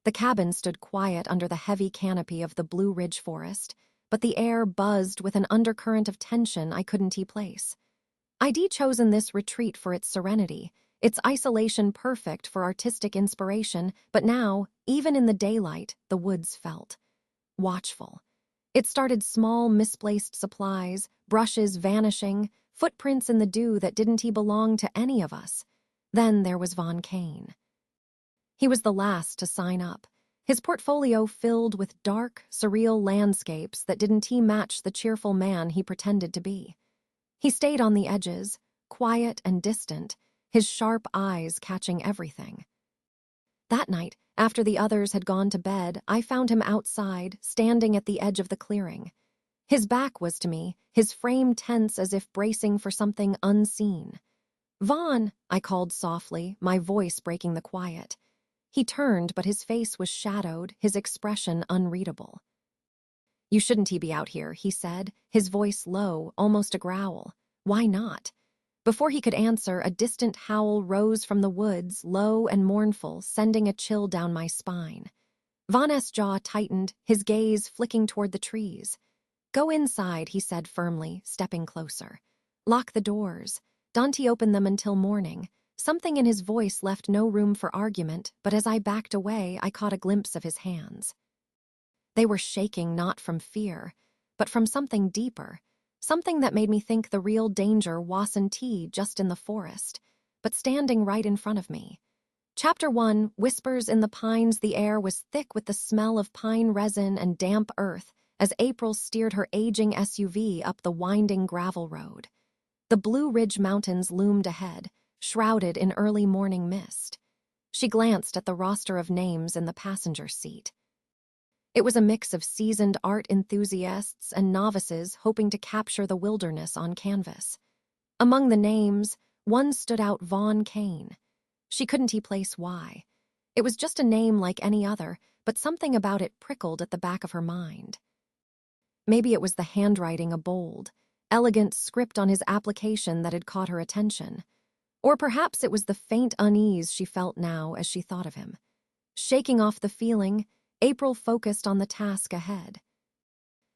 The cabin stood quiet under the heavy canopy of the Blue Ridge forest, but the air buzzed with an undercurrent of tension I couldn't place. I'd chosen this retreat for its serenity, its isolation perfect for artistic inspiration, but now, even in the daylight, the woods felt watchful. It started small, misplaced supplies, brushes vanishing, footprints in the dew that didn't belong to any of us. Then there was Von Kane. He was the last to sign up, his portfolio filled with dark, surreal landscapes that didn't match the cheerful man he pretended to be. He stayed on the edges, quiet and distant, his sharp eyes catching everything. That night, after the others had gone to bed, I found him outside, standing at the edge of the clearing. His back was to me, his frame tense as if bracing for something unseen. "Vaughn," I called softly, my voice breaking the quiet. He turned, but his face was shadowed, his expression unreadable. "You shouldn't be out here," he said, his voice low, almost a growl. "Why not?" Before he could answer, a distant howl rose from the woods, low and mournful, sending a chill down my spine. Vaughn's jaw tightened, his gaze flicking toward the trees. "Go inside," he said firmly, stepping closer. "Lock the doors. Don't open them until morning." Something in his voice left no room for argument, but as I backed away, I caught a glimpse of his hands. They were shaking not from fear, but from something deeper, something that made me think the real danger wasn't just in the forest, but standing right in front of me. Chapter 1, Whispers in the Pines. The air was thick with the smell of pine resin and damp earth as April steered her aging SUV up the winding gravel road. The Blue Ridge Mountains loomed ahead, shrouded in early morning mist. She glanced at the roster of names in the passenger seat. It was a mix of seasoned art enthusiasts and novices hoping to capture the wilderness on canvas. Among the names, one stood out: Von Kane. She couldn't place why. It was just a name like any other, but something about it prickled at the back of her mind. Maybe it was the handwriting, a bold, elegant script on his application that had caught her attention. Or perhaps it was the faint unease she felt now as she thought of him. Shaking off the feeling, April focused on the task ahead.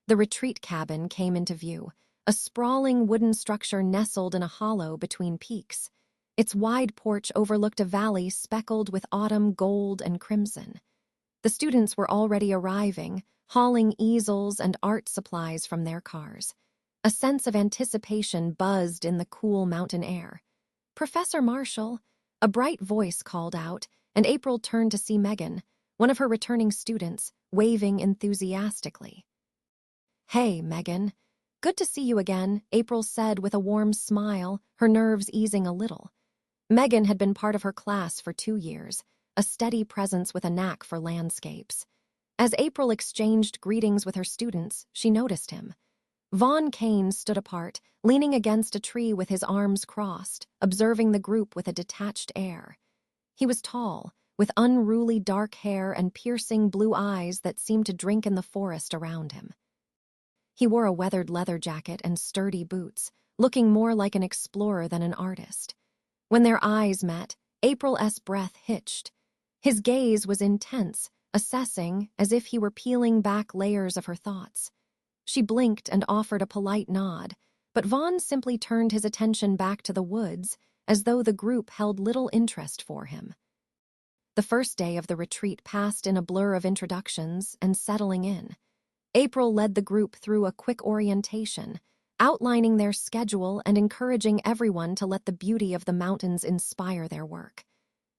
The retreat cabin came into view, a sprawling wooden structure nestled in a hollow between peaks. Its wide porch overlooked a valley speckled with autumn gold and crimson. The students were already arriving, hauling easels and art supplies from their cars. A sense of anticipation buzzed in the cool mountain air. "Professor Marshall," a bright voice called out, and April turned to see Megan, one of her returning students, waving enthusiastically. "Hey, Megan. Good to see you again," April said with a warm smile, her nerves easing a little. Megan had been part of her class for 2 years, a steady presence with a knack for landscapes. As April exchanged greetings with her students, she noticed him. Von Kane stood apart, leaning against a tree with his arms crossed, observing the group with a detached air. He was tall, with unruly dark hair and piercing blue eyes that seemed to drink in the forest around him. He wore a weathered leather jacket and sturdy boots, looking more like an explorer than an artist. When their eyes met, April's breath hitched. His gaze was intense, assessing as if he were peeling back layers of her thoughts. She blinked and offered a polite nod, but Vaughn simply turned his attention back to the woods, as though the group held little interest for him. The first day of the retreat passed in a blur of introductions and settling in. April led the group through a quick orientation, outlining their schedule and encouraging everyone to let the beauty of the mountains inspire their work.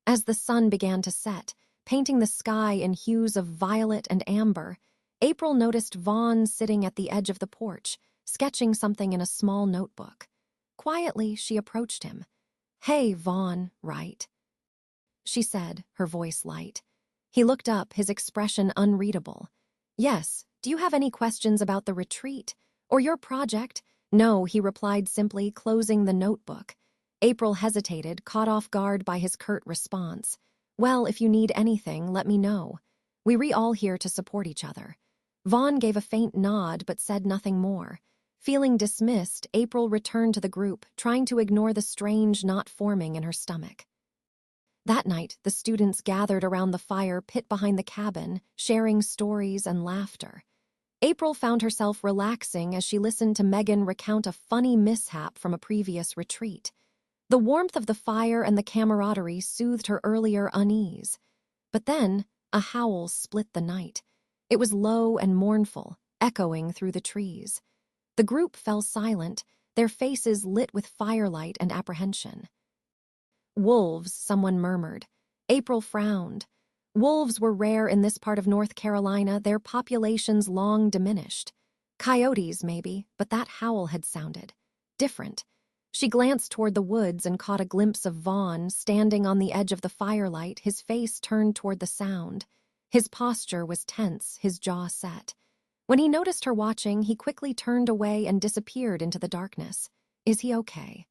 As the sun began to set, painting the sky in hues of violet and amber, April noticed Vaughn sitting at the edge of the porch, sketching something in a small notebook. Quietly, she approached him. "Hey, Vaughn, right?" she said, her voice light. He looked up, his expression unreadable. "Yes, do you have any questions about the retreat? Or your project?" "No," he replied simply, closing the notebook. April hesitated, caught off guard by his curt response. "Well, if you need anything, let me know. We're all here to support each other." Vaughn gave a faint nod but said nothing more. Feeling dismissed, April returned to the group, trying to ignore the strange knot forming in her stomach. That night, the students gathered around the fire pit behind the cabin, sharing stories and laughter. April found herself relaxing as she listened to Megan recount a funny mishap from a previous retreat. The warmth of the fire and the camaraderie soothed her earlier unease. But then, a howl split the night. It was low and mournful, echoing through the trees. The group fell silent, their faces lit with firelight and apprehension. "Wolves," someone murmured. April frowned. Wolves were rare in this part of North Carolina, their populations long diminished. Coyotes, maybe, but that howl had sounded different. She glanced toward the woods and caught a glimpse of Vaughn standing on the edge of the firelight, his face turned toward the sound. His posture was tense, his jaw set. When he noticed her watching, he quickly turned away and disappeared into the darkness. "Is he okay?"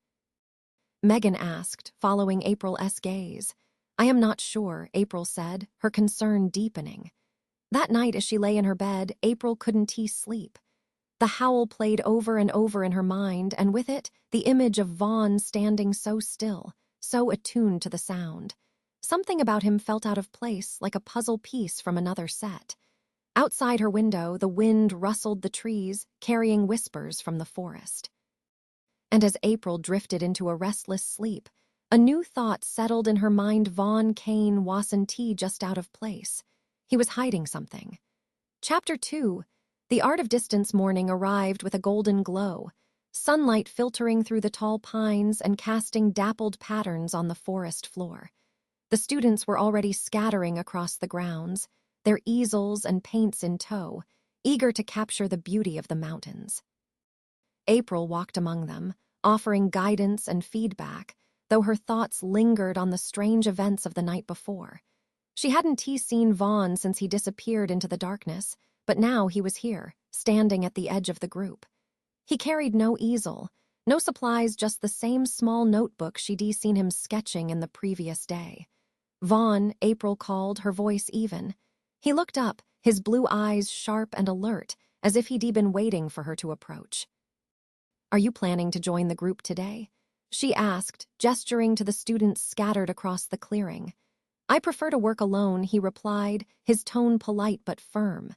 Megan asked, following April's gaze. "I am not sure," April said, her concern deepening. That night, as she lay in her bed, April couldn't sleep. The howl played over and over in her mind, and with it, the image of Vaughn standing so still, so attuned to the sound. Something about him felt out of place, like a puzzle piece from another set. Outside her window, the wind rustled the trees, carrying whispers from the forest. And as April drifted into a restless sleep, a new thought settled in her mind. Vaughn Kane wasn't just out of place. He was hiding something. Chapter 2. The Art of Distance morning arrived with a golden glow, sunlight filtering through the tall pines and casting dappled patterns on the forest floor. The students were already scattering across the grounds, their easels and paints in tow, eager to capture the beauty of the mountains. April walked among them, offering guidance and feedback, though her thoughts lingered on the strange events of the night before. She hadn't seen Vaughn since he disappeared into the darkness, but now he was here, standing at the edge of the group. He carried no easel, no supplies, just the same small notebook she'd seen him sketching in the previous day. "Vaughn," April called, her voice even. He looked up, his blue eyes sharp and alert, as if he'd been waiting for her to approach. "Are you planning to join the group today?" she asked, gesturing to the students scattered across the clearing. "I prefer to work alone," he replied, his tone polite but firm.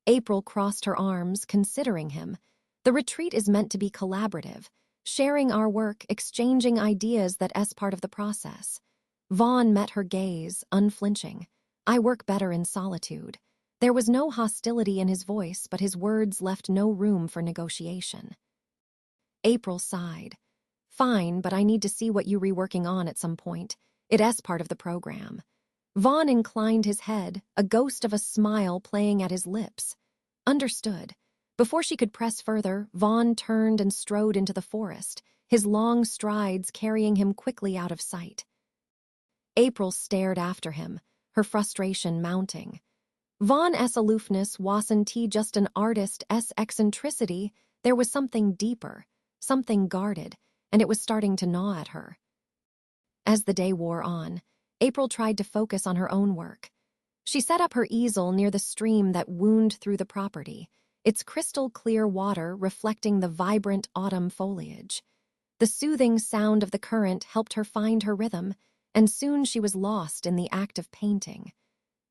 April crossed her arms, considering him. "The retreat is meant to be collaborative, sharing our work, exchanging ideas. That's part of the process." Vaughn met her gaze, unflinching. "I work better in solitude." There was no hostility in his voice, but his words left no room for negotiation. April sighed. "Fine, but I need to see what you're reworking on at some point. It's part of the program." Vaughn inclined his head, a ghost of a smile playing at his lips. "Understood." Before she could press further, Vaughn turned and strode into the forest, his long strides carrying him quickly out of sight. April stared after him, her frustration mounting. Vaughn's aloofness wasn't just an artist's eccentricity, there was something deeper, something guarded, and it was starting to gnaw at her. As the day wore on, April tried to focus on her own work. She set up her easel near the stream that wound through the property, its crystal-clear water reflecting the vibrant autumn foliage. The soothing sound of the current helped her find her rhythm, and soon she was lost in the act of painting.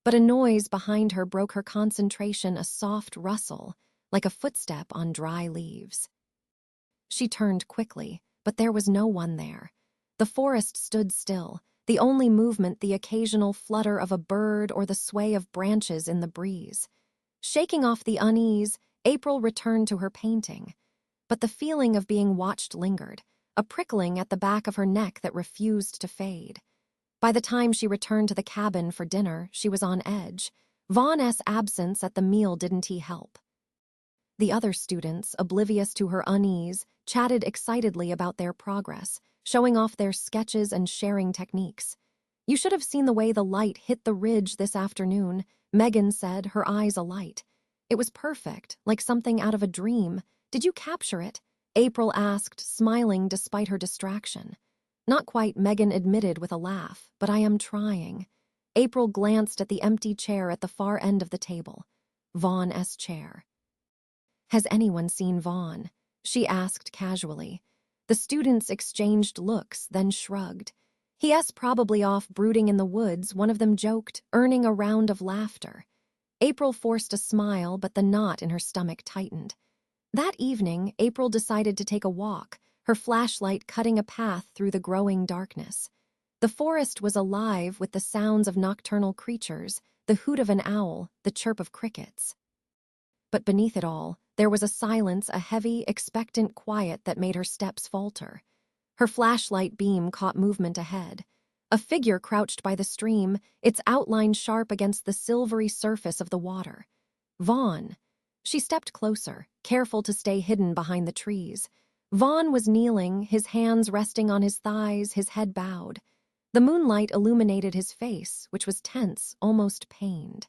But a noise behind her broke her concentration, a soft rustle, like a footstep on dry leaves. She turned quickly, but there was no one there. The forest stood still, the only movement the occasional flutter of a bird or the sway of branches in the breeze. Shaking off the unease, April returned to her painting. But the feeling of being watched lingered, a prickling at the back of her neck that refused to fade. By the time she returned to the cabin for dinner, she was on edge. Vaughn's absence at the meal didn't help. The other students, oblivious to her unease, chatted excitedly about their progress, showing off their sketches and sharing techniques. "You should have seen the way the light hit the ridge this afternoon," Megan said, her eyes alight. "It was perfect, like something out of a dream. Did you capture it?" April asked, smiling despite her distraction. "Not quite," Megan admitted with a laugh, "but I am trying." April glanced at the empty chair at the far end of the table. Vaughn's chair. "Has anyone seen Vaughn?" she asked casually. The students exchanged looks, then shrugged. "He's probably off brooding in the woods," one of them joked, earning a round of laughter. April forced a smile, but the knot in her stomach tightened. That evening, April decided to take a walk, her flashlight cutting a path through the growing darkness. The forest was alive with the sounds of nocturnal creatures, the hoot of an owl, the chirp of crickets. But beneath it all, there was a silence, a heavy, expectant quiet that made her steps falter. Her flashlight beam caught movement ahead. A figure crouched by the stream, its outline sharp against the silvery surface of the water. Vaughn. She stepped closer, careful to stay hidden behind the trees. Vaughn was kneeling, his hands resting on his thighs, his head bowed. The moonlight illuminated his face, which was tense, almost pained.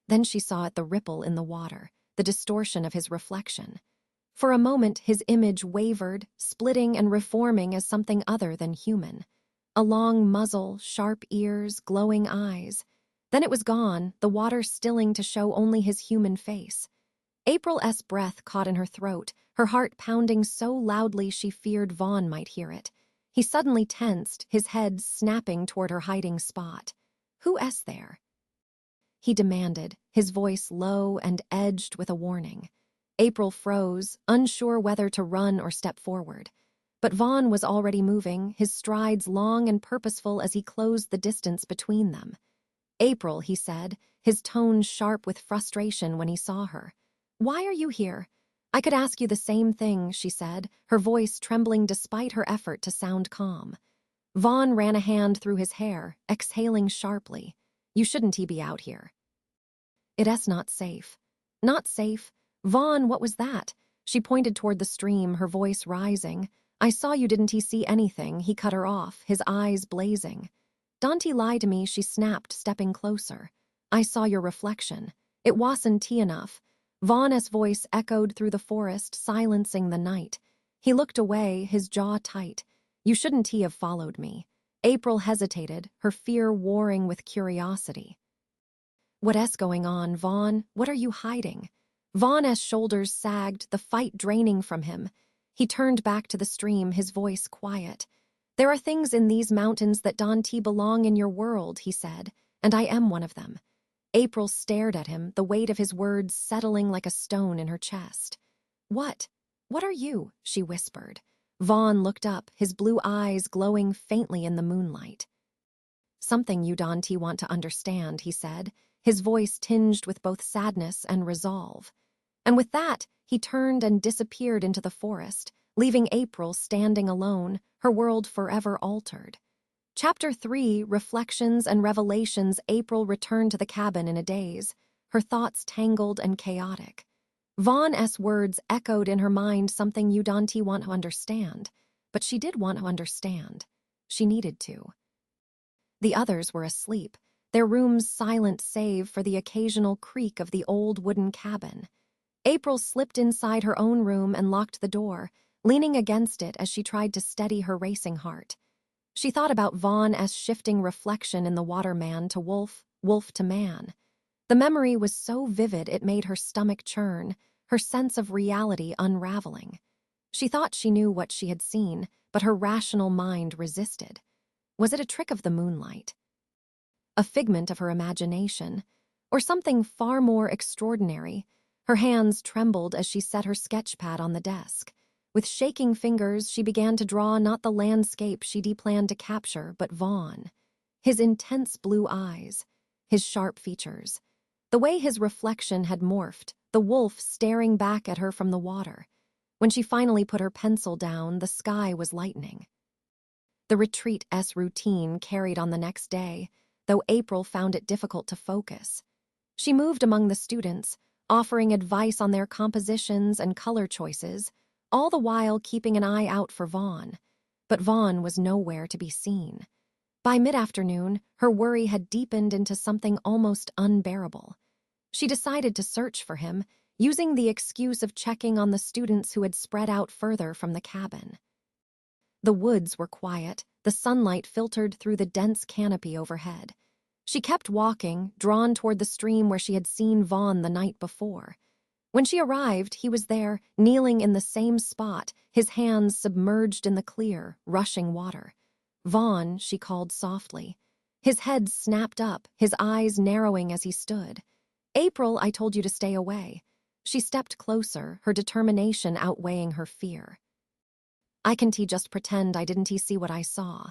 Then she saw the ripple in the water, the distortion of his reflection. For a moment, his image wavered, splitting and reforming as something other than human. A long muzzle, sharp ears, glowing eyes. Then it was gone, the water stilling to show only his human face. April's breath caught in her throat, her heart pounding so loudly she feared Vaughn might hear it. He suddenly tensed, his head snapping toward her hiding spot. "Who's there?" he demanded, his voice low and edged with a warning. April froze, unsure whether to run or step forward. But Vaughn was already moving, his strides long and purposeful as he closed the distance between them. "April," he said, his tone sharp with frustration when he saw her. "Why are you here?" "I could ask you the same thing," she said, her voice trembling despite her effort to sound calm. Vaughn ran a hand through his hair, exhaling sharply. "You shouldn't be out here." "It's not safe." "Not safe? Vaughn, what was that?" She pointed toward the stream, her voice rising. "I saw you didn't see anything," he cut her off, his eyes blazing. "Don't lie to me," she snapped, stepping closer. "I saw your reflection. It wasn't enough." Vaughn's voice echoed through the forest, silencing the night. He looked away, his jaw tight. "You shouldn't have followed me." April hesitated, her fear warring with curiosity. "What's going on, Vaughn? What are you hiding?" Vaughn's shoulders sagged, the fight draining from him. He turned back to the stream, his voice quiet. "There are things in these mountains that don't belong in your world," he said, "and I am one of them." April stared at him, the weight of his words settling like a stone in her chest. "What? What are you?" she whispered. Vaughn looked up, his blue eyes glowing faintly in the moonlight. "Something you don't want to understand," he said, his voice tinged with both sadness and resolve. And with that, he turned and disappeared into the forest, leaving April standing alone, her world forever altered. Chapter 3, Reflections and Revelations. April returned to the cabin in a daze, her thoughts tangled and chaotic. Vaughn's words echoed in her mind, something you don't want to understand. But she did want to understand. She needed to. The others were asleep, their rooms silent save for the occasional creak of the old wooden cabin. April slipped inside her own room and locked the door, leaning against it as she tried to steady her racing heart. She thought about Vaughn's shifting reflection in the waterman to wolf, wolf to man. The memory was so vivid it made her stomach churn, her sense of reality unraveling. She thought she knew what she had seen, but her rational mind resisted. Was it a trick of the moonlight? A figment of her imagination? Or something far more extraordinary? Her hands trembled as she set her sketchpad on the desk. With shaking fingers, she began to draw not the landscape she'd planned to capture, but Vaughn. His intense blue eyes, his sharp features. The way his reflection had morphed, the wolf staring back at her from the water. When she finally put her pencil down, the sky was lightening. The retreat's routine carried on the next day, though April found it difficult to focus. She moved among the students, offering advice on their compositions and color choices, all the while keeping an eye out for Vaughn. But Vaughn was nowhere to be seen. By mid-afternoon, her worry had deepened into something almost unbearable. She decided to search for him, using the excuse of checking on the students who had spread out further from the cabin. The woods were quiet, the sunlight filtered through the dense canopy overhead. She kept walking, drawn toward the stream where she had seen Vaughn the night before. When she arrived, he was there, kneeling in the same spot, his hands submerged in the clear, rushing water. Vaughn, she called softly. His head snapped up, his eyes narrowing as he stood. April, I told you to stay away. She stepped closer, her determination outweighing her fear. I can't just pretend I didn't see what I saw.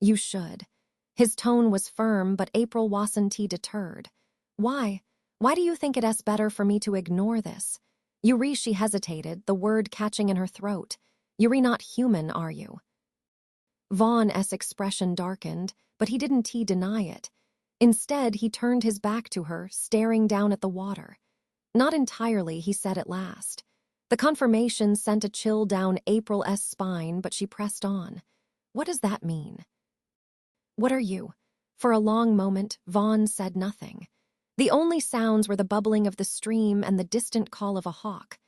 You should. His tone was firm, but April wasn't deterred. Why? Why do you think it's better for me to ignore this? Yuri, she hesitated, the word catching in her throat. Yuri, not human, are you? Vaughn's expression darkened, but he didn't deny it. Instead, he turned his back to her, staring down at the water. Not entirely, he said at last. The confirmation sent a chill down April's spine, but she pressed on. What does that mean? What are you? For a long moment, Vaughn said nothing. The only sounds were the bubbling of the stream and the distant call of a hawk.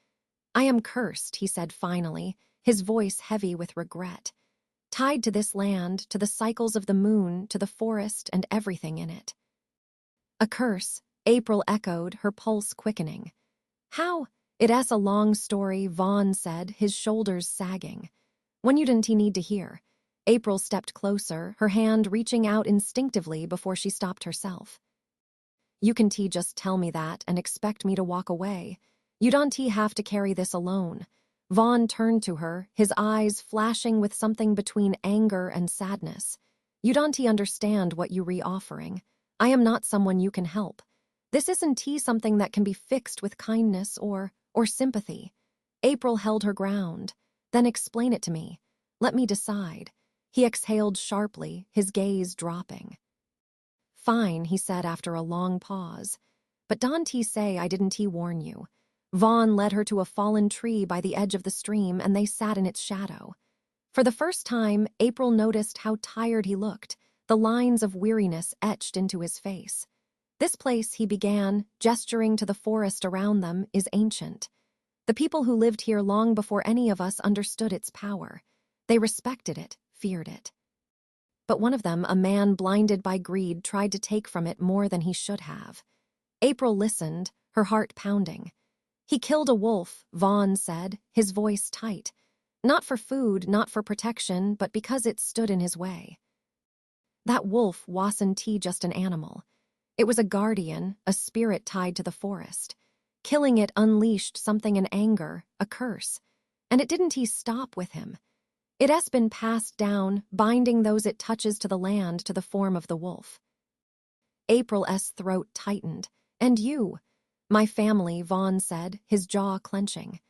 I am cursed, he said finally, his voice heavy with regret. Tied to this land, to the cycles of the moon, to the forest and everything in it. A curse, April echoed, her pulse quickening. How? It's a long story, Vaughn said, his shoulders sagging. One you didn't need to hear. April stepped closer, her hand reaching out instinctively before she stopped herself. You can just tell me that and expect me to walk away. You don't have to carry this alone. Vaughn turned to her, his eyes flashing with something between anger and sadness. You don't understand what you're offering. I am not someone you can help. This isn't something that can be fixed with kindness or sympathy. April held her ground. Then explain it to me. Let me decide. He exhaled sharply, his gaze dropping. Fine, he said after a long pause. But don't say I didn't warn you. Vaughn led her to a fallen tree by the edge of the stream, and they sat in its shadow. For the first time, April noticed how tired he looked, the lines of weariness etched into his face. This place, he began, gesturing to the forest around them, is ancient. The people who lived here long before any of us understood its power. They respected it, feared it. But one of them, a man blinded by greed, tried to take from it more than he should have. April listened, her heart pounding. He killed a wolf, Vaughn said, his voice tight. Not for food, not for protection, but because it stood in his way. That wolf wasn't just an animal. It was a guardian, a spirit tied to the forest. Killing it unleashed something in anger, a curse. And it didn't stop with him. It has been passed down, binding those it touches to the land to the form of the wolf. April's throat tightened. And you? My family, Vaughn said, his jaw clenching.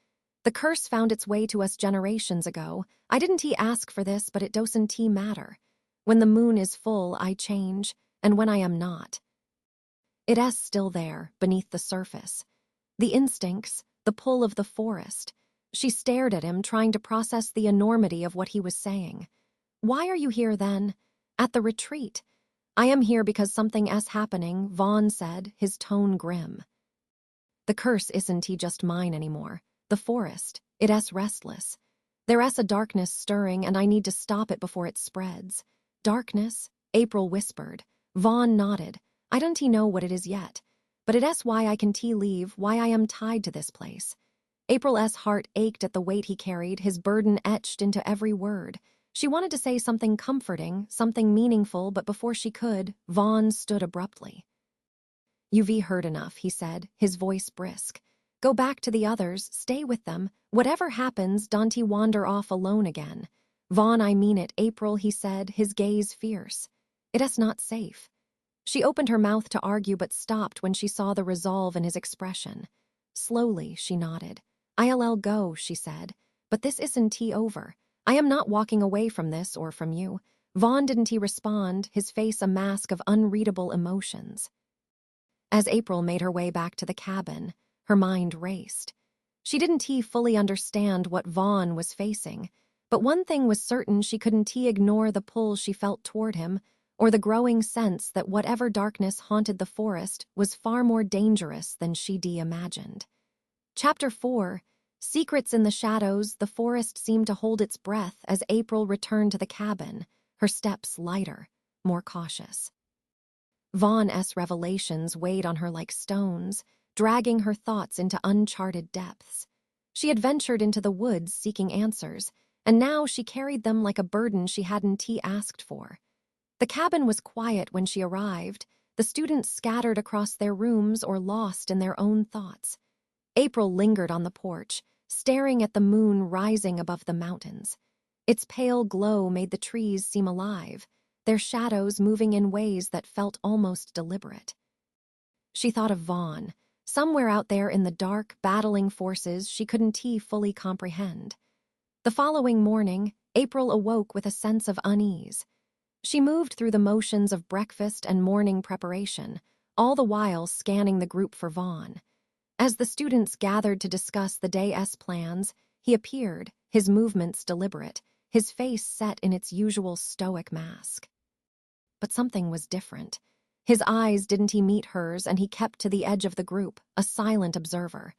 The curse found its way to us generations ago. I didn't ask for this, but it doesn't matter. When the moon is full, I change, and when I am not. It is still there, beneath the surface. The instincts, the pull of the forest. She stared at him, trying to process the enormity of what he was saying. Why are you here, then? At the retreat. I am here because something is happening, Vaughn said, his tone grim. The curse isn't just mine anymore. The forest, it is restless. There is a darkness stirring, and I need to stop it before it spreads. Darkness? April whispered. Vaughn nodded. I don't know what it is yet, but it is why I can leave, why I am tied to this place. April's heart ached at the weight he carried, his burden etched into every word. She wanted to say something comforting, something meaningful, but before she could, Vaughn stood abruptly. You've heard enough, he said, his voice brisk. Go back to the others, stay with them. Whatever happens, don't wander off alone again. Vaughn, I mean it, April, he said, his gaze fierce. It is not safe. She opened her mouth to argue but stopped when she saw the resolve in his expression. Slowly, she nodded. I'll go, she said. But this isn't over. I am not walking away from this or from you. Vaughn didn't respond, his face a mask of unreadable emotions. As April made her way back to the cabin, her mind raced. She didn't fully understand what Vaughn was facing, but one thing was certain: she couldn't ignore the pull she felt toward him, or the growing sense that whatever darkness haunted the forest was far more dangerous than she'd imagined. Chapter 4. Secrets in the shadows. The forest seemed to hold its breath as April returned to the cabin, her steps lighter, more cautious. Vaughn's revelations weighed on her like stones, dragging her thoughts into uncharted depths. She had ventured into the woods seeking answers, and now she carried them like a burden she hadn't asked for. The cabin was quiet when she arrived, the students scattered across their rooms or lost in their own thoughts. April lingered on the porch, staring at the moon rising above the mountains. Its pale glow made the trees seem alive, their shadows moving in ways that felt almost deliberate. She thought of Vaughn, somewhere out there in the dark, battling forces she couldn't fully comprehend. The following morning, April awoke with a sense of unease. She moved through the motions of breakfast and morning preparation, all the while scanning the group for Vaughn. As the students gathered to discuss the day's plans, he appeared, his movements deliberate, his face set in its usual stoic mask. But something was different. His eyes didn't meet hers, and he kept to the edge of the group, a silent observer.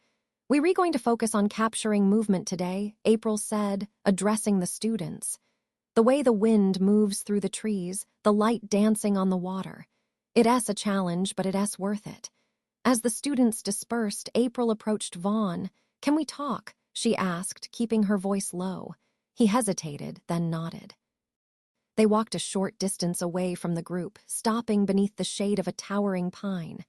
"We're going to focus on capturing movement today," April said, addressing the students. "The way the wind moves through the trees, the light dancing on the water. It's a challenge, but it's worth it." As the students dispersed, April approached Vaughn. "Can we talk?" she asked, keeping her voice low. He hesitated, then nodded. They walked a short distance away from the group, stopping beneath the shade of a towering pine.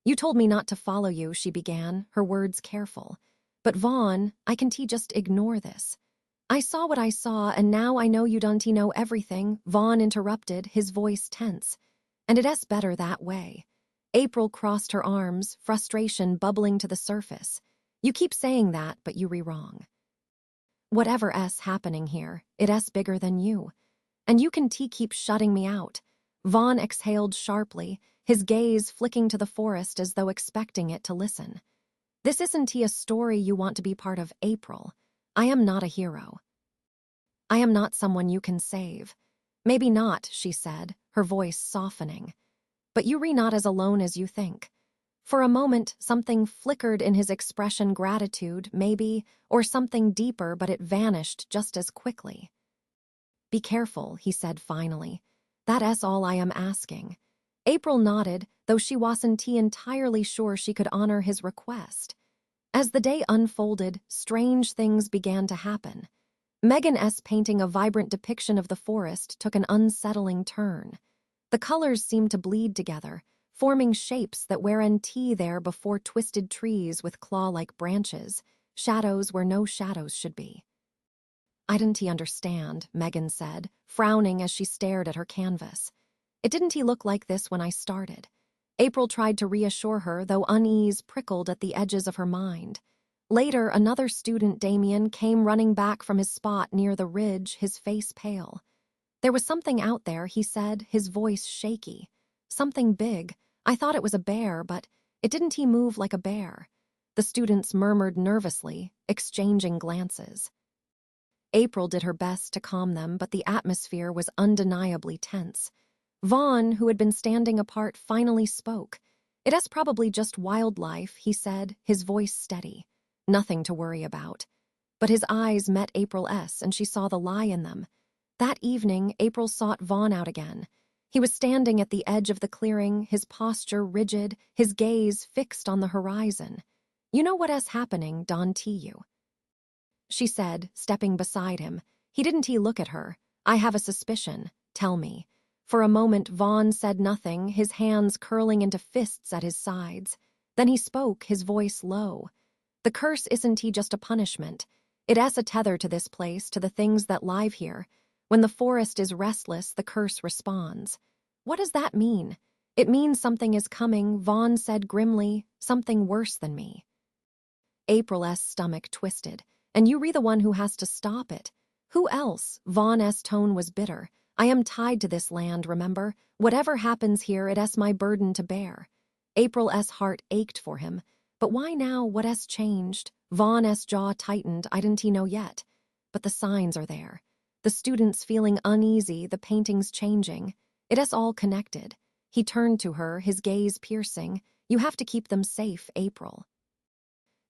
"You told me not to follow you," she began, her words careful. "But Vaughn, I can't just ignore this." "I saw what I saw, and now I know you don't know everything," Vaughn interrupted, his voice tense. "And it's better that way." April crossed her arms, frustration bubbling to the surface. "You keep saying that, but you're wrong. Whatever's happening here, it's bigger than you. And you can keep shutting me out." Vaughn exhaled sharply, his gaze flicking to the forest as though expecting it to listen. "This isn't a story you want to be part of, April. I am not a hero. I am not someone you can save." "Maybe not," she said, her voice softening. "But you're not as alone as you think." For a moment, something flickered in his expression, gratitude, maybe, or something deeper, but it vanished just as quickly. "Be careful," he said finally. "That's all I am asking." April nodded, though she wasn't entirely sure she could honor his request. As the day unfolded, strange things began to happen. Megan's painting a vibrant depiction of the forest took an unsettling turn. The colors seemed to bleed together, forming shapes that weren't there before, twisted trees with claw-like branches, shadows where no shadows should be. "I didn't understand," Megan said, frowning as she stared at her canvas. "It didn't look like this when I started." April tried to reassure her, though unease prickled at the edges of her mind. Later, another student, Damien, came running back from his spot near the ridge, his face pale. "There was something out there," he said, his voice shaky. "Something big. I thought it was a bear, but it didn't move like a bear." The students murmured nervously, exchanging glances. April did her best to calm them, but the atmosphere was undeniably tense. Vaughn, who had been standing apart, finally spoke. "It's probably just wildlife," he said, his voice steady. "Nothing to worry about." But his eyes met April's, and she saw the lie in them. That evening, April sought Vaughn out again. He was standing at the edge of the clearing, his posture rigid, his gaze fixed on the horizon. "You know what's happening, don't you?" she said, stepping beside him. He didn't look at her. "I have a suspicion. Tell me." For a moment, Vaughn said nothing, his hands curling into fists at his sides. Then he spoke, his voice low. "The curse isn't just a punishment. It's a tether to this place, to the things that live here. When the forest is restless, the curse responds." "What does that mean?" "It means something is coming," Vaughn said grimly. "Something worse than me." April's stomach twisted. "And you're the one who has to stop it." "Who else?" Vaughn's tone was bitter. "I am tied to this land, remember? Whatever happens here, it's my burden to bear." April's heart ached for him. "But why now? What's changed?" Vaughn's jaw tightened. "I didn't know yet. But the signs are there. The students feeling uneasy, the paintings changing. It's all connected." He turned to her, his gaze piercing. "You have to keep them safe, April.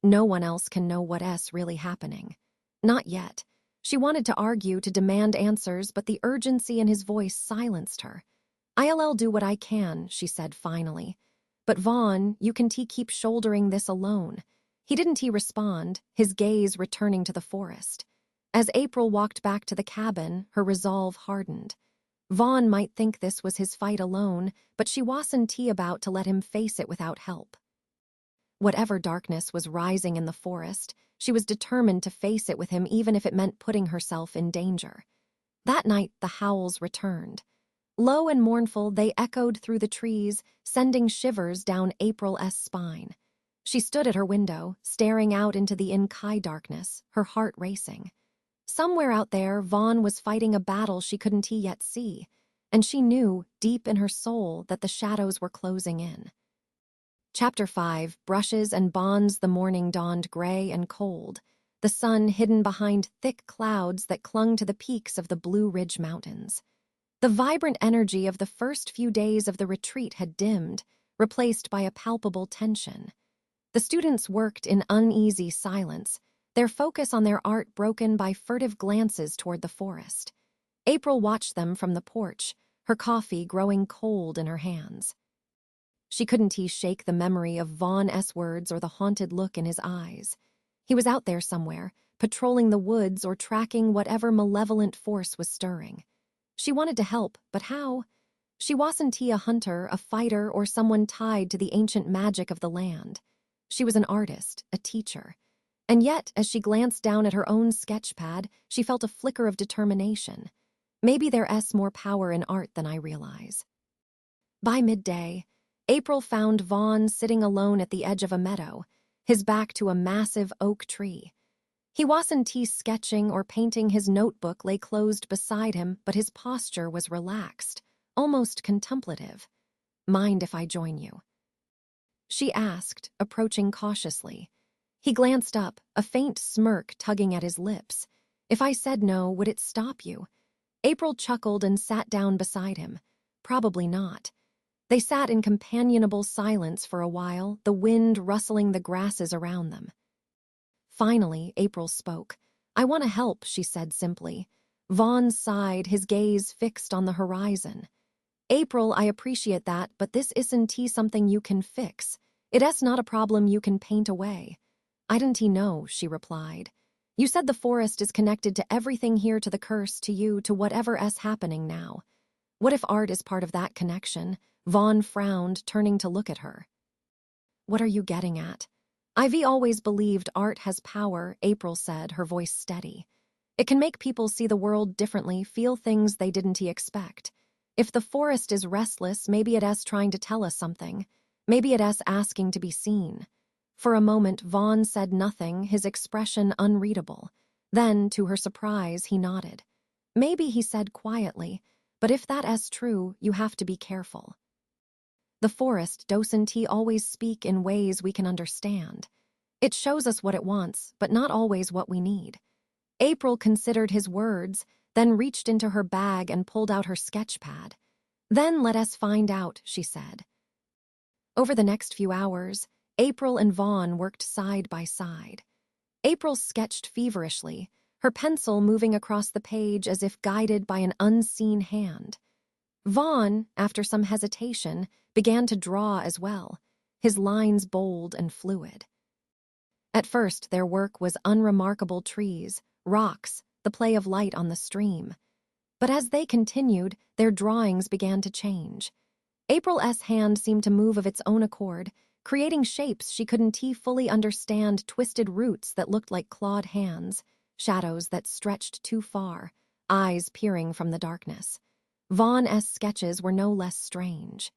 No one else can know what's really happening." "Not yet." She wanted to argue, to demand answers, but the urgency in his voice silenced her. "I'll do what I can," she said finally. "But Vaughn, you can keep shouldering this alone." He didn't respond, his gaze returning to the forest. As April walked back to the cabin, her resolve hardened. Vaughn might think this was his fight alone, but she wasn't about to let him face it without help. Whatever darkness was rising in the forest, she was determined to face it with him even if it meant putting herself in danger. That night, the howls returned. Low and mournful, they echoed through the trees, sending shivers down April's spine. She stood at her window, staring out into the in-sky darkness, her heart racing. Somewhere out there, Vaughn was fighting a battle she couldn't yet see, and she knew, deep in her soul, that the shadows were closing in. Chapter 5, Brushes and Bonds. The morning dawned gray and cold, the sun hidden behind thick clouds that clung to the peaks of the Blue Ridge Mountains. The vibrant energy of the first few days of the retreat had dimmed, replaced by a palpable tension. The students worked in uneasy silence, their focus on their art broken by furtive glances toward the forest. April watched them from the porch, her coffee growing cold in her hands. She couldn't shake the memory of Vaughn's words or the haunted look in his eyes. He was out there somewhere, patrolling the woods or tracking whatever malevolent force was stirring. She wanted to help, but how? She wasn't a hunter, a fighter, or someone tied to the ancient magic of the land. She was an artist, a teacher. And yet, as she glanced down at her own sketch pad, she felt a flicker of determination. Maybe there's more power in art than I realize. By midday, April found Vaughn sitting alone at the edge of a meadow, his back to a massive oak tree. He wasn't sketching or painting. His notebook lay closed beside him, but his posture was relaxed, almost contemplative. "Mind if I join you?" she asked, approaching cautiously. He glanced up, a faint smirk tugging at his lips. "If I said no, would it stop you?" April chuckled and sat down beside him. Probably not. They sat in companionable silence for a while, the wind rustling the grasses around them. Finally, April spoke. "I want to help," she said simply. Vaughn sighed, his gaze fixed on the horizon. "April, I appreciate that, but this isn't something you can fix. It's not a problem you can paint away." "I didn't know," she replied. "You said the forest is connected to everything here, to the curse, to you, to whatever's happening now. What if art is part of that connection?" Vaughn frowned, turning to look at her. "What are you getting at?" "I've always believed art has power," April said, her voice steady. "It can make people see the world differently, feel things they didn't expect. If the forest is restless, maybe it's trying to tell us something. Maybe it's asking to be seen." For a moment, Vaughn said nothing, his expression unreadable. Then, to her surprise, he nodded. "Maybe," he said quietly, "but if that's true, you have to be careful. The forest doesn't always speak in ways we can understand. It shows us what it wants, but not always what we need." April considered his words, then reached into her bag and pulled out her sketch pad. "Then let us find out," she said. Over the next few hours, April and Vaughn worked side by side. April sketched feverishly, her pencil moving across the page as if guided by an unseen hand. Vaughn, after some hesitation, began to draw as well, his lines bold and fluid. At first, their work was unremarkable: trees, rocks, the play of light on the stream. But as they continued, their drawings began to change. April's hand seemed to move of its own accord, creating shapes she couldn't fully understand, twisted roots that looked like clawed hands, shadows that stretched too far, eyes peering from the darkness. Vaughn's sketches were no less strange.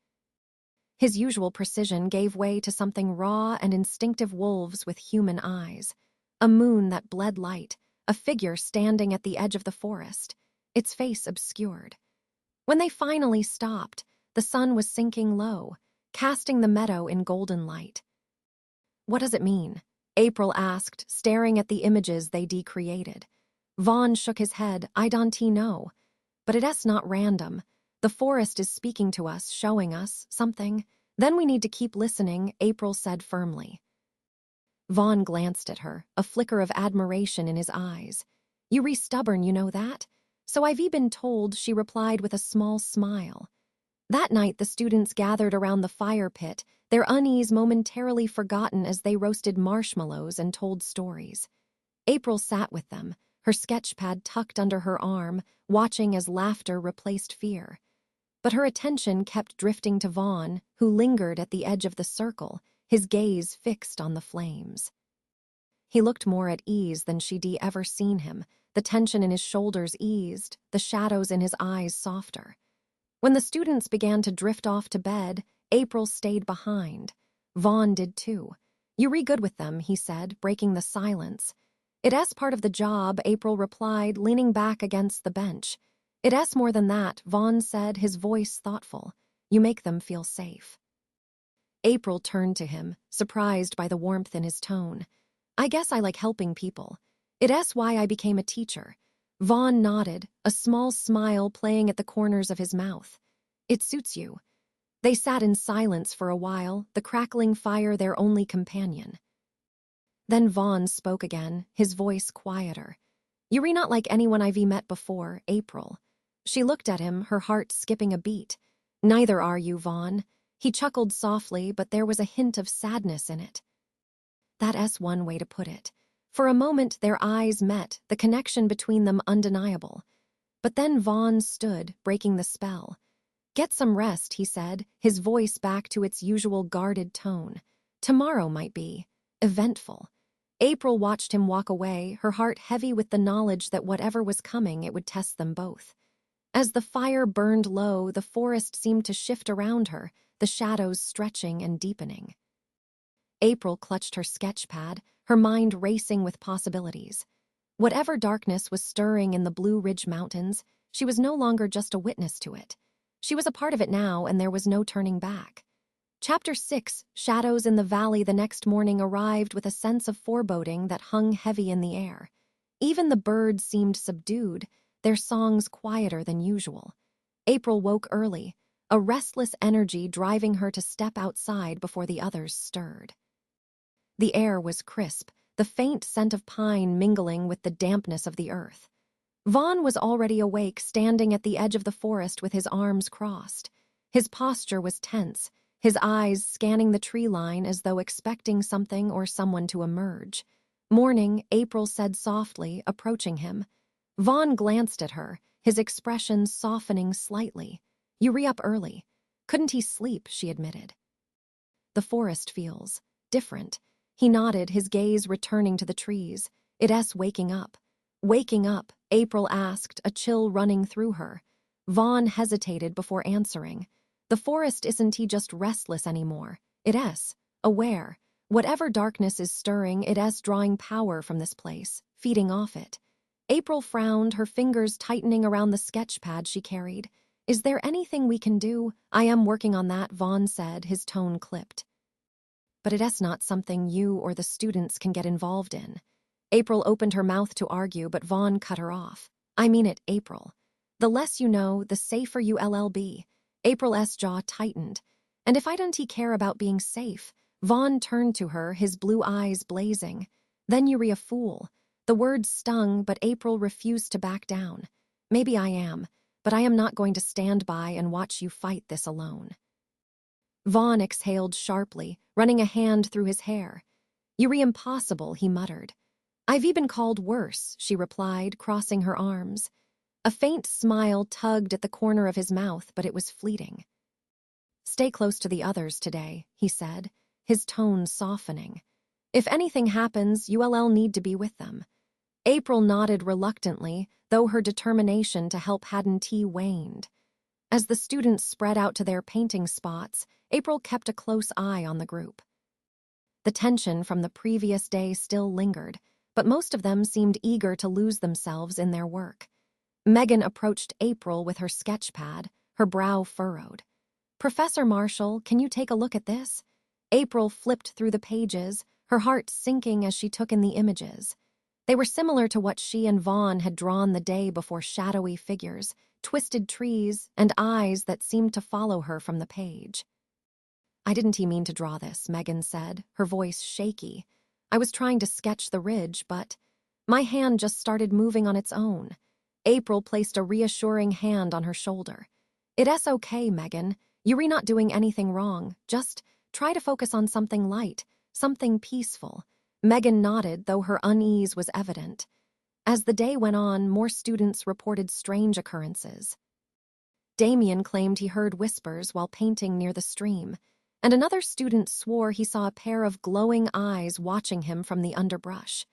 His usual precision gave way to something raw and instinctive: wolves with human eyes, a moon that bled light, a figure standing at the edge of the forest, its face obscured. When they finally stopped, the sun was sinking low, casting the meadow in golden light. "What does it mean?" April asked, staring at the images they decreated. Vaughn shook his head. "I don't know. But it's not random. The forest is speaking to us, showing us something. Then we need to keep listening," April said firmly. Vaughn glanced at her, a flicker of admiration in his eyes. "You re stubborn, you know that?" "So I've been told," she replied with a small smile. That night, the students gathered around the fire pit, their unease momentarily forgotten as they roasted marshmallows and told stories. April sat with them, her sketchpad tucked under her arm, watching as laughter replaced fear. But her attention kept drifting to Vaughn, who lingered at the edge of the circle, his gaze fixed on the flames. He looked more at ease than she'd ever seen him. The tension in his shoulders eased, the shadows in his eyes softer. When the students began to drift off to bed, April stayed behind. Vaughn did too. "You re-good with them," he said, breaking the silence. "It's part of the job," April replied, leaning back against the bench. "It's more than that," Vaughn said, his voice thoughtful. "You make them feel safe." April turned to him, surprised by the warmth in his tone. "I guess I like helping people. It's why I became a teacher." Vaughn nodded, a small smile playing at the corners of his mouth. "It suits you." They sat in silence for a while, the crackling fire their only companion. Then Vaughn spoke again, his voice quieter. "You're not like anyone I've met before, April." She looked at him, her heart skipping a beat. "Neither are you, Vaughn." He chuckled softly, but there was a hint of sadness in it. That's one way to put it. For a moment their eyes met, the connection between them undeniable. But then Vaughn stood, breaking the spell. "Get some rest," he said, his voice back to its usual guarded tone. "Tomorrow might be eventful." April watched him walk away, her heart heavy with the knowledge that whatever was coming, it would test them both. As the fire burned low, the forest seemed to shift around her, the shadows stretching and deepening. April clutched her sketchpad, her mind racing with possibilities. Whatever darkness was stirring in the Blue Ridge Mountains, she was no longer just a witness to it. She was a part of it now, and there was no turning back. Chapter 6, Shadows in the Valley. The next morning arrived with a sense of foreboding that hung heavy in the air. Even the birds seemed subdued, their songs quieter than usual. April woke early, a restless energy driving her to step outside before the others stirred. The air was crisp, the faint scent of pine mingling with the dampness of the earth. Vaughn was already awake, standing at the edge of the forest with his arms crossed. His posture was tense, his eyes scanning the tree line as though expecting something or someone to emerge. "Morning," April said softly, approaching him. Vaughn glanced at her, his expression softening slightly. "You re-up early." "Couldn't he sleep?" she admitted. "The forest feels different." He nodded, his gaze returning to the trees. "It's waking up." "Waking up?" April asked, a chill running through her. Vaughn hesitated before answering. "The forest isn't just restless anymore. It's aware. Whatever darkness is stirring, it's drawing power from this place, feeding off it." April frowned, her fingers tightening around the sketchpad she carried. "Is there anything we can do?" "I am working on that," Vaughn said, his tone clipped. "But it's not something you or the students can get involved in." April opened her mouth to argue, but Vaughn cut her off. "I mean it, April. The less you know, the safer you'll be." April's jaw tightened. "And if I don't care about being safe?" Vaughn turned to her, his blue eyes blazing. "Then you're a fool." The words stung, but April refused to back down. "Maybe I am, but I am not going to stand by and watch you fight this alone." Vaughn exhaled sharply, running a hand through his hair. "You're impossible," he muttered. "I've been called worse," she replied, crossing her arms. A faint smile tugged at the corner of his mouth, but it was fleeting. "Stay close to the others today," he said, his tone softening. "If anything happens, you'll need to be with them." April nodded reluctantly, though her determination to help hadn't waned. As the students spread out to their painting spots, April kept a close eye on the group. The tension from the previous day still lingered, but most of them seemed eager to lose themselves in their work. Megan approached April with her sketchpad, her brow furrowed. "Professor Marshall, can you take a look at this?" April flipped through the pages, her heart sinking as she took in the images. They were similar to what she and Vaughn had drawn the day before: shadowy figures, twisted trees, and eyes that seemed to follow her from the page. "I didn't mean to draw this," Megan said, her voice shaky. "I was trying to sketch the ridge, but my hand just started moving on its own." April placed a reassuring hand on her shoulder. "It's okay, Megan. You're not doing anything wrong. Just try to focus on something light, something peaceful." Megan nodded, though her unease was evident. As the day went on, more students reported strange occurrences. Damien claimed he heard whispers while painting near the stream, and another student swore he saw a pair of glowing eyes watching him from the underbrush.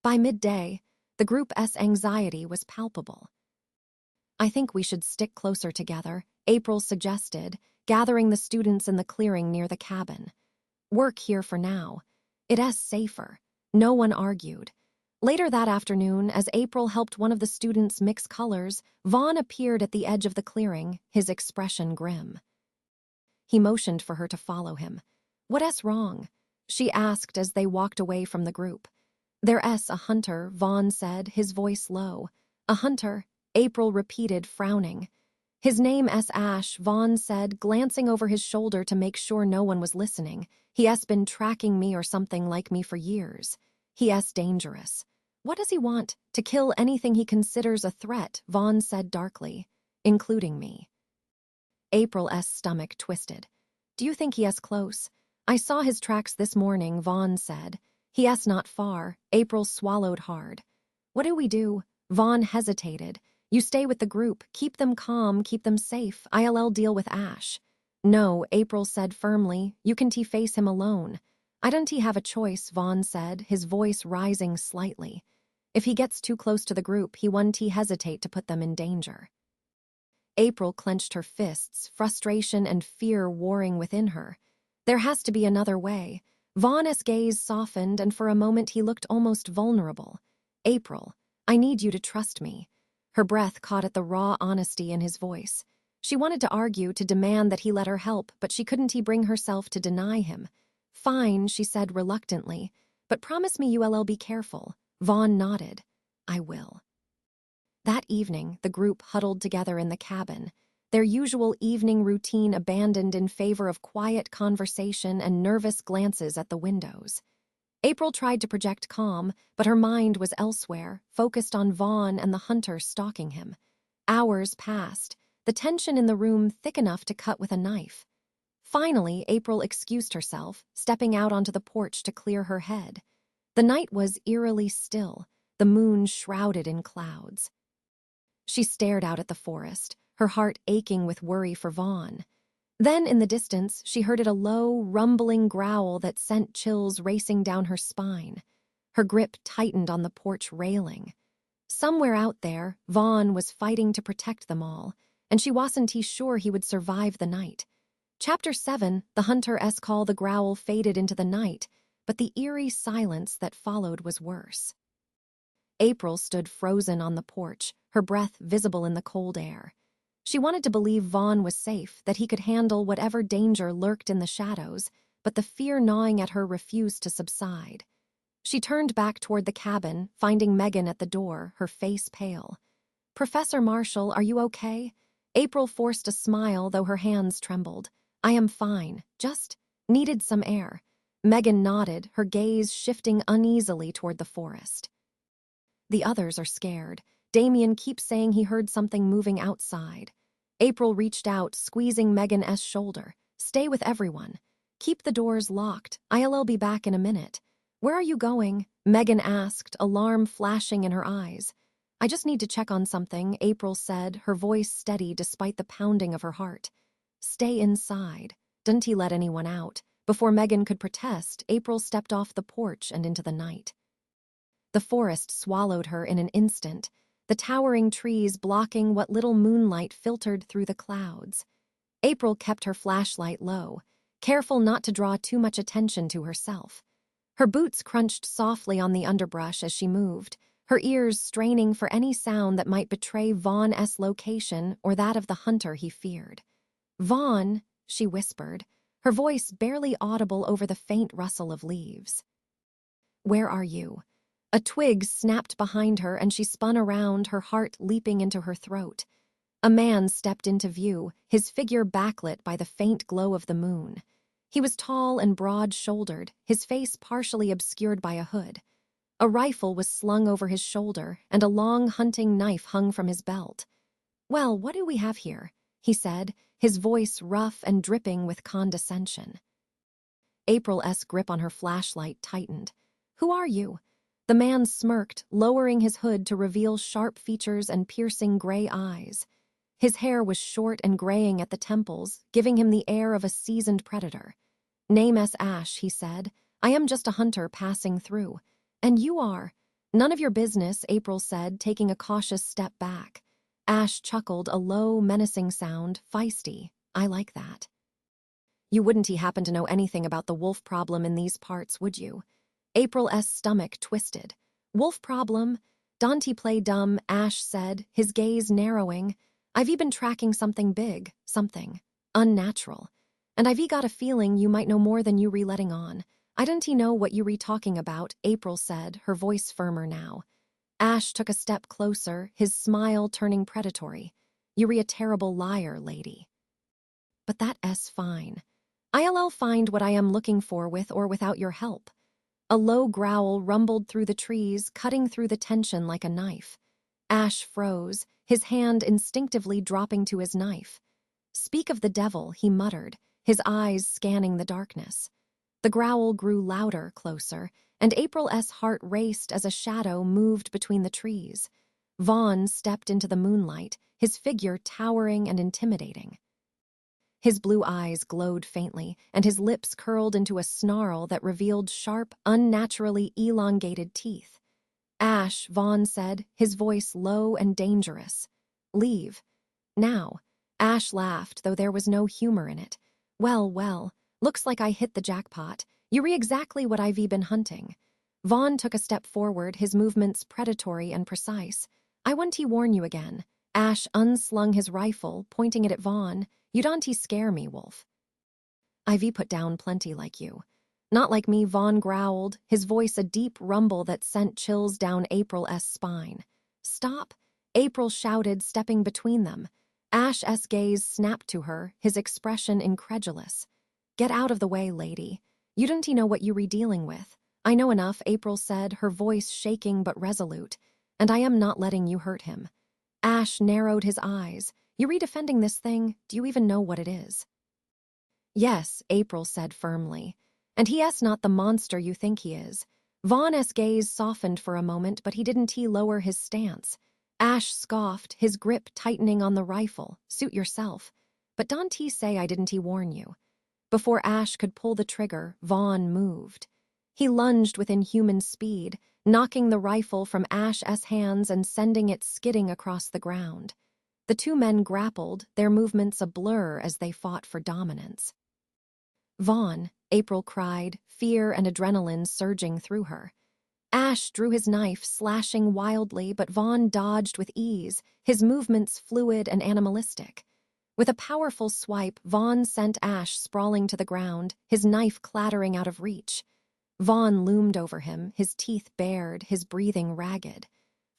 By midday, the group's anxiety was palpable. "I think we should stick closer together," April suggested, gathering the students in the clearing near the cabin. "Work here for now. It's safer." No one argued. Later that afternoon, as April helped one of the students mix colors, Vaughn appeared at the edge of the clearing, his expression grim. He motioned for her to follow him. "What's wrong?" she asked as they walked away from the group. "There's a hunter," Vaughn said, his voice low. "A hunter," April repeated, frowning. "His name's Ash," Vaughn said, glancing over his shoulder to make sure no one was listening. "He's been tracking me or something like me for years. He's dangerous." "What does he want?" "To kill anything he considers a threat," Vaughn said darkly, "including me." April's stomach twisted. "Do you think he's close?" "I saw his tracks this morning," Vaughn said. "He's not far." April swallowed hard. "What do we do?" Vaughn hesitated. "You stay with the group, keep them calm, keep them safe. I'll deal with Ash." "No," April said firmly, "you can face him alone." "I don't have a choice," Vaughn said, his voice rising slightly. "If he gets too close to the group, he won't hesitate to put them in danger." April clenched her fists, frustration and fear warring within her. There has to be another way. Vaughn's gaze softened, and for a moment he looked almost vulnerable. "April, I need you to trust me." Her breath caught at the raw honesty in his voice. She wanted to argue, to demand that he let her help, but she couldn't bring herself to deny him. "Fine," she said reluctantly, "but promise me you'll be careful." Vaughn nodded. "I will." That evening, the group huddled together in the cabin, their usual evening routine abandoned in favor of quiet conversation and nervous glances at the windows. April tried to project calm, but her mind was elsewhere, focused on Vaughn and the hunter stalking him. Hours passed, the tension in the room thick enough to cut with a knife. Finally, April excused herself, stepping out onto the porch to clear her head. The night was eerily still, the moon shrouded in clouds. She stared out at the forest, her heart aching with worry for Vaughn. Then, in the distance, she heard a low, rumbling growl that sent chills racing down her spine. Her grip tightened on the porch railing. Somewhere out there, Vaughn was fighting to protect them all, and she wasn't sure he would survive the night. Chapter 7, the hunter's call, the growl faded into the night, but the eerie silence that followed was worse. April stood frozen on the porch, her breath visible in the cold air. She wanted to believe Vaughn was safe, that he could handle whatever danger lurked in the shadows, but the fear gnawing at her refused to subside. She turned back toward the cabin, finding Megan at the door, her face pale. "Professor Marshall, are you okay?" April forced a smile, though her hands trembled. "I am fine, just needed some air." Megan nodded, her gaze shifting uneasily toward the forest. "The others are scared. Damien keeps saying he heard something moving outside." April reached out, squeezing Megan's shoulder. "Stay with everyone. Keep the doors locked. I'll be back in a minute." "Where are you going?" Megan asked, alarm flashing in her eyes. "I just need to check on something," April said, her voice steady despite the pounding of her heart. "Stay inside. Didn't he let anyone out?" Before Megan could protest, April stepped off the porch and into the night. The forest swallowed her in an instant, the towering trees blocking what little moonlight filtered through the clouds. April kept her flashlight low, careful not to draw too much attention to herself. Her boots crunched softly on the underbrush as she moved, her ears straining for any sound that might betray Vaughn's location or that of the hunter he feared. "Vaughn," she whispered, her voice barely audible over the faint rustle of leaves. "Where are you?" A twig snapped behind her and she spun around, her heart leaping into her throat. A man stepped into view, his figure backlit by the faint glow of the moon. He was tall and broad-shouldered, his face partially obscured by a hood. A rifle was slung over his shoulder, and a long hunting knife hung from his belt. "Well, what do we have here?" he said, his voice rough and dripping with condescension. April's grip on her flashlight tightened. "Who are you?" The man smirked, lowering his hood to reveal sharp features and piercing gray eyes. His hair was short and graying at the temples, giving him the air of a seasoned predator. "Name is Ash," he said. "I am just a hunter passing through. And you are—" "None of your business," April said, taking a cautious step back. Ash chuckled, a low, menacing sound. "Feisty. I like that." "You wouldn't happen to know anything about the wolf problem in these parts, would you?" April's stomach twisted. "Wolf problem? Don't play dumb," Ash said, his gaze narrowing. "I've been tracking something big, something unnatural. And I've got a feeling you might know more than you letting on. I don't know what you talking about," April said, her voice firmer now. Ash took a step closer, his smile turning predatory. "You're a terrible liar, lady." "But that's fine. I'll find what I am looking for with or without your help." A low growl rumbled through the trees, cutting through the tension like a knife. Ash froze, his hand instinctively dropping to his knife. "Speak of the devil," he muttered, his eyes scanning the darkness. The growl grew louder, closer, and April's heart raced as a shadow moved between the trees. Vaughn stepped into the moonlight, his figure towering and intimidating. His blue eyes glowed faintly, and his lips curled into a snarl that revealed sharp, unnaturally elongated teeth. "Ash," Vaughn said, his voice low and dangerous. "Leave. Now." Ash laughed, though there was no humor in it. Well, looks like I hit the jackpot. You're exactly what I've been hunting." Vaughn took a step forward, his movements predatory and precise. "I want to warn you again." Ash unslung his rifle, pointing it at Vaughn. "You don't scare me, Wolf. I've put down plenty like you." "Not like me," Vaughn growled, his voice a deep rumble that sent chills down April's spine. "Stop," April shouted, stepping between them. Ash's gaze snapped to her, his expression incredulous. "Get out of the way, lady. You don't know what you're dealing with." "I know enough," April said, her voice shaking but resolute. "And I am not letting you hurt him." Ash narrowed his eyes. "You're defending this thing? Do you even know what it is?" "Yes," April said firmly. "And he's not the monster you think he is." Vaughn's gaze softened for a moment, but he didn't lower his stance. Ash scoffed, his grip tightening on the rifle. "Suit yourself. But don't say I didn't warn you." Before Ash could pull the trigger, Vaughn moved. He lunged with inhuman speed, knocking the rifle from Ash's hands and sending it skidding across the ground. The two men grappled, their movements a blur as they fought for dominance. "Vaughn," April cried, fear and adrenaline surging through her. Ash drew his knife, slashing wildly, but Vaughn dodged with ease, his movements fluid and animalistic. With a powerful swipe, Vaughn sent Ash sprawling to the ground, his knife clattering out of reach. Vaughn loomed over him, his teeth bared, his breathing ragged.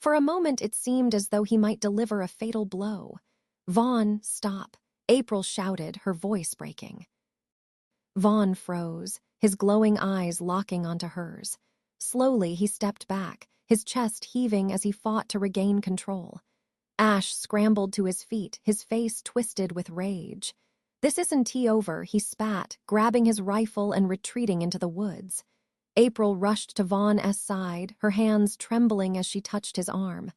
For a moment it seemed as though he might deliver a fatal blow. "Vaughn, stop," April shouted, her voice breaking. Vaughn froze, his glowing eyes locking onto hers. Slowly he stepped back, his chest heaving as he fought to regain control. Ash scrambled to his feet, his face twisted with rage. "This isn't over," he spat, grabbing his rifle and retreating into the woods. April rushed to Vaughn's side, her hands trembling as she touched his arm.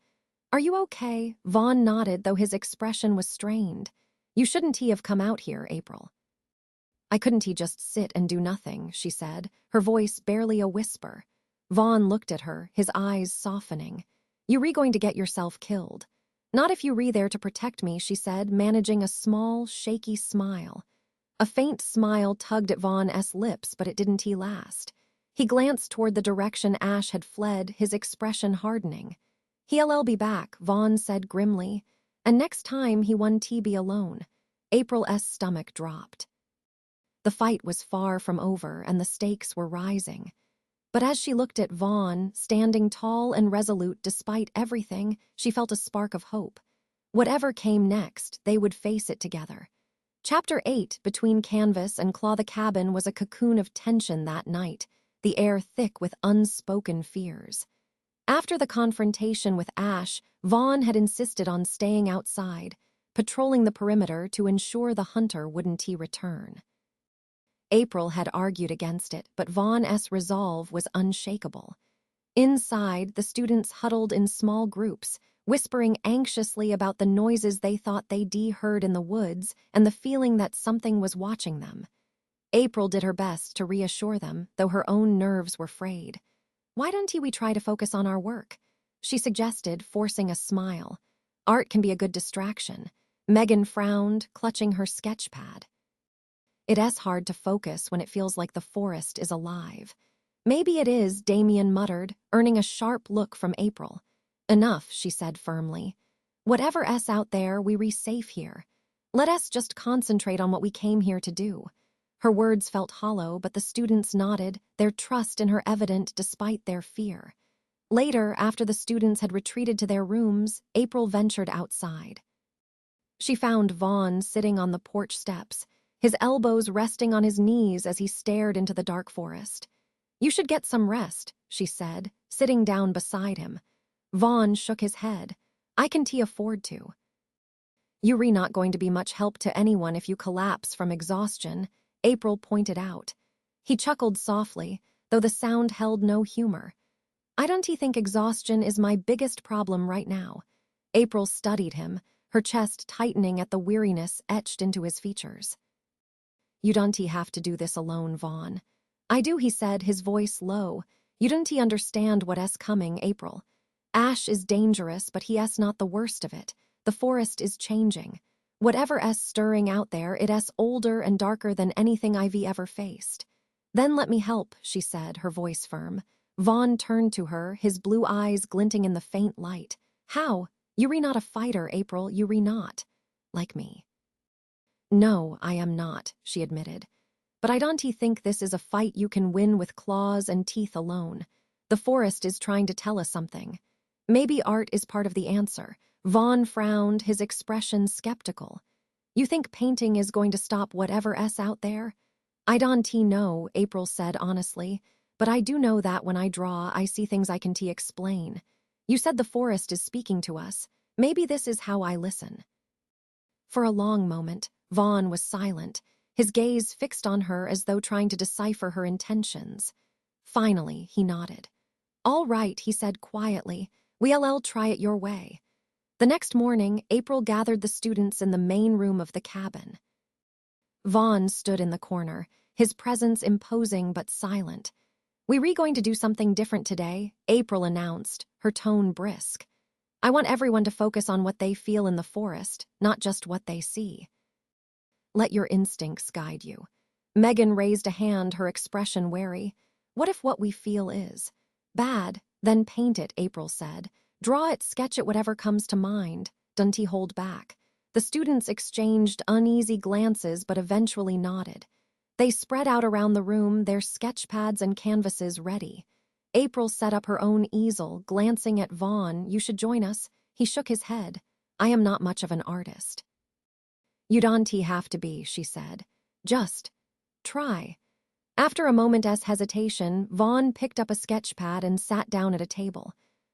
"Are you okay?" Vaughn nodded, though his expression was strained. "You shouldn't have come out here, April." "I couldn't just sit and do nothing," she said, her voice barely a whisper. Vaughn looked at her, his eyes softening. "You going to get yourself killed." "Not if you there to protect me," she said, managing a small, shaky smile. A faint smile tugged at Vaughn's lips, but it didn't last. He glanced toward the direction Ash had fled, his expression hardening. "He'll be back," Vaughn said grimly. "And next time he won't be alone." April's stomach dropped. The fight was far from over, and the stakes were rising. But as she looked at Vaughn, standing tall and resolute despite everything, she felt a spark of hope. Whatever came next, they would face it together. Chapter 8, Between Canvas and Claw the Cabin, was a cocoon of tension that night, the air thick with unspoken fears. After the confrontation with Ash, Vaughn had insisted on staying outside, patrolling the perimeter to ensure the hunter wouldn't return. April had argued against it, but Vaughn's resolve was unshakable. Inside, the students huddled in small groups, whispering anxiously about the noises they thought they'd heard in the woods and the feeling that something was watching them. April did her best to reassure them, though her own nerves were frayed. "Why don't we try to focus on our work?" she suggested, forcing a smile. "Art can be a good distraction." Megan frowned, clutching her sketch pad. "It's hard to focus when it feels like the forest is alive." "Maybe it is," Damien muttered, earning a sharp look from April. "Enough," she said firmly. "Whatever's out there, we're safe here. Let us just concentrate on what we came here to do." Her words felt hollow, but the students nodded, their trust in her evident despite their fear. Later, after the students had retreated to their rooms, April ventured outside. She found Vaughn sitting on the porch steps, his elbows resting on his knees as he stared into the dark forest. "You should get some rest," she said, sitting down beside him. Vaughn shook his head. "I can afford to." "You're not going to be much help to anyone if you collapse from exhaustion," April pointed out. He chuckled softly, though the sound held no humor. "I don't think exhaustion is my biggest problem right now." April studied him, her chest tightening at the weariness etched into his features. "You don't have to do this alone, Vaughn." "I do," he said, his voice low. "You don't understand what's coming, April. Ash is dangerous, but he's not the worst of it. The forest is changing. Whatever's stirring out there, it's older and darker than anything I've ever faced." "Then let me help," she said, her voice firm. Vaughn turned to her, his blue eyes glinting in the faint light. "How? You're not a fighter, April, you're not. Like me." "No, I am not," she admitted. "But I don't think this is a fight you can win with claws and teeth alone. The forest is trying to tell us something. Maybe art is part of the answer." Vaughn frowned, his expression skeptical. "You think painting is going to stop whatever's out there?" "I don't know," April said honestly. "But I do know that when I draw, I see things I can explain. You said the forest is speaking to us. Maybe this is how I listen." For a long moment, Vaughn was silent, his gaze fixed on her as though trying to decipher her intentions. Finally, he nodded. "All right," he said quietly. "We'll try it your way." The next morning, April gathered the students in the main room of the cabin. Vaughn stood in the corner, his presence imposing but silent. "We're going to do something different today," April announced, her tone brisk. "I want everyone to focus on what they feel in the forest, not just what they see. Let your instincts guide you." Megan raised a hand, her expression wary. "What if what we feel is bad? Then paint it," April said. "Draw it, sketch it, whatever comes to mind. Don't hold back." The students exchanged uneasy glances but eventually nodded. They spread out around the room, their sketch pads and canvases ready. April set up her own easel, glancing at Vaughn. "You should join us." He shook his head. "I am not much of an artist." "You don't have to be," she said. "Just try." After a moment's hesitation, Vaughn picked up a sketch pad and sat down at a table.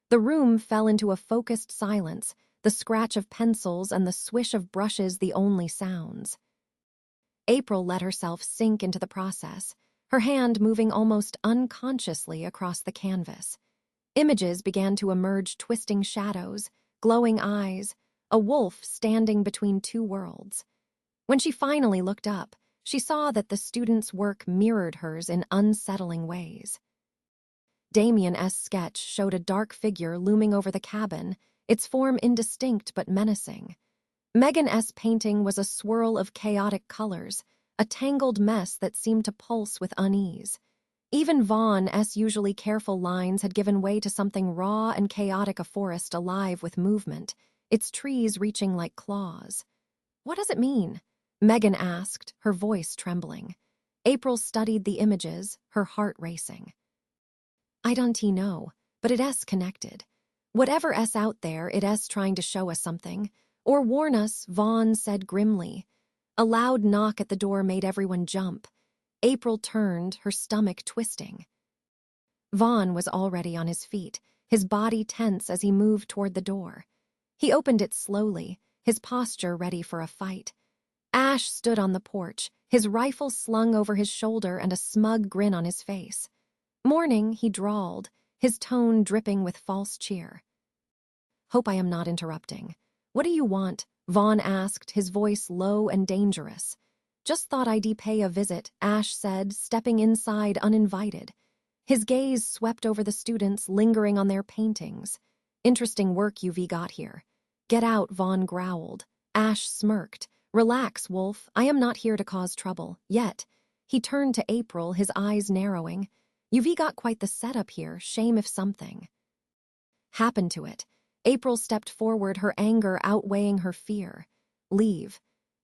The room fell into a focused silence, the scratch of pencils and the swish of brushes the only sounds. April let herself sink into the process, her hand moving almost unconsciously across the canvas. Images began to emerge, twisting shadows, glowing eyes, a wolf standing between two worlds. When she finally looked up, she saw that the students' work mirrored hers in unsettling ways. Damien's sketch showed a dark figure looming over the cabin, its form indistinct but menacing. Megan's painting was a swirl of chaotic colors, a tangled mess that seemed to pulse with unease. Even Vaughn's usually careful lines had given way to something raw and chaotic, a forest alive with movement, its trees reaching like claws. "What does it mean?" Megan asked, her voice trembling. April studied the images, her heart racing. "I don't know, but it's connected. Whatever's out there, it's trying to show us something. Or warn us," Vaughn said grimly. A loud knock at the door made everyone jump. April turned, her stomach twisting. Vaughn was already on his feet, his body tense as he moved toward the door. He opened it slowly, his posture ready for a fight. Ash stood on the porch, his rifle slung over his shoulder and a smug grin on his face. "Morning," he drawled, his tone dripping with false cheer. "Hope I am not interrupting. What do you want?" Vaughn asked, his voice low and dangerous. "Just thought I'd pay a visit," Ash said, stepping inside uninvited. His gaze swept over the students lingering on their paintings. "Interesting work you've got here." "Get out," Vaughn growled. Ash smirked. "Relax, Wolf. I am not here to cause trouble. Yet." He turned to April, his eyes narrowing. "You've got quite the setup here. Shame if something happened to it." April stepped forward, her anger outweighing her fear. "Leave.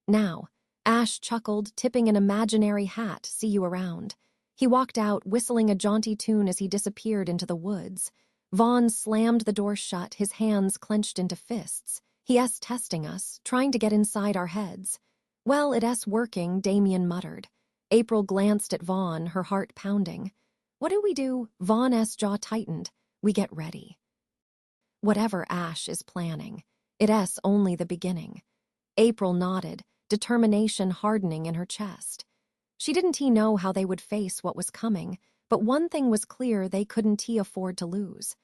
Now." Ash chuckled, tipping an imaginary hat. "See you around." He walked out, whistling a jaunty tune as he disappeared into the woods. Vaughn slammed the door shut, his hands clenched into fists. "He's testing us, trying to get inside our heads." "Well, it's working," Damien muttered. April glanced at Vaughn, her heart pounding. "What do we do?" Vaughn's jaw tightened. "We get ready. Whatever Ash is planning. It's only the beginning." April nodded, determination hardening in her chest. She didn't know how they would face what was coming, but one thing was clear: they couldn't afford to lose.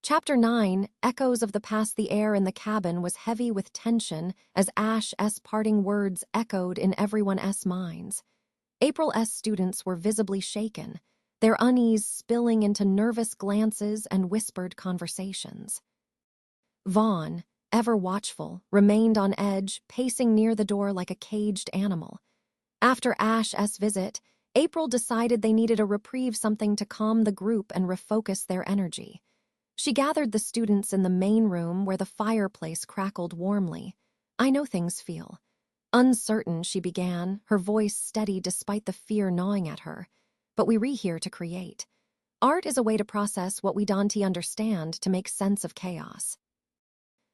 Chapter 9, echoes of the past. The air in the cabin was heavy with tension as Ash's parting words echoed in everyone's minds. April's students were visibly shaken, their unease spilling into nervous glances and whispered conversations. Vaughn, ever watchful, remained on edge, pacing near the door like a caged animal. After Ash's visit, April decided they needed a reprieve, something to calm the group and refocus their energy. She gathered the students in the main room where the fireplace crackled warmly. "I know things feel uncertain," she began, her voice steady despite the fear gnawing at her. "But we're here to create. Art is a way to process what we don't understand, to make sense of chaos.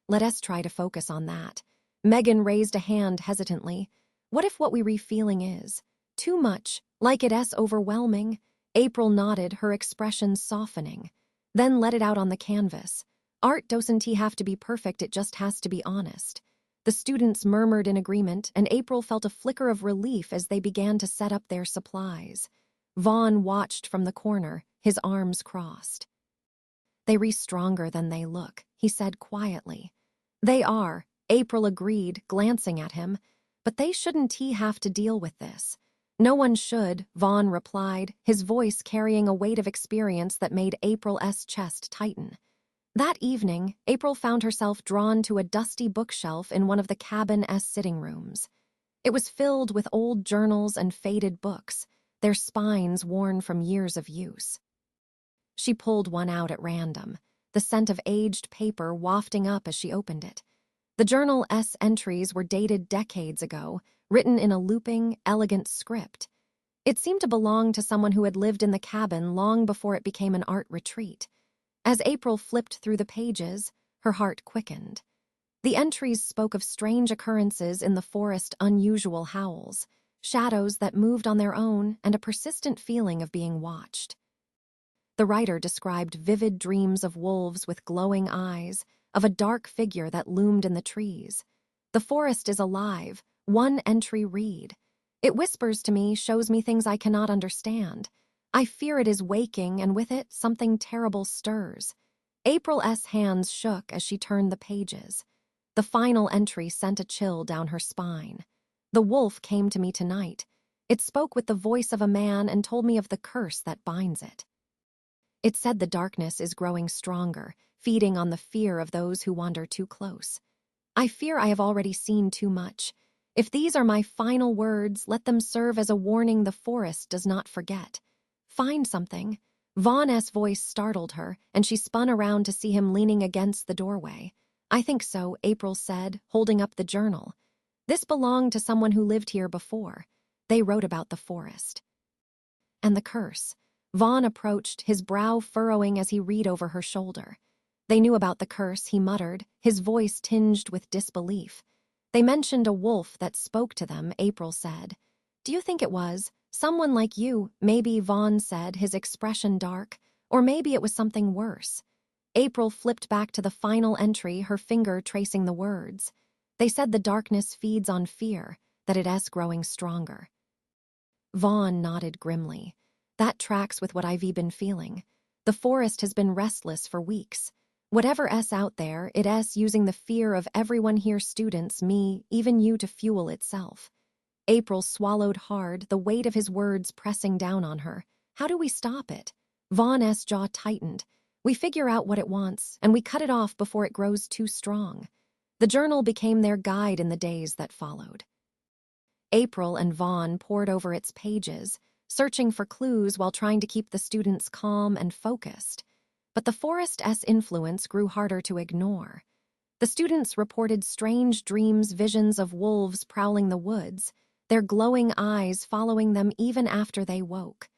Let us try to focus on that." Megan raised a hand hesitantly. "What if what we're feeling is too much, like it's overwhelming?" April nodded, her expression softening. "Then let it out on the canvas. Art doesn't have to be perfect, it just has to be honest." The students murmured in agreement, and April felt a flicker of relief as they began to set up their supplies. Vaughn watched from the corner, his arms crossed. "They're stronger than they look," he said quietly. "They are," April agreed, glancing at him. "But they shouldn't have to deal with this." "No one should," Vaughn replied, his voice carrying a weight of experience that made April's chest tighten. That evening, April found herself drawn to a dusty bookshelf in one of the cabin's sitting rooms. It was filled with old journals and faded books, their spines worn from years of use. She pulled one out at random, the scent of aged paper wafting up as she opened it. The journal's entries were dated decades ago, written in a looping, elegant script. It seemed to belong to someone who had lived in the cabin long before it became an art retreat. As April flipped through the pages, her heart quickened. The entries spoke of strange occurrences in the forest, unusual howls, shadows that moved on their own, and a persistent feeling of being watched. The writer described vivid dreams of wolves with glowing eyes, of a dark figure that loomed in the trees. "The forest is alive," one entry read. "It whispers to me, shows me things I cannot understand. I fear it is waking, and with it, something terrible stirs." April's hands shook as she turned the pages. The final entry sent a chill down her spine. "The wolf came to me tonight. It spoke with the voice of a man and told me of the curse that binds it. It said the darkness is growing stronger, feeding on the fear of those who wander too close. I fear I have already seen too much. If these are my final words, let them serve as a warning the forest does not forget. Find something." Vaughn's voice startled her, and she spun around to see him leaning against the doorway. "I think so," April said, holding up the journal. "This belonged to someone who lived here before. They wrote about the forest. And the curse." Vaughn approached, his brow furrowing as he read over her shoulder. "They knew about the curse," he muttered, his voice tinged with disbelief. "They mentioned a wolf that spoke to them," April said. "Do you think it was someone like you?" "Maybe," Vaughn said, his expression dark. "Or maybe it was something worse." April flipped back to the final entry, her finger tracing the words. "They said the darkness feeds on fear, that it's growing stronger." Vaughn nodded grimly. "That tracks with what I've been feeling. The forest has been restless for weeks. Whatever out there, it's using the fear of everyone here, students, me, even you, to fuel itself. April swallowed hard, the weight of his words pressing down on her. How do we stop it? Vaughn's jaw tightened. We figure out what it wants, and we cut it off before it grows too strong. The journal became their guide in the days that followed. April and Vaughn pored over its pages, searching for clues while trying to keep the students calm and focused. But the forest's influence grew harder to ignore. The students reported strange dreams, visions of wolves prowling the woods, their glowing eyes following them even after they woke.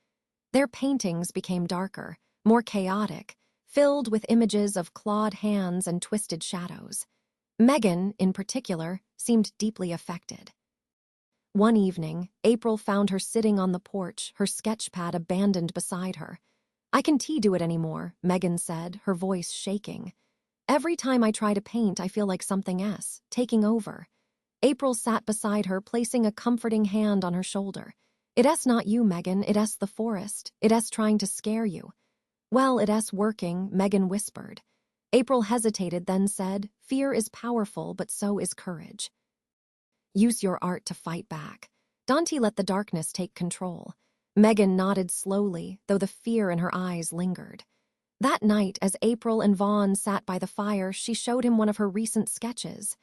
Their paintings became darker, more chaotic, filled with images of clawed hands and twisted shadows. Megan, in particular, seemed deeply affected. One evening, April found her sitting on the porch, her sketchpad abandoned beside her. "I can't do it anymore," Megan said, her voice shaking. "Every time I try to paint, I feel like something's taking over." April sat beside her, placing a comforting hand on her shoulder. "It's not you, Megan, it's the forest. It's trying to scare you." "Well, it's working," Megan whispered. April hesitated, then said, "Fear is powerful, but so is courage. Use your art to fight back. Don't let the darkness take control." Megan nodded slowly, though the fear in her eyes lingered. That night, as April and Vaughn sat by the fire, she showed him one of her recent sketches.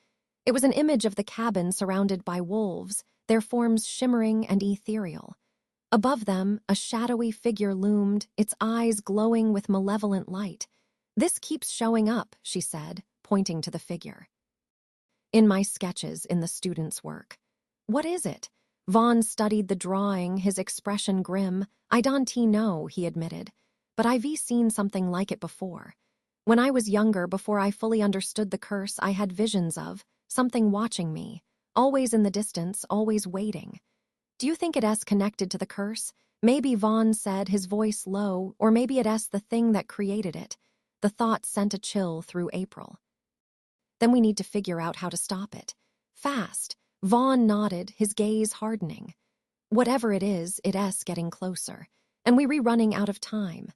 It was an image of the cabin surrounded by wolves, their forms shimmering and ethereal. Above them, a shadowy figure loomed, its eyes glowing with malevolent light. "This keeps showing up," she said, pointing to the figure. "In my sketches, in the students' work." "What is it?" Vaughn studied the drawing, his expression grim. "I don't know," he admitted, "but I've seen something like it before. When I was younger, before I fully understood the curse, I had visions of something watching me, always in the distance, always waiting." "Do you think it's connected to the curse?" "Maybe," Vaughn said, his voice low, "or maybe it's the thing that created it." The thought sent a chill through April. "Then we need to figure out how to stop it. Fast." Vaughn nodded, his gaze hardening. "Whatever it is, it's getting closer, and we're running out of time."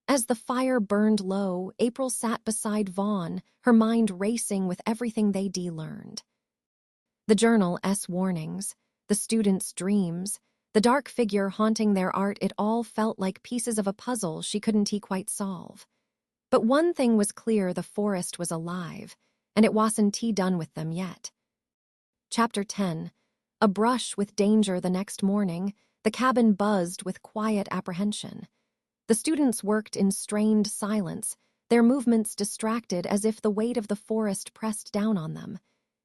As the fire burned low, April sat beside Vaughn, her mind racing with everything they'd learned. The journal's warnings, the students' dreams, the dark figure haunting their art, it all felt like pieces of a puzzle she couldn't quite solve. But one thing was clear: the forest was alive, and it wasn't done with them yet. Chapter 10. A brush with danger. The next morning, the cabin buzzed with quiet apprehension. The students worked in strained silence, their movements distracted, as if the weight of the forest pressed down on them.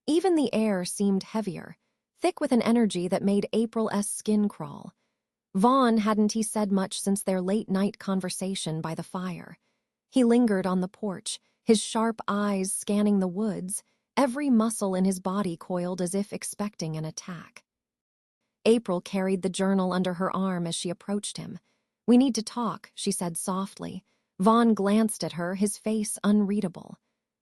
Even the air seemed heavier, thick with an energy that made April's skin crawl. Vaughn hadn't said much since their late-night conversation by the fire. He lingered on the porch, his sharp eyes scanning the woods, every muscle in his body coiled as if expecting an attack. April carried the journal under her arm as she approached him. "We need to talk," she said softly. Vaughn glanced at her, his face unreadable.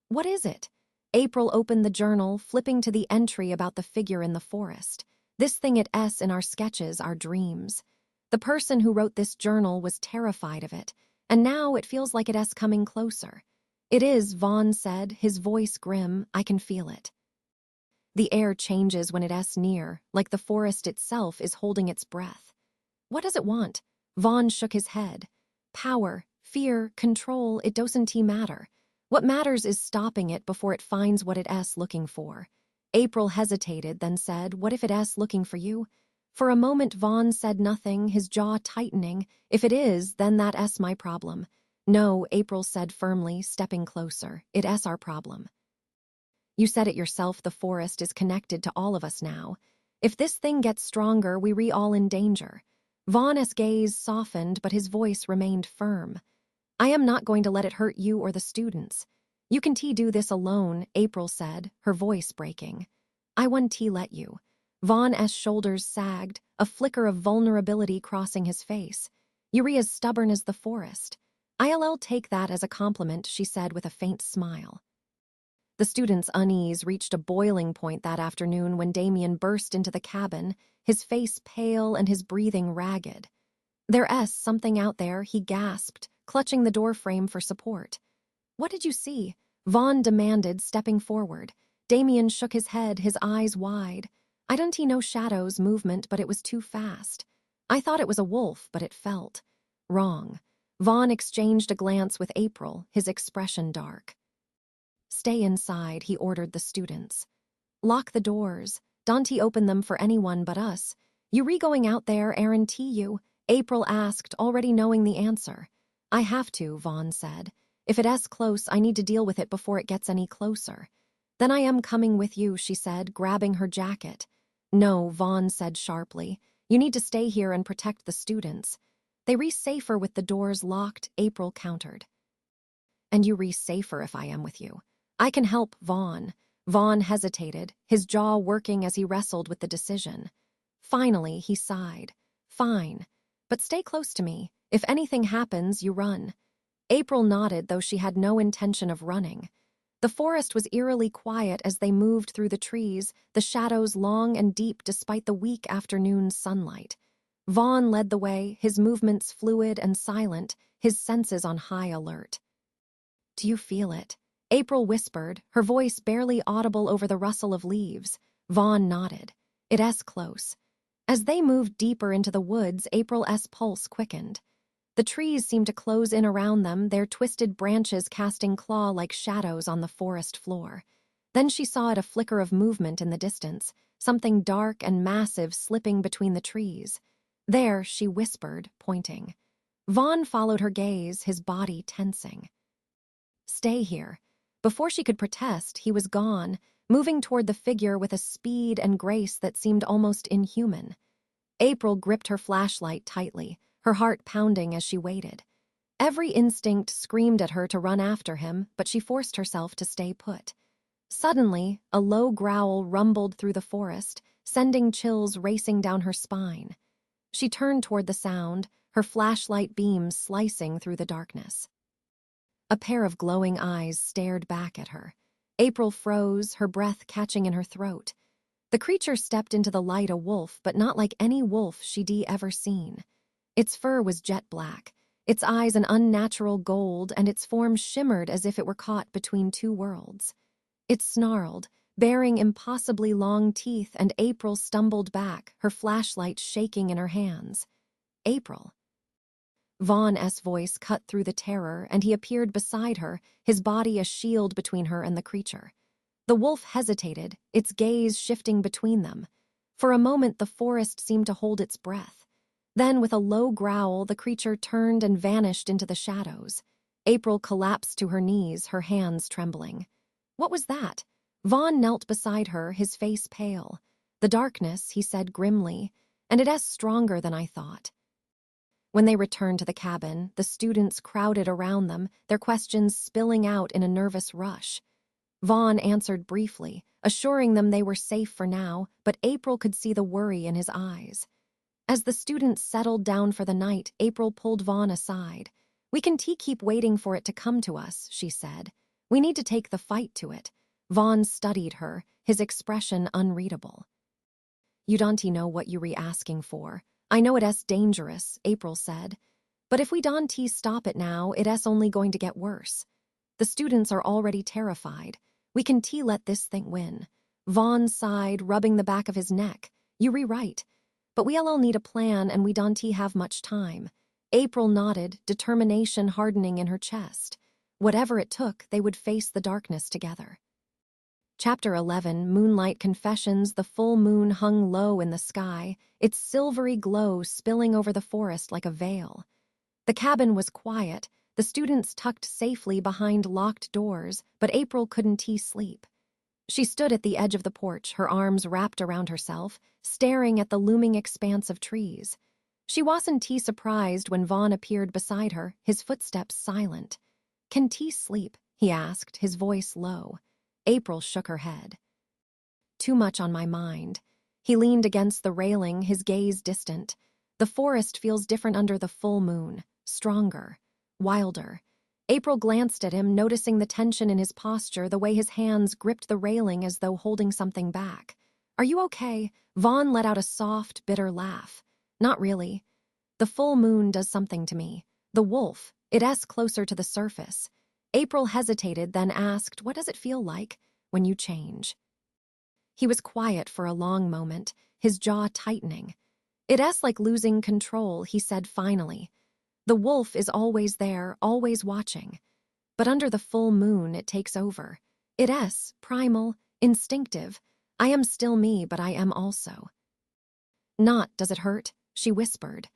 "What is it?" April opened the journal, flipping to the entry about the figure in the forest. "This thing it's in our sketches, our dreams. The person who wrote this journal was terrified of it, and now it feels like it's coming closer." "It is," Vaughn said, his voice grim. "I can feel it. The air changes when it's near, like the forest itself is holding its breath." "What does it want?" Vaughn shook his head. "Power, fear, control, it doesn't matter. What matters is stopping it before it finds what it's looking for." April hesitated, then said, "What if it's looking for you?" For a moment Vaughn said nothing, his jaw tightening. "If it is, then that's my problem." "No," April said firmly, stepping closer. "It's our problem. You said it yourself, the forest is connected to all of us now. If this thing gets stronger, we're all in danger." Vaughn's gaze softened, but his voice remained firm. "I am not going to let it hurt you or the students. You can do this alone," April said, her voice breaking. "I won't let you." Vaughn's shoulders sagged, a flicker of vulnerability crossing his face. "You're as stubborn as the forest." "I'll take that as a compliment," she said with a faint smile. The students' unease reached a boiling point that afternoon when Damien burst into the cabin, his face pale and his breathing ragged. "There's something out there," he gasped, clutching the door frame for support. "What did you see?" Vaughn demanded, stepping forward. Damien shook his head, his eyes wide. "I didn't see no shadows, movement, but it was too fast. I thought it was a wolf, but it felt wrong." Vaughn exchanged a glance with April, his expression dark. "Stay inside," he ordered the students. "Lock the doors. Dante opened them for anyone but us. You going out there, guarantee you?" April asked, already knowing the answer. "I have to," Vaughn said. "If it's close, I need to deal with it before it gets any closer." "Then I am coming with you," she said, grabbing her jacket. "No," Vaughn said sharply. "You need to stay here and protect the students." "They re safer with the doors locked," April countered. "And you re safer if I am with you." "I can help, Vaughn." Vaughn hesitated, his jaw working as he wrestled with the decision. Finally, he sighed. "Fine. But stay close to me. If anything happens, you run." April nodded, though she had no intention of running. The forest was eerily quiet as they moved through the trees, the shadows long and deep despite the weak afternoon sunlight. Vaughn led the way, his movements fluid and silent, his senses on high alert. "Do you feel it?" April whispered, her voice barely audible over the rustle of leaves. Vaughn nodded. "It's close." As they moved deeper into the woods, April's pulse quickened. The trees seemed to close in around them, their twisted branches casting claw-like shadows on the forest floor. Then she saw a flicker of movement in the distance, something dark and massive slipping between the trees. "There," she whispered, pointing. Vaughn followed her gaze, his body tensing. "Stay here." Before she could protest, he was gone, moving toward the figure with a speed and grace that seemed almost inhuman. April gripped her flashlight tightly, her heart pounding as she waited. Every instinct screamed at her to run after him, but she forced herself to stay put. Suddenly, a low growl rumbled through the forest, sending chills racing down her spine. She turned toward the sound, her flashlight beams slicing through the darkness. A pair of glowing eyes stared back at her. April froze, her breath catching in her throat. The creature stepped into the light, a wolf, but not like any wolf she'd ever seen. Its fur was jet black, its eyes an unnatural gold, and its form shimmered as if it were caught between two worlds. It snarled, baring impossibly long teeth, and April stumbled back, her flashlight shaking in her hands. "April." Vaughn's voice cut through the terror, and he appeared beside her, his body a shield between her and the creature. The wolf hesitated, its gaze shifting between them. For a moment, the forest seemed to hold its breath. Then, with a low growl, the creature turned and vanished into the shadows. April collapsed to her knees, her hands trembling. "What was that?" Vaughn knelt beside her, his face pale. "The darkness," he said grimly, "and it's stronger than I thought." When they returned to the cabin, the students crowded around them, their questions spilling out in a nervous rush. Vaughn answered briefly, assuring them they were safe for now, but April could see the worry in his eyes. As the students settled down for the night, April pulled Vaughn aside. "We can keep waiting for it to come to us," she said. "We need to take the fight to it." Vaughn studied her, his expression unreadable. "You don't know what you're asking for. I know it's dangerous," April said. "But if we don't stop it now, it's only going to get worse. The students are already terrified. We can let this thing win." Vaughn sighed, rubbing the back of his neck. "You're right. But we'll all need a plan, and we don't have much time." April nodded, determination hardening in her chest. Whatever it took, they would face the darkness together. Chapter 11, Moonlight Confessions. The full moon hung low in the sky, its silvery glow spilling over the forest like a veil. The cabin was quiet, the students tucked safely behind locked doors, but April couldn't sleep. She stood at the edge of the porch, her arms wrapped around herself, staring at the looming expanse of trees. She wasn't surprised when Vaughn appeared beside her, his footsteps silent. "Can sleep?" he asked, his voice low. April shook her head. "Too much on my mind." He leaned against the railing, his gaze distant. "The forest feels different under the full moon, stronger, wilder." April glanced at him, noticing the tension in his posture, the way his hands gripped the railing as though holding something back. "Are you okay?" Vaughn let out a soft, bitter laugh. "Not really. The full moon does something to me. The wolf, It S closer to the surface. April hesitated, then asked, "What does it feel like when you change?" He was quiet for a long moment, his jaw tightening. "It S like losing control," he said finally. "The wolf is always there, always watching. But under the full moon, it takes over. It S, primal, instinctive. I am still me, but I am also." "Not, does it hurt?" she whispered.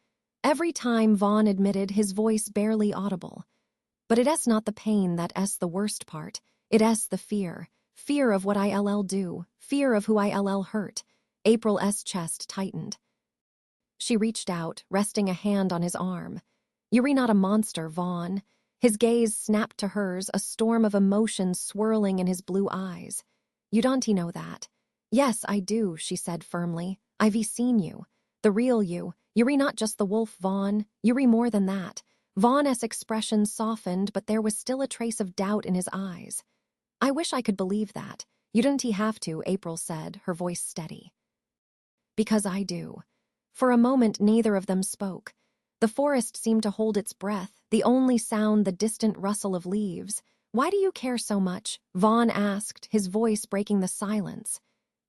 Every time Vaughn admitted, his voice barely audible. "But it S not the pain that S the worst part. It S the fear. Fear of what I'll do. Fear of who I'll hurt." April S. chest tightened. She reached out, resting a hand on his arm. "You're not a monster, Vaughn." His gaze snapped to hers, a storm of emotion swirling in his blue eyes. "You don't know that." "Yes, I do," she said firmly. "I've seen you. The real you. You're not just the wolf, Vaughn. You're more than that." Vaughn's expression softened, but there was still a trace of doubt in his eyes. "I wish I could believe that. You didn't have to," April said, her voice steady. "Because I do." For a moment, neither of them spoke. The forest seemed to hold its breath, the only sound the distant rustle of leaves. "Why do you care so much?" Vaughn asked, his voice breaking the silence.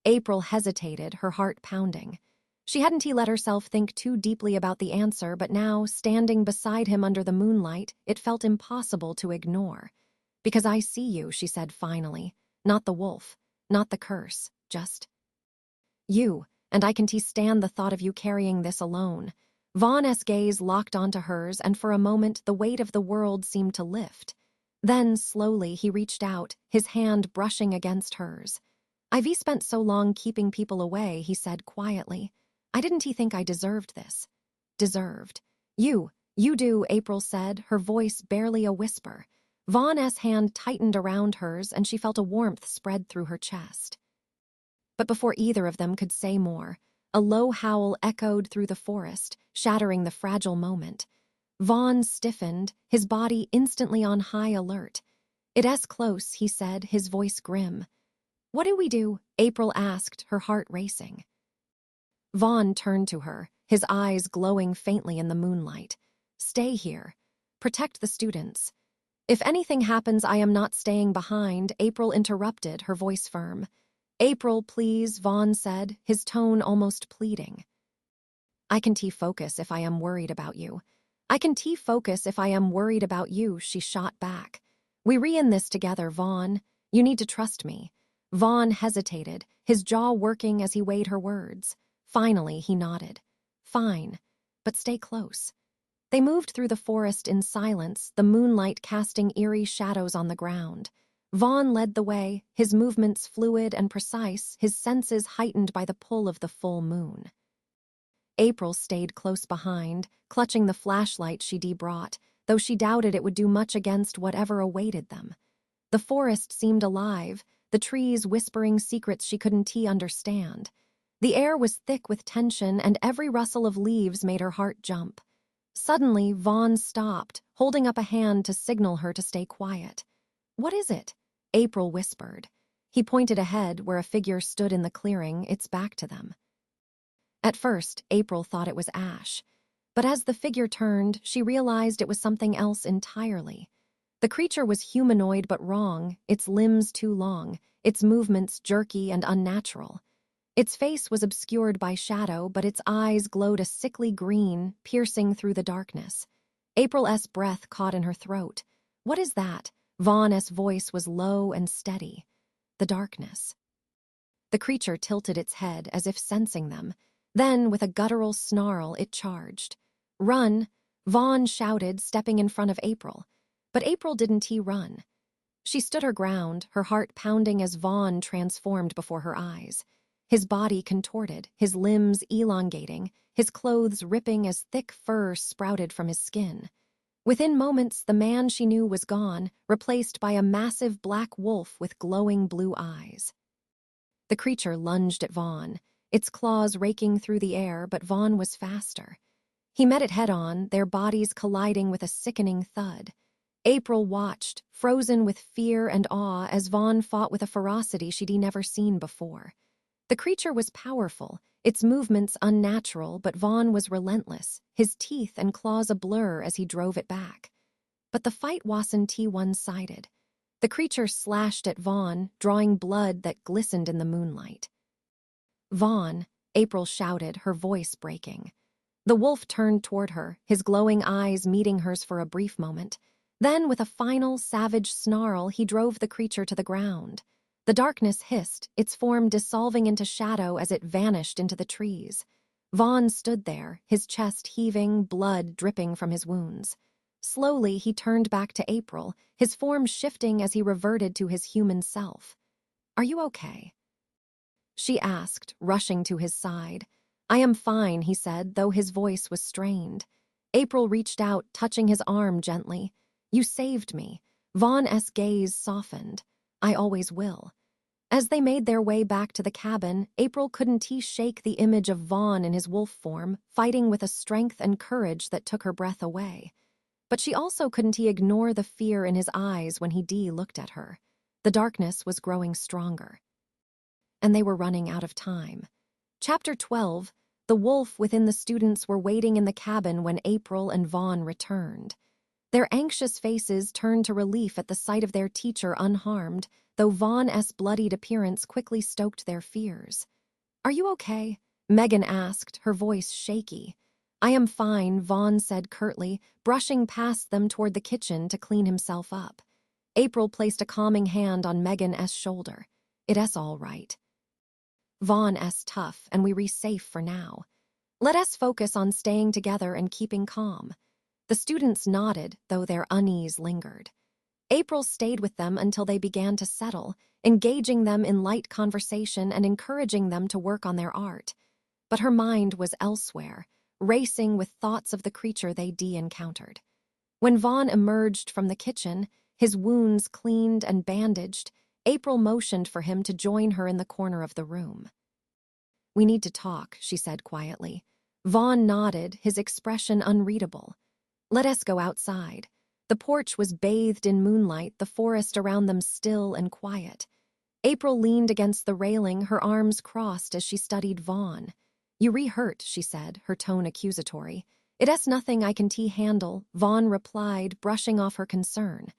April hesitated, her heart pounding. She hadn't let herself think too deeply about the answer, but now, standing beside him under the moonlight, it felt impossible to ignore. "Because I see you," she said finally. "Not the wolf, not the curse, just you, and I can stand the thought of you carrying this alone." Vaughn's gaze locked onto hers, and for a moment the weight of the world seemed to lift. Then, slowly, he reached out, his hand brushing against hers. "I've spent so long keeping people away," he said quietly. "I didn't think I deserved this." "Deserved? You do," April said, her voice barely a whisper. Vaughn's hand tightened around hers, and she felt a warmth spread through her chest. But before either of them could say more, a low howl echoed through the forest, shattering the fragile moment. Vaughn stiffened, his body instantly on high alert. "It's close," he said, his voice grim. "What do we do?" April asked, her heart racing. Vaughn turned to her, his eyes glowing faintly in the moonlight. "Stay here. Protect the students." "If anything happens, I am not staying behind," April interrupted, her voice firm. "April, please," Vaughn said, his tone almost pleading. "I can focus if I am worried about you." "I can focus if I am worried about you," she shot back. "We're in this together, Vaughn. You need to trust me." Vaughn hesitated, his jaw working as he weighed her words. Finally, he nodded. "Fine, but stay close." They moved through the forest in silence, the moonlight casting eerie shadows on the ground. Vaughn led the way, his movements fluid and precise, his senses heightened by the pull of the full moon. April stayed close behind, clutching the flashlight she'd brought, though she doubted it would do much against whatever awaited them. The forest seemed alive, the trees whispering secrets she couldn't understand. The air was thick with tension, and every rustle of leaves made her heart jump. Suddenly, Vaughn stopped, holding up a hand to signal her to stay quiet. "What is it?" April whispered. He pointed ahead, where a figure stood in the clearing, its back to them. At first, April thought it was Ash, but as the figure turned, she realized it was something else entirely. The creature was humanoid but wrong, its limbs too long, its movements jerky and unnatural. Its face was obscured by shadow, but its eyes glowed a sickly green, piercing through the darkness. April's breath caught in her throat. "What is that?" Vaughn's voice was low and steady. "The darkness." The creature tilted its head as if sensing them. Then, with a guttural snarl, it charged. "Run!" Vaughn shouted, stepping in front of April. But April didn't run. She stood her ground, her heart pounding as Vaughn transformed before her eyes. His body contorted, his limbs elongating, his clothes ripping as thick fur sprouted from his skin. Within moments, the man she knew was gone, replaced by a massive black wolf with glowing blue eyes. The creature lunged at Vaughn, its claws raking through the air, but Vaughn was faster. He met it head-on, their bodies colliding with a sickening thud. April watched, frozen with fear and awe, as Vaughn fought with a ferocity she'd never seen before. The creature was powerful, its movements unnatural, but Vaughn was relentless, his teeth and claws a blur as he drove it back. But the fight wasn't one-sided. The creature slashed at Vaughn, drawing blood that glistened in the moonlight. "Vaughn," April shouted, her voice breaking. The wolf turned toward her, his glowing eyes meeting hers for a brief moment. Then, with a final, savage snarl, he drove the creature to the ground. The darkness hissed, its form dissolving into shadow as it vanished into the trees. Vaughn stood there, his chest heaving, blood dripping from his wounds. Slowly, he turned back to April, his form shifting as he reverted to his human self. "Are you okay?" she asked, rushing to his side. "I am fine," he said, though his voice was strained. April reached out, touching his arm gently. "You saved me." Vaughn's gaze softened. "I always will." As they made their way back to the cabin, April couldn't shake the image of Vaughn in his wolf form, fighting with a strength and courage that took her breath away. But she also couldn't ignore the fear in his eyes when he looked at her. The darkness was growing stronger. And they were running out of time. Chapter 12, the wolf within the students were waiting in the cabin when April and Vaughn returned. Their anxious faces turned to relief at the sight of their teacher unharmed, though Vaughn's bloodied appearance quickly stoked their fears. "Are you okay?" Megan asked, her voice shaky. "I am fine," Vaughn said curtly, brushing past them toward the kitchen to clean himself up. April placed a calming hand on Megan's shoulder. "It's all right. Vaughn's tough, and we safe for now. Let us focus on staying together and keeping calm." The students nodded, though their unease lingered. April stayed with them until they began to settle, engaging them in light conversation and encouraging them to work on their art. But her mind was elsewhere, racing with thoughts of the creature they'd encountered. When Vaughn emerged from the kitchen, his wounds cleaned and bandaged, April motioned for him to join her in the corner of the room. "We need to talk," she said quietly. Vaughn nodded, his expression unreadable. "Let us go outside." The porch was bathed in moonlight, the forest around them still and quiet. April leaned against the railing, her arms crossed as she studied Vaughn. "You hurt," she said, her tone accusatory. "It's nothing I can handle," Vaughn replied, brushing off her concern.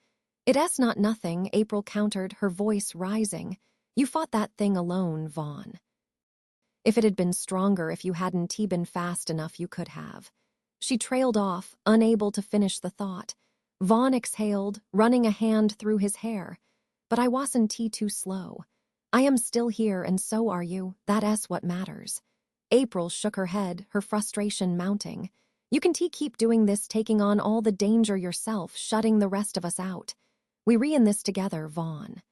"It's not nothing," April countered, her voice rising. "You fought that thing alone, Vaughn. If it had been stronger, if you hadn't been fast enough, you could have." She trailed off, unable to finish the thought. Vaughn exhaled, running a hand through his hair. "But I wasn't too slow. I am still here, and so are you. That's what matters." April shook her head, her frustration mounting. "You can keep doing this, taking on all the danger yourself, shutting the rest of us out. We in this together, Vaughn.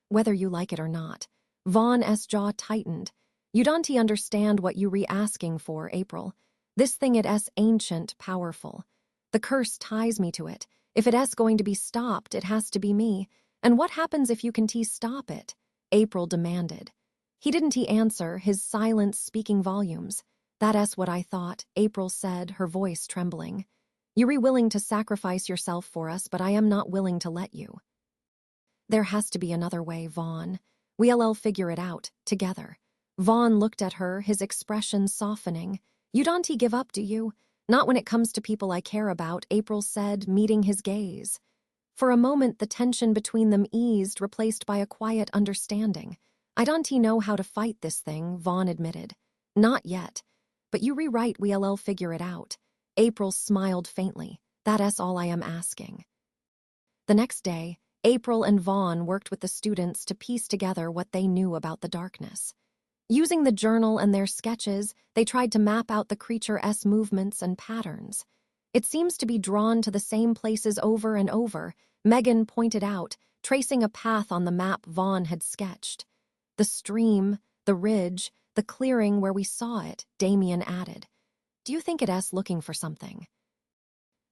Whether you like it or not." Vaughn's jaw tightened. "You don't understand what you asking for, April. This thing it's ancient, powerful. The curse ties me to it. If it's going to be stopped, it has to be me. And what happens if you can stop it?" April demanded. He didn't answer, his silence speaking volumes. "That's what I thought," April said, her voice trembling. "You're willing to sacrifice yourself for us, but I am not willing to let you. There has to be another way, Vaughn. We'll figure it out, together." Vaughn looked at her, his expression softening. "You don't give up, do you?" "Not when it comes to people I care about," April said, meeting his gaze. For a moment, the tension between them eased, replaced by a quiet understanding. "I don't know how to fight this thing," Vaughn admitted. "Not yet. But you rewrite, we'll figure it out." April smiled faintly. "That's all I am asking." The next day, April and Vaughn worked with the students to piece together what they knew about the darkness. Using the journal and their sketches, they tried to map out the creature's movements and patterns. "It seems to be drawn to the same places over and over," Megan pointed out, tracing a path on the map Vaughn had sketched. "The stream, the ridge, the clearing where we saw it," Damien added. "Do you think it's looking for something?"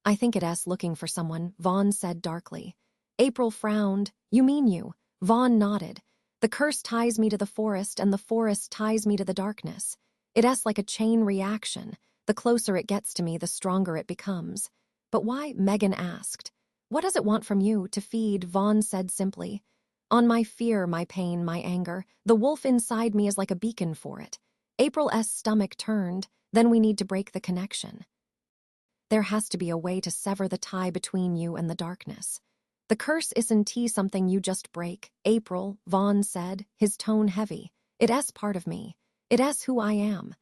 "I think it's looking for someone," Vaughn said darkly. April frowned. "You mean you?" Vaughn nodded. "The curse ties me to the forest, and the forest ties me to the darkness. It's like a chain reaction. The closer it gets to me, the stronger it becomes." "But why?" Megan asked. "What does it want from you to feed?" Vaughn said simply. "On my fear, my pain, my anger. The wolf inside me is like a beacon for it." April's stomach turned. "Then we need to break the connection." There has to be a way to sever the tie between you and the darkness. The curse isn't something you just break, April, Vaughn said, his tone heavy. It's part of me. It's who I am.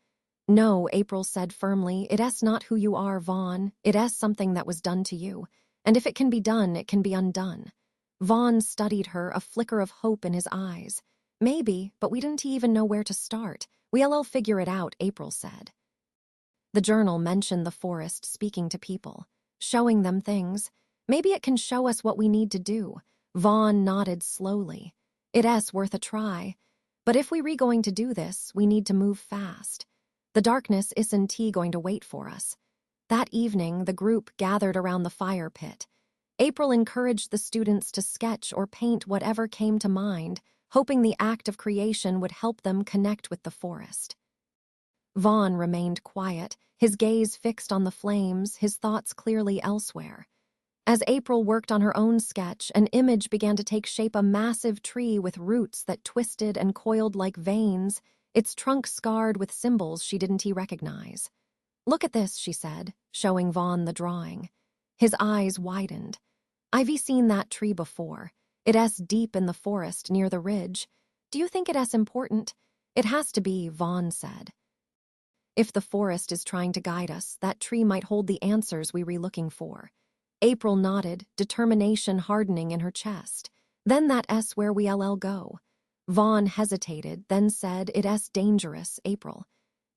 No, April said firmly, it's not who you are, Vaughn. It's something that was done to you. And if it can be done, it can be undone. Vaughn studied her, a flicker of hope in his eyes. Maybe, but we didn't even know where to start. We'll figure it out, April said. The journal mentioned the forest speaking to people, showing them things. Maybe it can show us what we need to do. Vaughn nodded slowly. It's worth a try. But if we going to do this, we need to move fast. The darkness isn't going to wait for us. That evening, the group gathered around the fire pit. April encouraged the students to sketch or paint whatever came to mind, hoping the act of creation would help them connect with the forest. Vaughn remained quiet, his gaze fixed on the flames, his thoughts clearly elsewhere. As April worked on her own sketch, an image began to take shape: a massive tree with roots that twisted and coiled like veins, its trunk scarred with symbols she didn't recognize. Look at this, she said, showing Vaughn the drawing. His eyes widened. I've seen that tree before. It's deep in the forest near the ridge. Do you think it's important? It has to be, Vaughn said. If the forest is trying to guide us, that tree might hold the answers we were looking for. April nodded, determination hardening in her chest. Then that's where we'll go. Vaughn hesitated, then said, it's dangerous, April.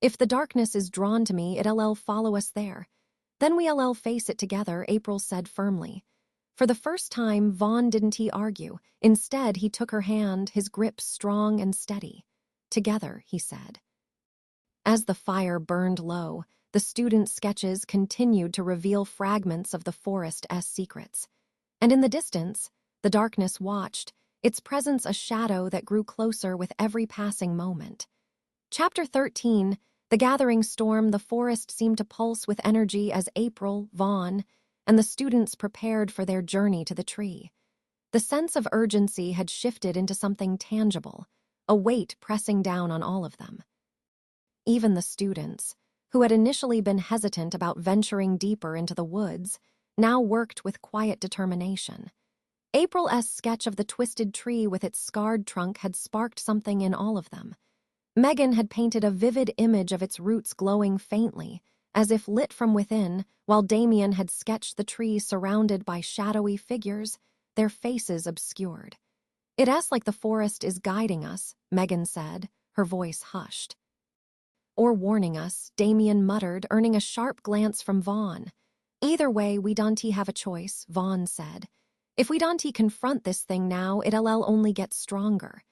If the darkness is drawn to me, it'll follow us there. Then we'll face it together, April said firmly. For the first time, Vaughn didn't argue. Instead, he took her hand, his grip strong and steady. Together, he said. As the fire burned low, the students' sketches continued to reveal fragments of the forest's secrets. And in the distance, the darkness watched, its presence a shadow that grew closer with every passing moment. Chapter 13, The Gathering Storm. The forest seemed to pulse with energy as April, Vaughn, and the students prepared for their journey to the tree. The sense of urgency had shifted into something tangible, a weight pressing down on all of them. Even the students, who had initially been hesitant about venturing deeper into the woods, now worked with quiet determination. April's sketch of the twisted tree with its scarred trunk had sparked something in all of them. Megan had painted a vivid image of its roots glowing faintly, as if lit from within, while Damien had sketched the tree surrounded by shadowy figures, their faces obscured. It's like the forest is guiding us, Megan said, her voice hushed. Or warning us, Damien muttered, earning a sharp glance from Vaughn. Either way, we don't have a choice, Vaughn said. If we don't confront this thing now, it'll only get stronger.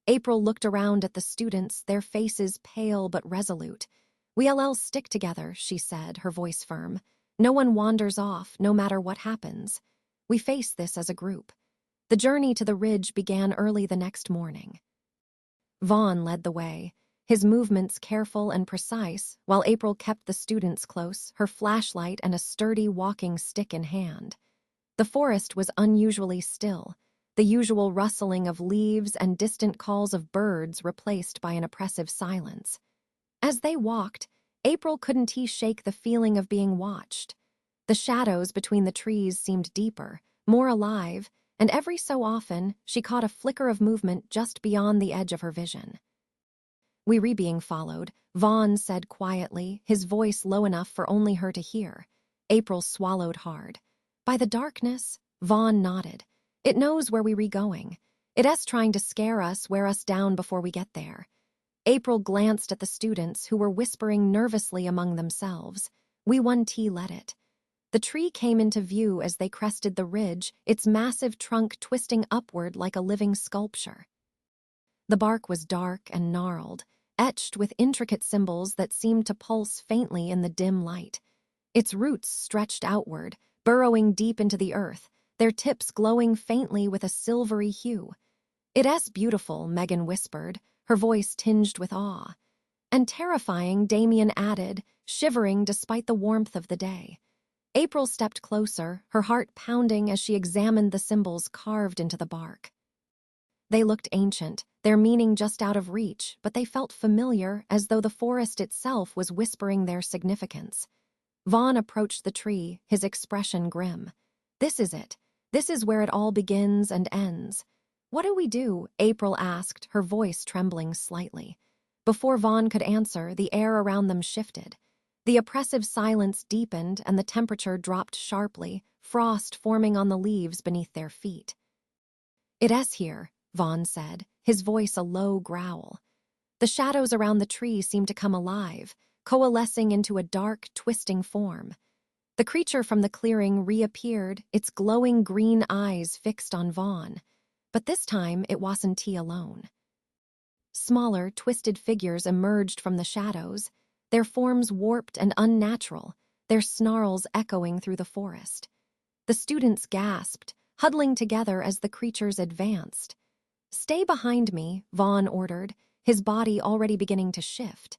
April looked around at the students, their faces pale but resolute. We'll stick together, she said, her voice firm. No one wanders off, no matter what happens. We face this as a group. The journey to the ridge began early the next morning. Vaughn led the way, his movements careful and precise, while April kept the students close, her flashlight and a sturdy walking stick in hand. The forest was unusually still, the usual rustling of leaves and distant calls of birds replaced by an oppressive silence. As they walked, April couldn't shake the feeling of being watched. The shadows between the trees seemed deeper, more alive, and every so often she caught a flicker of movement just beyond the edge of her vision. We're being followed, Vaughn said quietly, his voice low enough for only her to hear. April swallowed hard. By the darkness, Vaughn nodded. It knows where we're going. It's trying to scare us, wear us down before we get there. April glanced at the students who were whispering nervously among themselves. We won't let it. The tree came into view as they crested the ridge, its massive trunk twisting upward like a living sculpture. The bark was dark and gnarled, etched with intricate symbols that seemed to pulse faintly in the dim light. Its roots stretched outward, burrowing deep into the earth, their tips glowing faintly with a silvery hue. It's beautiful, Megan whispered, her voice tinged with awe. And terrifying, Damien added, shivering despite the warmth of the day. April stepped closer, her heart pounding as she examined the symbols carved into the bark. They looked ancient, their meaning just out of reach, but they felt familiar, as though the forest itself was whispering their significance. Vaughn approached the tree, his expression grim. "This is it. This is where it all begins and ends." "What do we do?" April asked, her voice trembling slightly. Before Vaughn could answer, the air around them shifted. The oppressive silence deepened and the temperature dropped sharply, frost forming on the leaves beneath their feet. "It's here," Vaughn said, his voice a low growl. The shadows around the tree seemed to come alive, coalescing into a dark, twisting form. The creature from the clearing reappeared, its glowing green eyes fixed on Vaughn. But this time it wasn't he alone. Smaller, twisted figures emerged from the shadows, their forms warped and unnatural, their snarls echoing through the forest. The students gasped, huddling together as the creatures advanced. "Stay behind me," Vaughn ordered, his body already beginning to shift.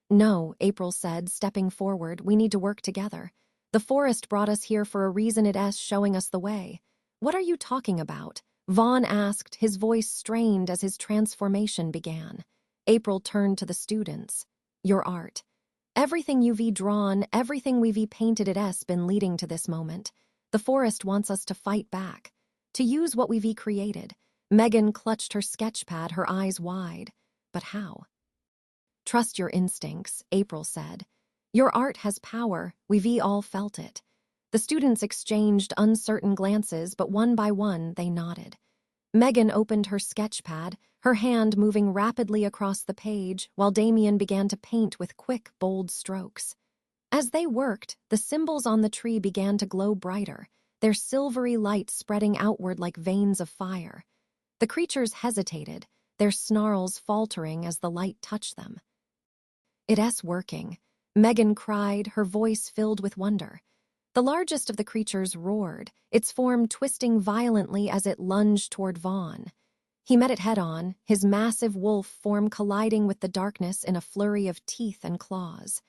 "No," April said, stepping forward, "we need to work together. The forest brought us here for a reason. It's showing us the way." "What are you talking about?" Vaughn asked, his voice strained as his transformation began. April turned to the students. "Your art. Everything you've drawn, everything we've painted, it's been leading to this moment. The forest wants us to fight back, to use what we've created." Megan clutched her sketchpad, her eyes wide. "But how?" "Trust your instincts," April said. "Your art has power, we've all felt it." The students exchanged uncertain glances, but one by one they nodded. Megan opened her sketchpad, her hand moving rapidly across the page, while Damien began to paint with quick, bold strokes. As they worked, the symbols on the tree began to glow brighter, their silvery light spreading outward like veins of fire. The creatures hesitated, their snarls faltering as the light touched them. "It's working," Megan cried, her voice filled with wonder. The largest of the creatures roared, its form twisting violently as it lunged toward Vaughn. He met it head-on, his massive wolf form colliding with the darkness in a flurry of teeth and claws.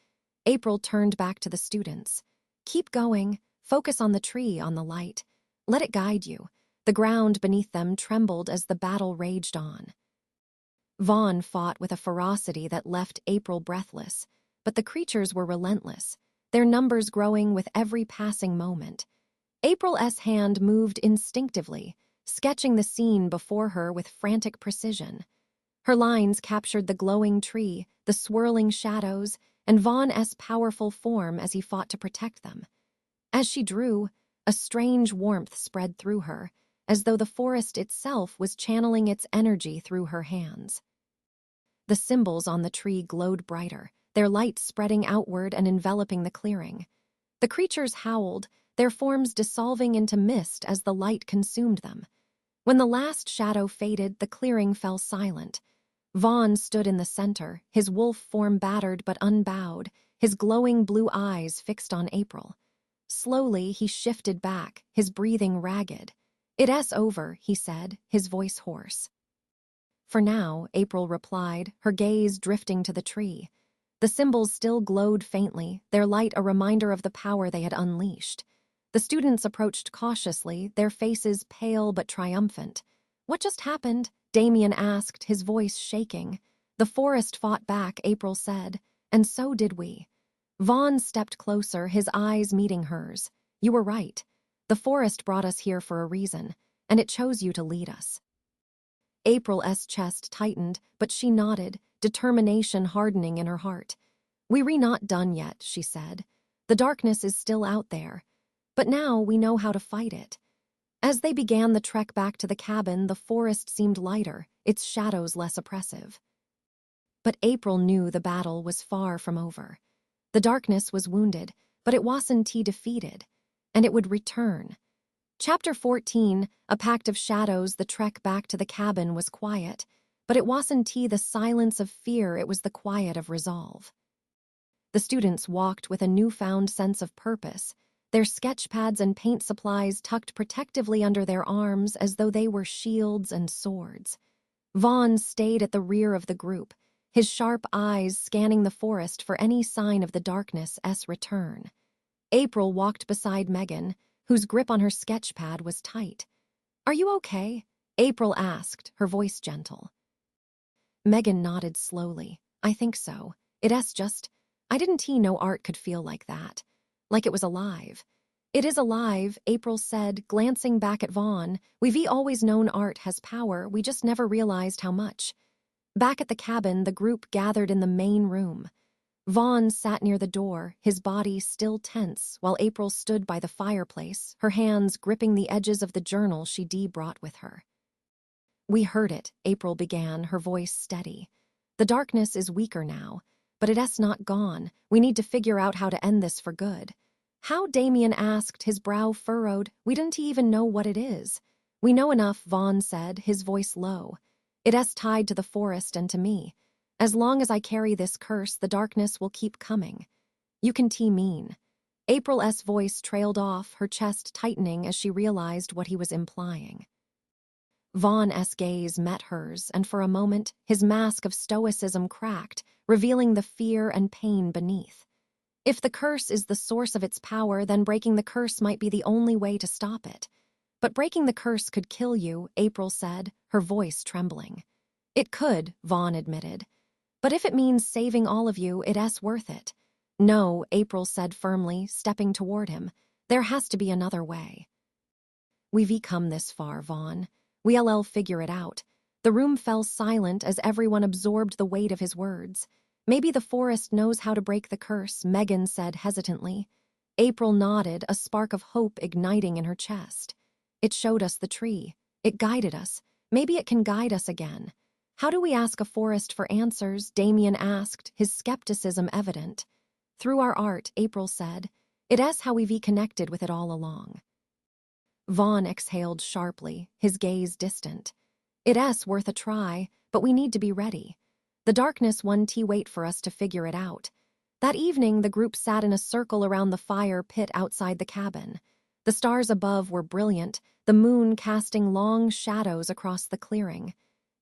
April turned back to the students. "Keep going. Focus on the tree, on the light. Let it guide you." The ground beneath them trembled as the battle raged on. Vaughn fought with a ferocity that left April breathless, but the creatures were relentless, their numbers growing with every passing moment. April's hand moved instinctively, sketching the scene before her with frantic precision. Her lines captured the glowing tree, the swirling shadows, and Vaughn's powerful form as he fought to protect them. As she drew, a strange warmth spread through her, as though the forest itself was channeling its energy through her hands. The symbols on the tree glowed brighter, their light spreading outward and enveloping the clearing. The creatures howled, their forms dissolving into mist as the light consumed them. When the last shadow faded, the clearing fell silent. Vaughn stood in the center, his wolf form battered but unbowed, his glowing blue eyes fixed on April. Slowly, he shifted back, his breathing ragged. "It's over," he said, his voice hoarse. "For now," April replied, her gaze drifting to the tree. The symbols still glowed faintly, their light a reminder of the power they had unleashed. The students approached cautiously, their faces pale but triumphant. "What just happened?" Damien asked, his voice shaking. "The forest fought back," April said, "and so did we." Vaughn stepped closer, his eyes meeting hers. "You were right. The forest brought us here for a reason, and it chose you to lead us." April's chest tightened, but she nodded, determination hardening in her heart. "We're not done yet," she said. "The darkness is still out there, but now we know how to fight it." As they began the trek back to the cabin, the forest seemed lighter, its shadows less oppressive. But April knew the battle was far from over. The darkness was wounded, but it wasn't defeated, and it would return. Chapter 14, A Pact of Shadows. The trek back to the cabin was quiet, but it wasn't the silence of fear, it was the quiet of resolve. The students walked with a newfound sense of purpose, their sketchpads and paint supplies tucked protectively under their arms as though they were shields and swords. Vaughn stayed at the rear of the group, his sharp eyes scanning the forest for any sign of the darkness's return. April walked beside Megan, whose grip on her sketchpad was tight. "Are you okay?" April asked, her voice gentle. Megan nodded slowly. "I think so. It's just..." I didn't know art could feel like that, like it was alive. It is alive, April said, glancing back at Vaughn. We've always known art has power, we just never realized how much. Back at the cabin, the group gathered in the main room. Vaughn sat near the door, his body still tense, while April stood by the fireplace, her hands gripping the edges of the journal she brought with her. We heard it, April began, her voice steady. The darkness is weaker now, but it's not gone. We need to figure out how to end this for good. How? Damien asked, his brow furrowed. We didn't even know what it is. We know enough, Vaughn said, his voice low. It's tied to the forest and to me. As long as I carry this curse, the darkness will keep coming. You can mean. April's voice trailed off, her chest tightening as she realized what he was implying. Vaughn's gaze met hers, and for a moment, his mask of stoicism cracked, revealing the fear and pain beneath. If the curse is the source of its power, then breaking the curse might be the only way to stop it. But breaking the curse could kill you, April said, her voice trembling. It could, Vaughn admitted. But if it means saving all of you, it's worth it. No, April said firmly, stepping toward him. There has to be another way. We've come this far, Vaughn. We'll figure it out. The room fell silent as everyone absorbed the weight of his words. Maybe the forest knows how to break the curse, Megan said hesitantly. April nodded, a spark of hope igniting in her chest. It showed us the tree. It guided us. Maybe it can guide us again. How do we ask a forest for answers? Damien asked, his skepticism evident. Through our art, April said. It's how we've connected with it all along. Vaughn exhaled sharply, his gaze distant. It's worth a try, but we need to be ready. The darkness won't wait for us to figure it out. That evening, the group sat in a circle around the fire pit outside the cabin. The stars above were brilliant, the moon casting long shadows across the clearing.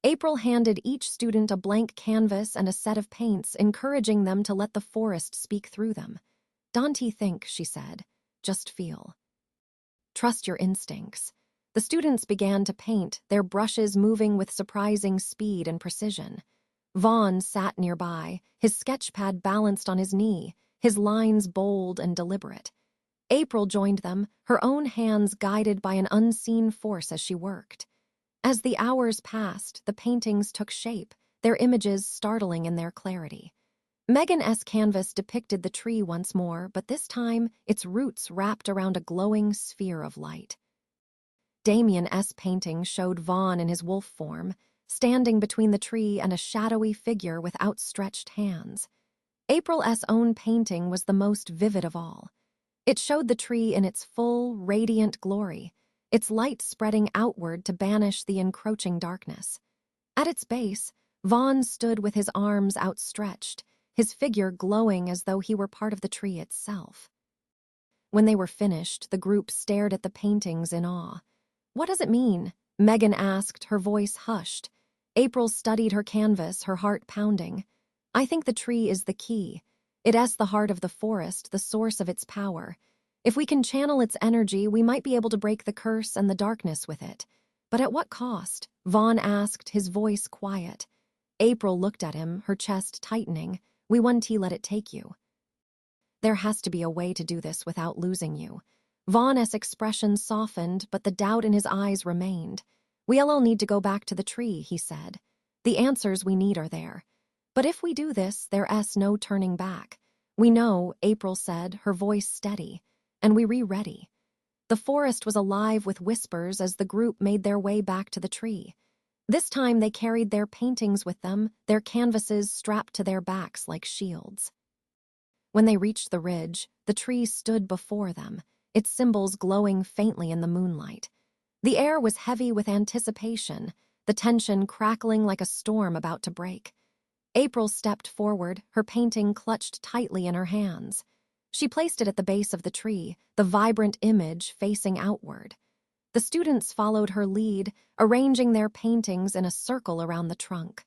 April handed each student a blank canvas and a set of paints, encouraging them to let the forest speak through them. Don't think, she said. Just feel. Trust your instincts. The students began to paint, their brushes moving with surprising speed and precision. Vaughn sat nearby, his sketchpad balanced on his knee, his lines bold and deliberate. April joined them, her own hands guided by an unseen force as she worked. As the hours passed, the paintings took shape, their images startling in their clarity. Megan's canvas depicted the tree once more, but this time its roots wrapped around a glowing sphere of light. Damien's painting showed Vaughn in his wolf form, standing between the tree and a shadowy figure with outstretched hands. April's own painting was the most vivid of all. It showed the tree in its full, radiant glory, its light spreading outward to banish the encroaching darkness. At its base, Vaughn stood with his arms outstretched, his figure glowing as though he were part of the tree itself. When they were finished, the group stared at the paintings in awe. What does it mean? Megan asked, her voice hushed. April studied her canvas, her heart pounding. I think the tree is the key. It's the heart of the forest, the source of its power. If we can channel its energy, we might be able to break the curse and the darkness with it. But at what cost? Vaughn asked, his voice quiet. April looked at him, her chest tightening. We won't let it take you. There has to be a way to do this without losing you. Vaughn's expression softened, but the doubt in his eyes remained. We'll need to go back to the tree, he said. The answers we need are there. But if we do this, there's no turning back. We know, April said, her voice steady, and we ready. The forest was alive with whispers as the group made their way back to the tree. This time they carried their paintings with them, their canvases strapped to their backs like shields. When they reached the ridge, the tree stood before them, its symbols glowing faintly in the moonlight. The air was heavy with anticipation, the tension crackling like a storm about to break. April stepped forward, her painting clutched tightly in her hands. She placed it at the base of the tree, the vibrant image facing outward. The students followed her lead, arranging their paintings in a circle around the trunk.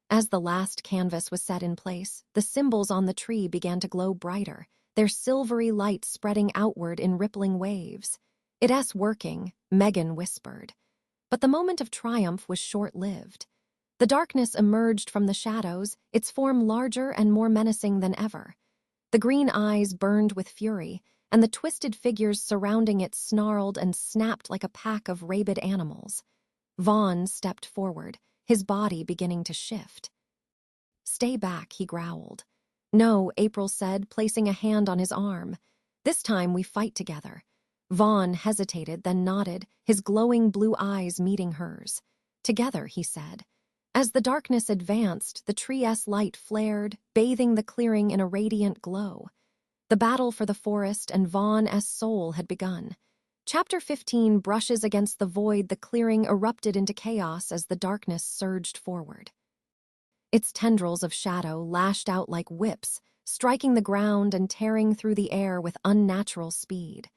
As the last canvas was set in place, the symbols on the tree began to glow brighter, their silvery light spreading outward in rippling waves. It's working, Megan whispered. But the moment of triumph was short-lived. The darkness emerged from the shadows, its form larger and more menacing than ever. The green eyes burned with fury, and the twisted figures surrounding it snarled and snapped like a pack of rabid animals. Vaughn stepped forward, his body beginning to shift. "Stay back," he growled. "No," April said, placing a hand on his arm. "This time we fight together." Vaughn hesitated, then nodded, his glowing blue eyes meeting hers. "Together," he said. As the darkness advanced, the tree's light flared, bathing the clearing in a radiant glow. The battle for the forest and Vaughn's soul had begun. Chapter 15 brushes against the void. The clearing erupted into chaos as the darkness surged forward. Its tendrils of shadow lashed out like whips, striking the ground and tearing through the air with unnatural speed.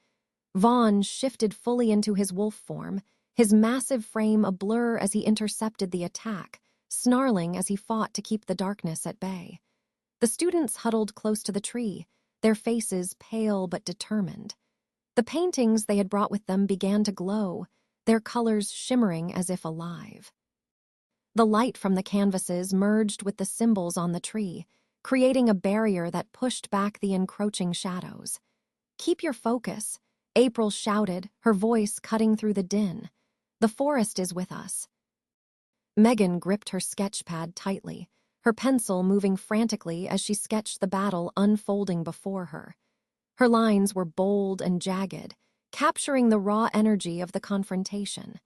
Vaughn shifted fully into his wolf form, his massive frame a blur as he intercepted the attack, snarling as he fought to keep the darkness at bay. The students huddled close to the tree, their faces pale but determined. The paintings they had brought with them began to glow, their colors shimmering as if alive. The light from the canvases merged with the symbols on the tree, creating a barrier that pushed back the encroaching shadows. "Keep your focus," April shouted, her voice cutting through the din. "The forest is with us." Megan gripped her sketchpad tightly, her pencil moving frantically as she sketched the battle unfolding before her. Her lines were bold and jagged, capturing the raw energy of the confrontation.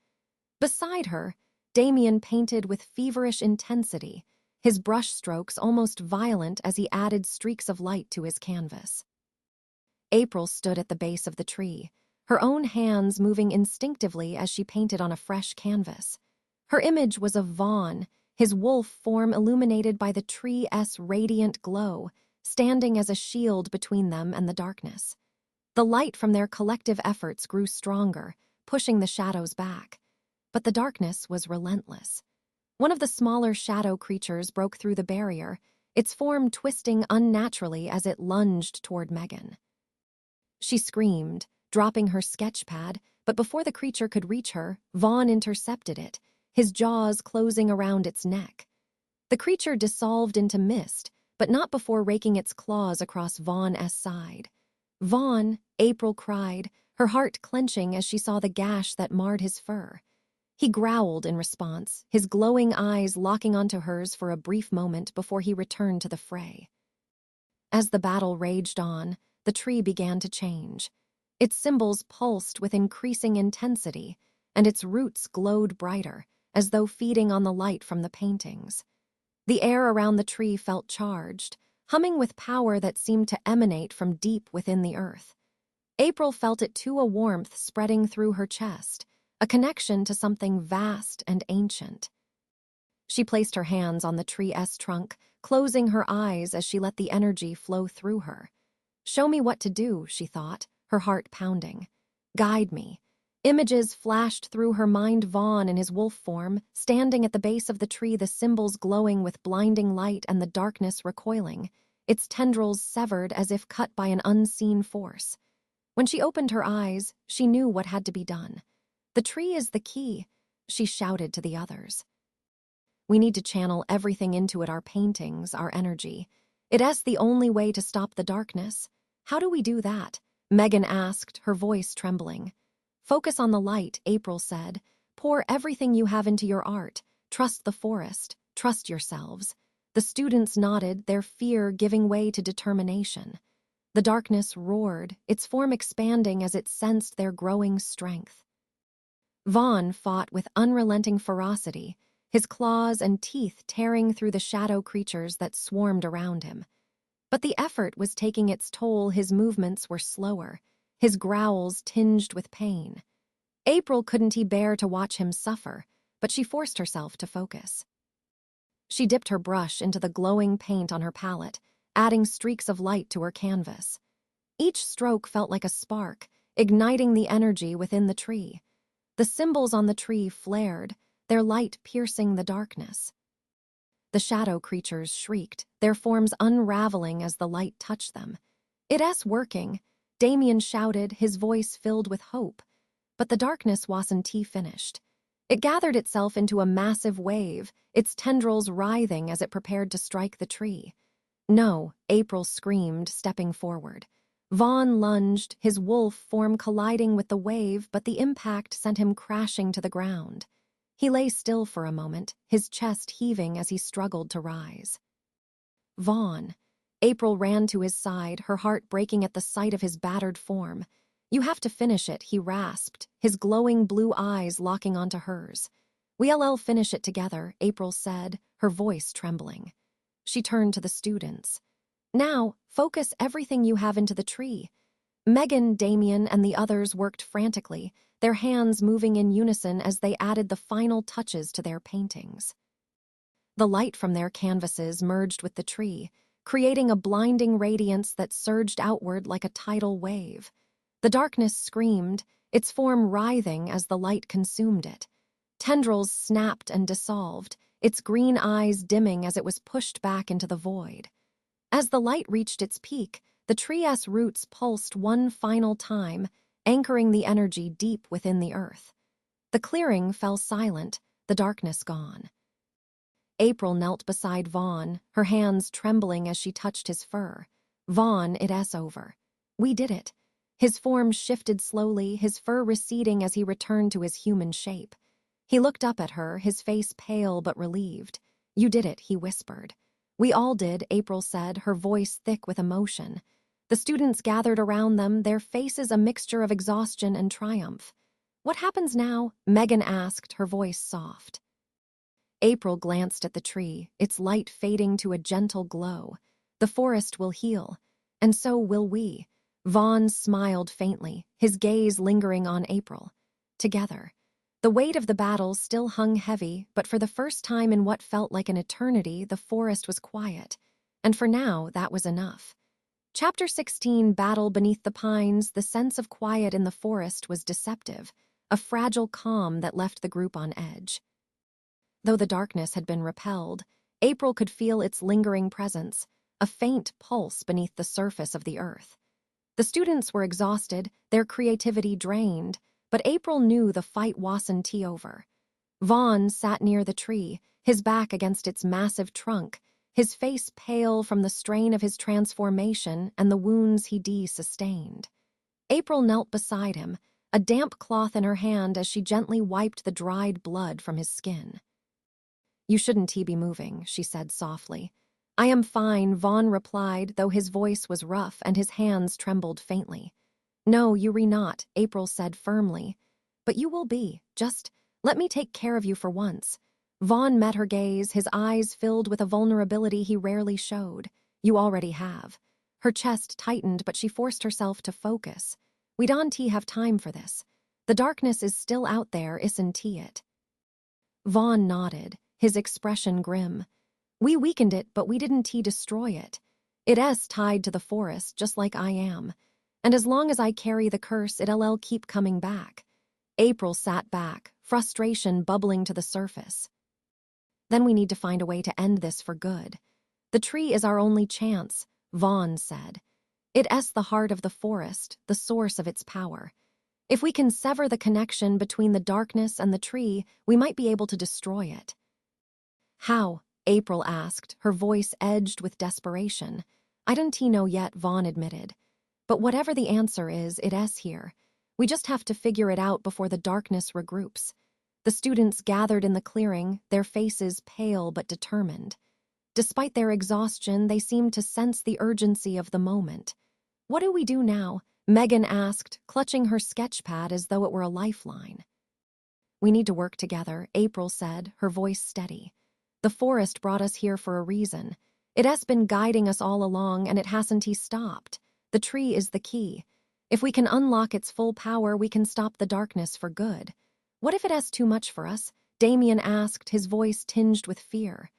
Beside her, Damien painted with feverish intensity, his brushstrokes almost violent as he added streaks of light to his canvas. April stood at the base of the tree, her own hands moving instinctively as she painted on a fresh canvas. Her image was of Vaughn, his wolf form illuminated by the tree's radiant glow, standing as a shield between them and the darkness. The light from their collective efforts grew stronger, pushing the shadows back. But the darkness was relentless. One of the smaller shadow creatures broke through the barrier, its form twisting unnaturally as it lunged toward Megan. She screamed, dropping her sketchpad, but before the creature could reach her, Vaughn intercepted it, his jaws closing around its neck. The creature dissolved into mist, but not before raking its claws across Vaughn's side. "Vaughn," April cried, her heart clenching as she saw the gash that marred his fur. He growled in response, his glowing eyes locking onto hers for a brief moment before he returned to the fray. As the battle raged on, the tree began to change. Its symbols pulsed with increasing intensity, and its roots glowed brighter, as though feeding on the light from the paintings. The air around the tree felt charged, humming with power that seemed to emanate from deep within the earth. April felt it too, a warmth spreading through her chest, a connection to something vast and ancient. She placed her hands on the tree's trunk, closing her eyes as she let the energy flow through her. "Show me what to do," she thought, her heart pounding. "Guide me." Images flashed through her mind, Vaughn in his wolf form, standing at the base of the tree, the symbols glowing with blinding light and the darkness recoiling, its tendrils severed as if cut by an unseen force. When she opened her eyes, she knew what had to be done. "The tree is the key," she shouted to the others. "We need to channel everything into it, our paintings, our energy. It's the only way to stop the darkness." "How do we do that?" Megan asked, her voice trembling. "Focus on the light," April said. "Pour everything you have into your art. Trust the forest. Trust yourselves." The students nodded, their fear giving way to determination. The darkness roared, its form expanding as it sensed their growing strength. Vaughn fought with unrelenting ferocity, his claws and teeth tearing through the shadow creatures that swarmed around him. But the effort was taking its toll. His movements were slower, his growls tinged with pain. April couldn't bear to watch him suffer, but she forced herself to focus. She dipped her brush into the glowing paint on her palette, adding streaks of light to her canvas. Each stroke felt like a spark, igniting the energy within the tree. The symbols on the tree flared, their light piercing the darkness. The shadow creatures shrieked, their forms unraveling as the light touched them. "It's working," Damien shouted, his voice filled with hope. But the darkness wasn't finished. It gathered itself into a massive wave, its tendrils writhing as it prepared to strike the tree. "No," April screamed, stepping forward. Vaughn lunged, his wolf form colliding with the wave, but the impact sent him crashing to the ground. He lay still for a moment, his chest heaving as he struggled to rise. "Vaughn." April ran to his side, her heart breaking at the sight of his battered form. "You have to finish it," he rasped, his glowing blue eyes locking onto hers. "We'll finish it together," April said, her voice trembling. She turned to the students. "Now, focus everything you have into the tree." Megan, Damien, and the others worked frantically, their hands moving in unison as they added the final touches to their paintings. The light from their canvases merged with the tree, creating a blinding radiance that surged outward like a tidal wave. The darkness screamed, its form writhing as the light consumed it. Tendrils snapped and dissolved, its green eyes dimming as it was pushed back into the void. As the light reached its peak, the tree's roots pulsed one final time, anchoring the energy deep within the earth. The clearing fell silent, the darkness gone. April knelt beside Vaughn, her hands trembling as she touched his fur. "Vaughn, it's over. We did it." His form shifted slowly, his fur receding as he returned to his human shape. He looked up at her, his face pale but relieved. "You did it," he whispered. "We all did," April said, her voice thick with emotion. The students gathered around them, their faces a mixture of exhaustion and triumph. "What happens now?" Megan asked, her voice soft. April glanced at the tree, its light fading to a gentle glow. "The forest will heal, and so will we." Vaughn smiled faintly, his gaze lingering on April. Together. The weight of the battle still hung heavy, but for the first time in what felt like an eternity, the forest was quiet. And for now, that was enough. Chapter 16, Battle Beneath the Pines. The sense of quiet in the forest was deceptive, a fragile calm that left the group on edge. Though the darkness had been repelled, April could feel its lingering presence, a faint pulse beneath the surface of the earth. The students were exhausted, their creativity drained, but April knew the fight wasn't over. Vaughn sat near the tree, his back against its massive trunk, his face pale from the strain of his transformation and the wounds he sustained. April knelt beside him, a damp cloth in her hand as she gently wiped the dried blood from his skin. "You shouldn't be moving," she said softly. "I am fine," Vaughn replied, though his voice was rough and his hands trembled faintly. "No, you're not," April said firmly. "But you will be. Just let me take care of you for once." Vaughn met her gaze, his eyes filled with a vulnerability he rarely showed. "You already have." Her chest tightened, but she forced herself to focus. "We don't have time for this. The darkness is still out there, isn't it?" Vaughn nodded, his expression grim. "We weakened it, but we didn't destroy it. It's tied to the forest, just like I am. And as long as I carry the curse, it'll keep coming back." April sat back, frustration bubbling to the surface. "Then we need to find a way to end this for good. The tree is our only chance," Vaughn said. "It's the heart of the forest, the source of its power. If we can sever the connection between the darkness and the tree, we might be able to destroy it." "How?" April asked, her voice edged with desperation. "I don't know yet," Vaughn admitted. "But whatever the answer is, it's here. We just have to figure it out before the darkness regroups." The students gathered in the clearing, their faces pale but determined. Despite their exhaustion, they seemed to sense the urgency of the moment. "What do we do now?" Megan asked, clutching her sketch pad as though it were a lifeline. "We need to work together," April said, her voice steady. "The forest brought us here for a reason. It's been guiding us all along, and it hasn't stopped. The tree is the key. If we can unlock its full power, we can stop the darkness for good." "What if it's too much for us?" Damien asked, his voice tinged with fear.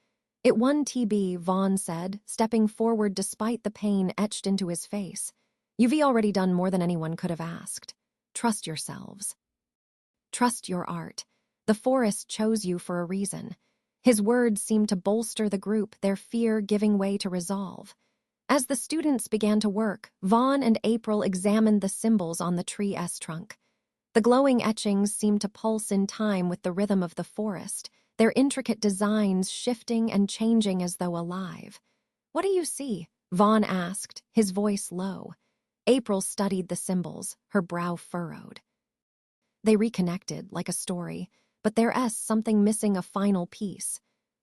"It won't be," Vaughn said, stepping forward despite the pain etched into his face. "You've already done more than anyone could have asked. Trust yourselves. Trust your art. The forest chose you for a reason." His words seemed to bolster the group, their fear giving way to resolve. As the students began to work, Vaughn and April examined the symbols on the tree's trunk. The glowing etchings seemed to pulse in time with the rhythm of the forest, their intricate designs shifting and changing as though alive. "What do you see?" Vaughn asked, his voice low. April studied the symbols, her brow furrowed. They reconnected, like a story, but there's something missing, a final piece.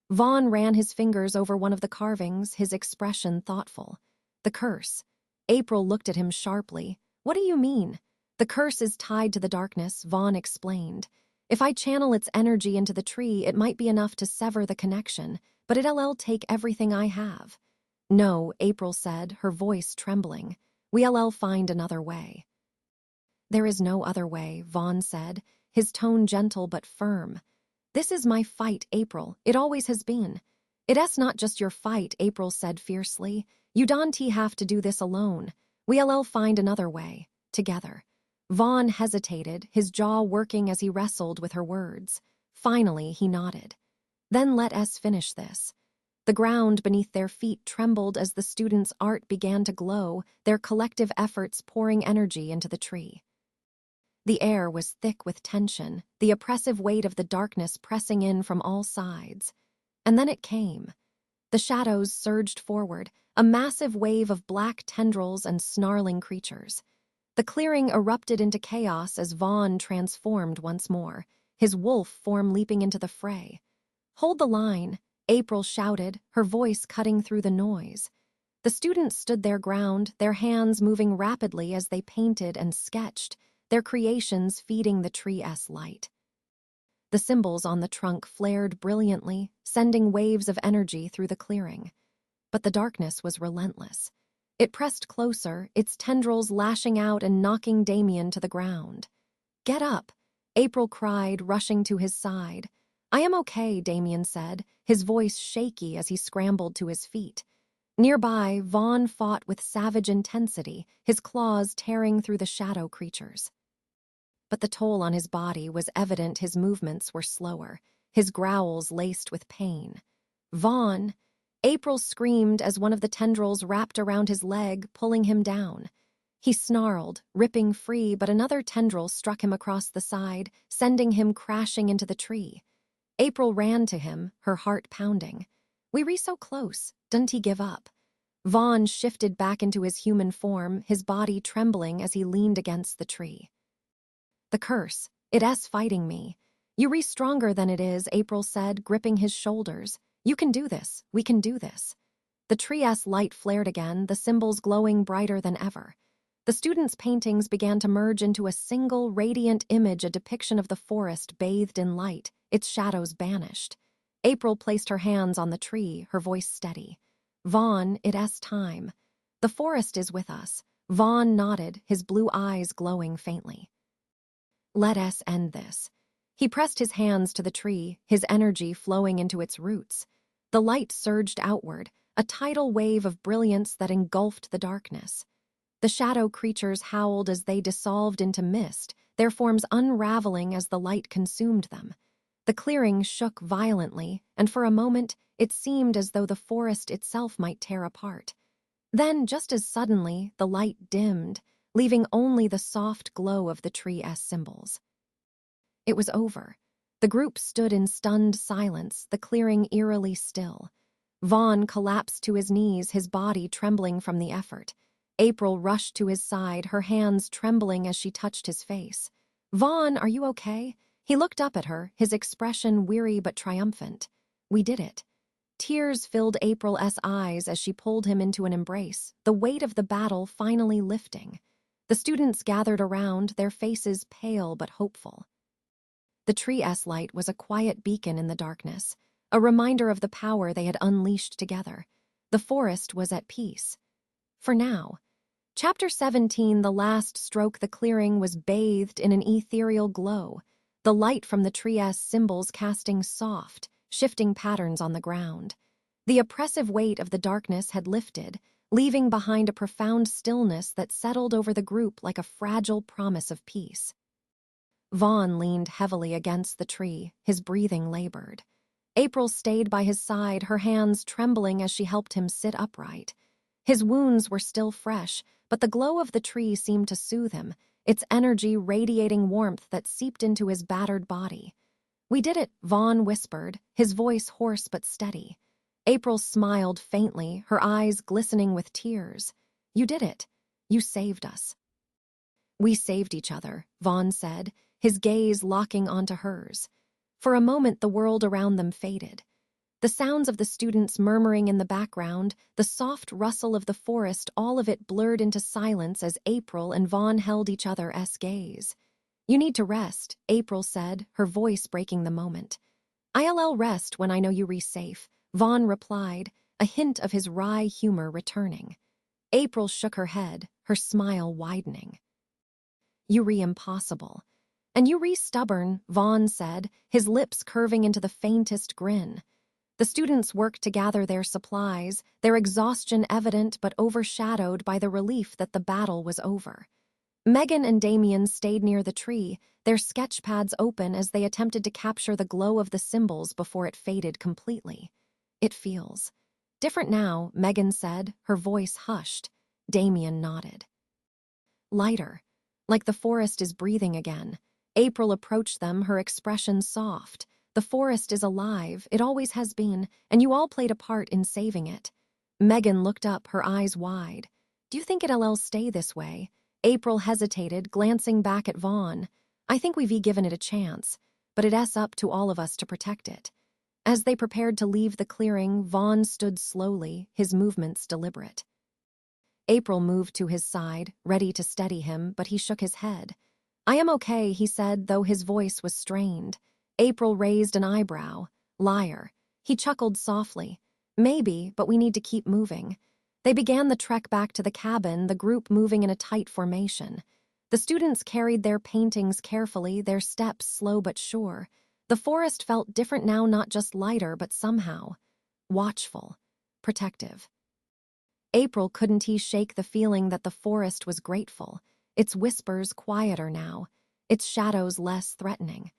Vaughn ran his fingers over one of the carvings, his expression thoughtful. "The curse." April looked at him sharply. "What do you mean?" "The curse is tied to the darkness," Vaughn explained. "If I channel its energy into the tree, it might be enough to sever the connection, but it'll take everything I have." "No," April said, her voice trembling. "We'll find another way." "There is no other way," Vaughn said, his tone gentle but firm. "This is my fight, April. It always has been." "It's not just your fight," April said fiercely. "You don't have to do this alone. We'll find another way, together." Vaughn hesitated, his jaw working as he wrestled with her words. Finally, he nodded. "Then let us finish this." The ground beneath their feet trembled as the students' art began to glow, their collective efforts pouring energy into the tree. The air was thick with tension, the oppressive weight of the darkness pressing in from all sides. And then it came. The shadows surged forward, a massive wave of black tendrils and snarling creatures. The clearing erupted into chaos as Vaughn transformed once more, his wolf form leaping into the fray. "Hold the line," April shouted, her voice cutting through the noise. The students stood their ground, their hands moving rapidly as they painted and sketched, their creations feeding the tree's light. The symbols on the trunk flared brilliantly, sending waves of energy through the clearing. But the darkness was relentless. It pressed closer, its tendrils lashing out and knocking Damien to the ground. "Get up," April cried, rushing to his side. "I am okay," Damien said, his voice shaky as he scrambled to his feet. Nearby, Vaughn fought with savage intensity, his claws tearing through the shadow creatures. But the toll on his body was evident. His movements were slower, his growls laced with pain. "Vaughn!" April screamed as one of the tendrils wrapped around his leg, pulling him down. He snarled, ripping free, but another tendril struck him across the side, sending him crashing into the tree. April ran to him, her heart pounding. "We were so close. Didn't he give up?" Vaughn shifted back into his human form, his body trembling as he leaned against the tree. "The curse. It's fighting me." "You re stronger than it is," April said, gripping his shoulders. "You can do this. We can do this." The tree's light flared again, the symbols glowing brighter than ever. The students' paintings began to merge into a single, radiant image, a depiction of the forest bathed in light, its shadows banished. April placed her hands on the tree, her voice steady. "Vaughn, it's time. The forest is with us." Vaughn nodded, his blue eyes glowing faintly. "Let us end this." He pressed his hands to the tree, his energy flowing into its roots. The light surged outward, a tidal wave of brilliance that engulfed the darkness. The shadow creatures howled as they dissolved into mist, their forms unraveling as the light consumed them. The clearing shook violently, and for a moment it seemed as though the forest itself might tear apart. Then, just as suddenly, the light dimmed, leaving only the soft glow of the tree's symbols. It was over. The group stood in stunned silence, the clearing eerily still. Vaughn collapsed to his knees, his body trembling from the effort. April rushed to his side, her hands trembling as she touched his face. "Vaughn, are you okay?" He looked up at her, his expression weary but triumphant. "We did it." Tears filled April's eyes as she pulled him into an embrace, the weight of the battle finally lifting. The students gathered around, their faces pale but hopeful. The tree's light was a quiet beacon in the darkness, a reminder of the power they had unleashed together. The forest was at peace. For now. Chapter 17, the last stroke. The clearing was bathed in an ethereal glow, the light from the tree's symbols casting soft, shifting patterns on the ground. The oppressive weight of the darkness had lifted, leaving behind a profound stillness that settled over the group like a fragile promise of peace. Vaughn leaned heavily against the tree, his breathing labored. April stayed by his side, her hands trembling as she helped him sit upright. His wounds were still fresh, but the glow of the tree seemed to soothe him, its energy radiating warmth that seeped into his battered body. "We did it," Vaughn whispered, his voice hoarse but steady. April smiled faintly, her eyes glistening with tears. "You did it. You saved us." "We saved each other," Vaughn said, his gaze locking onto hers. For a moment the world around them faded. The sounds of the students murmuring in the background, the soft rustle of the forest, all of it blurred into silence as April and Vaughn held each other's gaze. "You need to rest," April said, her voice breaking the moment. "I'll rest when I know you're safe," Vaughn replied, a hint of his wry humor returning. April shook her head, her smile widening. "You impossible. And you stubborn," Vaughn said, his lips curving into the faintest grin. The students worked to gather their supplies, their exhaustion evident but overshadowed by the relief that the battle was over. Megan and Damien stayed near the tree, their sketch pads open as they attempted to capture the glow of the symbols before it faded completely. "It feels different now," Megan said, her voice hushed. Damien nodded. "Lighter. Like the forest is breathing again." April approached them, her expression soft. "The forest is alive, it always has been, and you all played a part in saving it." Megan looked up, her eyes wide. "Do you think it'll stay this way?" April hesitated, glancing back at Vaughn. "I think we've given it a chance, but it's up to all of us to protect it." As they prepared to leave the clearing, Vaughn stood slowly, his movements deliberate. April moved to his side, ready to steady him, but he shook his head. "I am okay," he said, though his voice was strained. April raised an eyebrow. "Liar." He chuckled softly. "Maybe, but we need to keep moving." They began the trek back to the cabin, the group moving in a tight formation. The students carried their paintings carefully, their steps slow but sure. The forest felt different now, not just lighter, but somehow watchful, protective. April couldn't shake the feeling that the forest was grateful, its whispers quieter now, its shadows less threatening.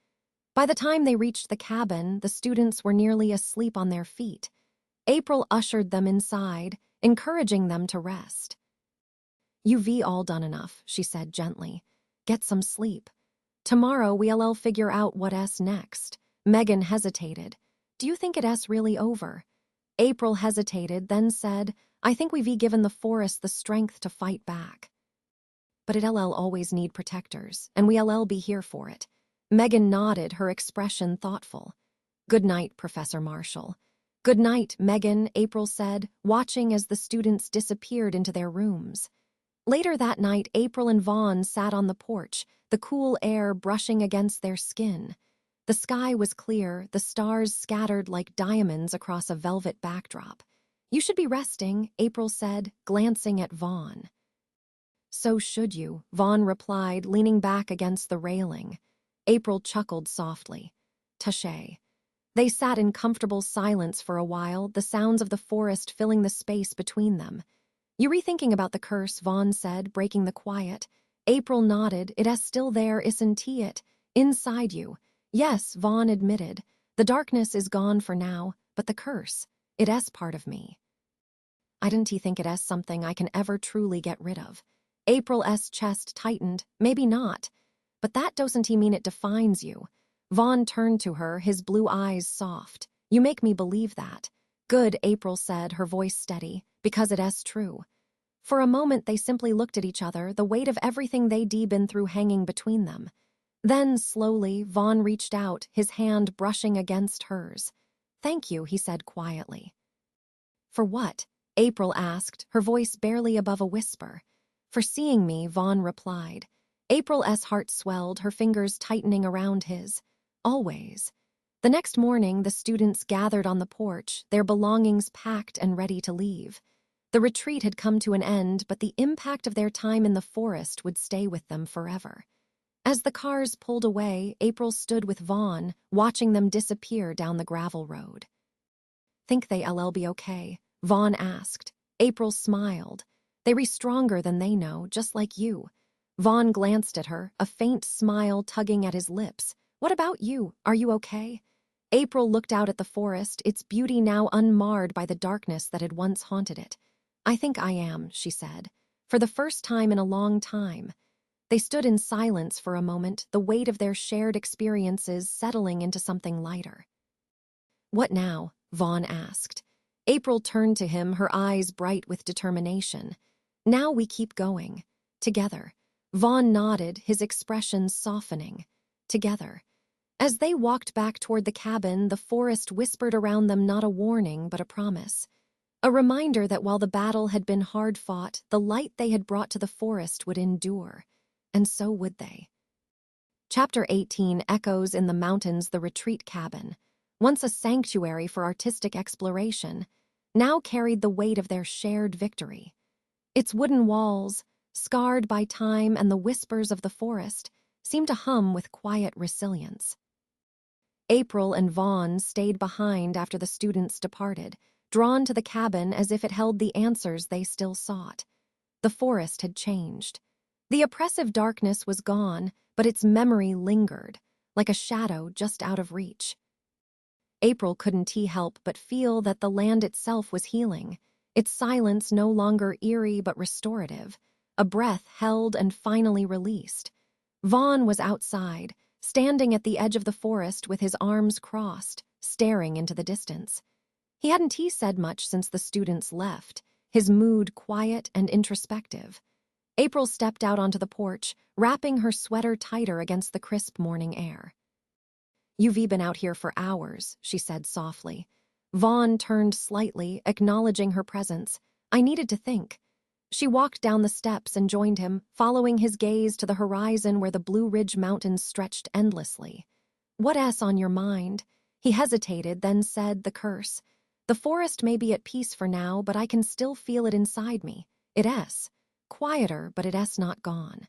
By the time they reached the cabin, the students were nearly asleep on their feet. April ushered them inside, encouraging them to rest. "You've all done enough," she said gently. "Get some sleep. Tomorrow we'll figure out what's next." Megan hesitated. "Do you think it's really over?" April hesitated, then said, "I think we've given the forest the strength to fight back. But it'll always need protectors, and we'll be here for it." Megan nodded, her expression thoughtful. "Good night, Professor Marshall." "Good night, Megan," April said, watching as the students disappeared into their rooms. Later that night, April and Vaughn sat on the porch, the cool air brushing against their skin. The sky was clear, the stars scattered like diamonds across a velvet backdrop. "You should be resting," April said, glancing at Vaughn. "So should you," Vaughn replied, leaning back against the railing. April chuckled softly. "Touché." They sat in comfortable silence for a while, the sounds of the forest filling the space between them. "You rethinking about the curse?" Vaughn said, breaking the quiet. April nodded. "It's still there, isn't it? Inside you." "Yes," Vaughn admitted. "The darkness is gone for now, but the curse, it's part of me." "I didn't think it's something I can ever truly get rid of." April's chest tightened. "Maybe not. But that doesn't mean it defines you." Vaughn turned to her, his blue eyes soft. "You make me believe that." "Good," April said, her voice steady, "because it's true." For a moment they simply looked at each other, the weight of everything they'd been through hanging between them. Then, slowly, Vaughn reached out, his hand brushing against hers. "Thank you," he said quietly. "For what?" April asked, her voice barely above a whisper. "For seeing me," Vaughn replied. April's heart swelled, her fingers tightening around his. "Always." The next morning, the students gathered on the porch, their belongings packed and ready to leave. The retreat had come to an end, but the impact of their time in the forest would stay with them forever. As the cars pulled away, April stood with Vaughn, watching them disappear down the gravel road. "Think they'll be okay?" Vaughn asked. April smiled. "They're stronger than they know, just like you." Vaughn glanced at her, a faint smile tugging at his lips. "What about you? Are you okay?" April looked out at the forest, its beauty now unmarred by the darkness that had once haunted it. "I think I am," she said. "For the first time in a long time." They stood in silence for a moment, the weight of their shared experiences settling into something lighter. "What now?" Vaughn asked. April turned to him, her eyes bright with determination. "Now we keep going. Together." Vaughn nodded, his expression softening. Together. As they walked back toward the cabin, the forest whispered around them not a warning but a promise. A reminder that while the battle had been hard-fought, the light they had brought to the forest would endure. And so would they. Chapter 18 echoes in the mountains. The retreat cabin, once a sanctuary for artistic exploration, now carried the weight of their shared victory. Its wooden walls, scarred by time and the whispers of the forest, seemed to hum with quiet resilience. April and Vaughn stayed behind after the students departed, drawn to the cabin as if it held the answers they still sought. The forest had changed. The oppressive darkness was gone, but its memory lingered, like a shadow just out of reach. April couldn't help but feel that the land itself was healing, its silence no longer eerie but restorative, a breath held and finally released. Vaughn was outside, standing at the edge of the forest with his arms crossed, staring into the distance. He hadn't said much since the students left, his mood quiet and introspective. April stepped out onto the porch, wrapping her sweater tighter against the crisp morning air. "You've been out here for hours," she said softly. Vaughn turned slightly, acknowledging her presence. "I needed to think." She walked down the steps and joined him, following his gaze to the horizon where the Blue Ridge Mountains stretched endlessly. "What's on your mind?" He hesitated, then said the curse. "The forest may be at peace for now, but I can still feel it inside me. It's quieter, but it's not gone."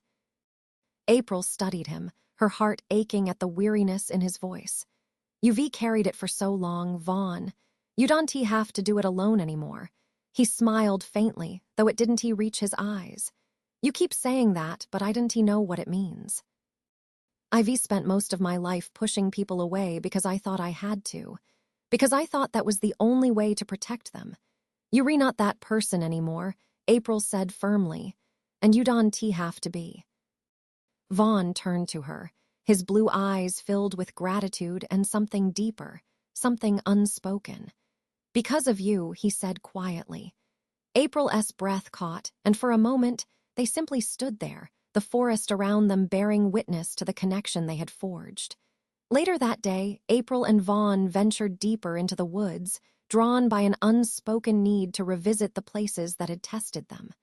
April studied him, her heart aching at the weariness in his voice. "You've carried it for so long, Vaughn. You don't have to do it alone anymore." He smiled faintly, though it didn't reach his eyes. "You keep saying that, but I didn't know what it means. I've spent most of my life pushing people away because I thought I had to, because I thought that was the only way to protect them. You're not that person anymore," April said firmly, "and you don't have to be." Vaughn turned to her, his blue eyes filled with gratitude and something deeper, something unspoken. "Because of you," he said quietly. April's breath caught, and for a moment, they simply stood there, the forest around them bearing witness to the connection they had forged. Later that day, April and Vaughn ventured deeper into the woods, drawn by an unspoken need to revisit the places that had tested them.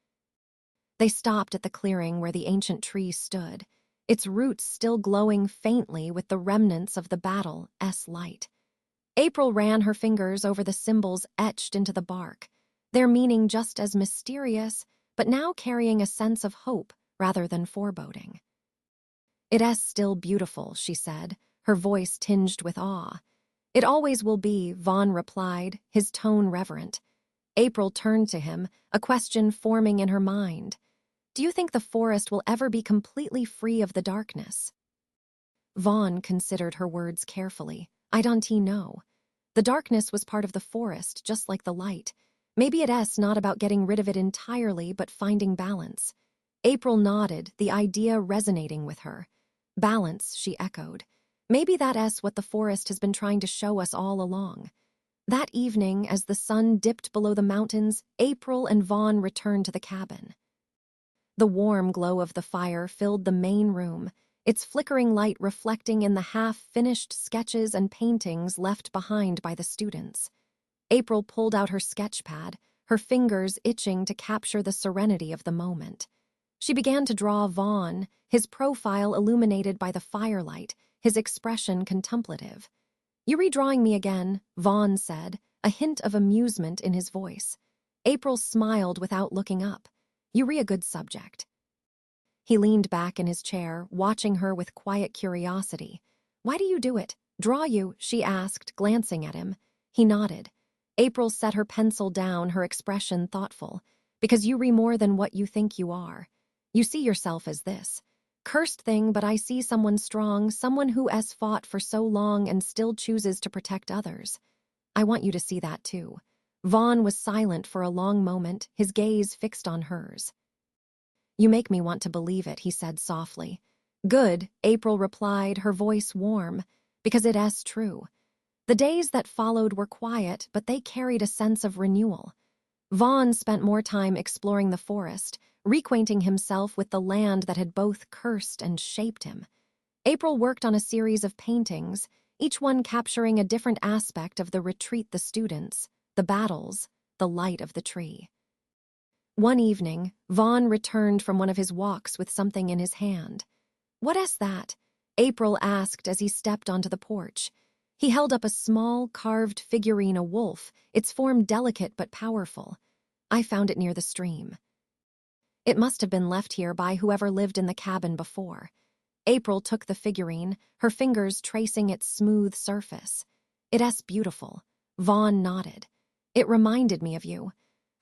They stopped at the clearing where the ancient tree stood, its roots still glowing faintly with the remnants of the battle's light. April ran her fingers over the symbols etched into the bark, their meaning just as mysterious, but now carrying a sense of hope rather than foreboding. "It's still beautiful," she said, her voice tinged with awe. "It always will be," Vaughn replied, his tone reverent. April turned to him, a question forming in her mind. "Do you think the forest will ever be completely free of the darkness?" Vaughn considered her words carefully. "I don't know. The darkness was part of the forest, just like the light. Maybe it's not about getting rid of it entirely, but finding balance." April nodded, the idea resonating with her. "Balance," she echoed. "Maybe that's what the forest has been trying to show us all along." That evening, as the sun dipped below the mountains, April and Vaughn returned to the cabin. The warm glow of the fire filled the main room, its flickering light reflecting in the half-finished sketches and paintings left behind by the students. April pulled out her sketch pad, her fingers itching to capture the serenity of the moment. She began to draw Vaughn, his profile illuminated by the firelight, his expression contemplative. "You redrawing me again?" Vaughn said, a hint of amusement in his voice. April smiled without looking up. "You a good subject." He leaned back in his chair, watching her with quiet curiosity. "Why do you do it? Draw you?" she asked, glancing at him. He nodded. April set her pencil down, her expression thoughtful. "Because you more than what you think you are. You see yourself as this cursed thing, but I see someone strong, someone who has fought for so long and still chooses to protect others. I want you to see that too." Vaughn was silent for a long moment, his gaze fixed on hers. You make me want to believe it, he said softly. Good, April replied, her voice warm, because it is true. The days that followed were quiet, but they carried a sense of renewal. Vaughn spent more time exploring the forest, reacquainting himself with the land that had both cursed and shaped him. April worked on a series of paintings, each one capturing a different aspect of the retreat, the students, the battles, the light of the tree. One evening, Vaughn returned from one of his walks with something in his hand. "What is that?" April asked as he stepped onto the porch. He held up a small, carved figurine, a wolf, its form delicate but powerful. "I found it near the stream." It must have been left here by whoever lived in the cabin before. April took the figurine, her fingers tracing its smooth surface. "It's beautiful." Vaughn nodded. "It reminded me of you.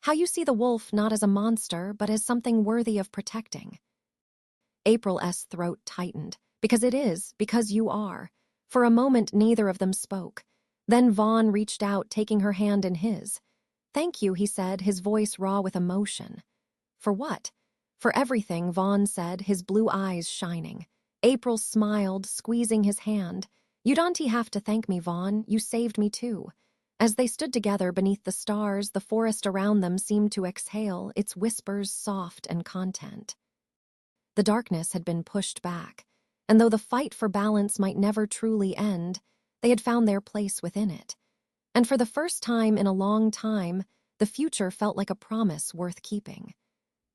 How you see the wolf not as a monster, but as something worthy of protecting." April's throat tightened. Because you are." For a moment, neither of them spoke. Then Vaughn reached out, taking her hand in his. "Thank you," he said, his voice raw with emotion. "For what?" "For everything," Vaughn said, his blue eyes shining. April smiled, squeezing his hand. "You don't have to thank me, Vaughn. You saved me too." As they stood together beneath the stars, the forest around them seemed to exhale, its whispers soft and content. The darkness had been pushed back, and though the fight for balance might never truly end, they had found their place within it. And for the first time in a long time, the future felt like a promise worth keeping.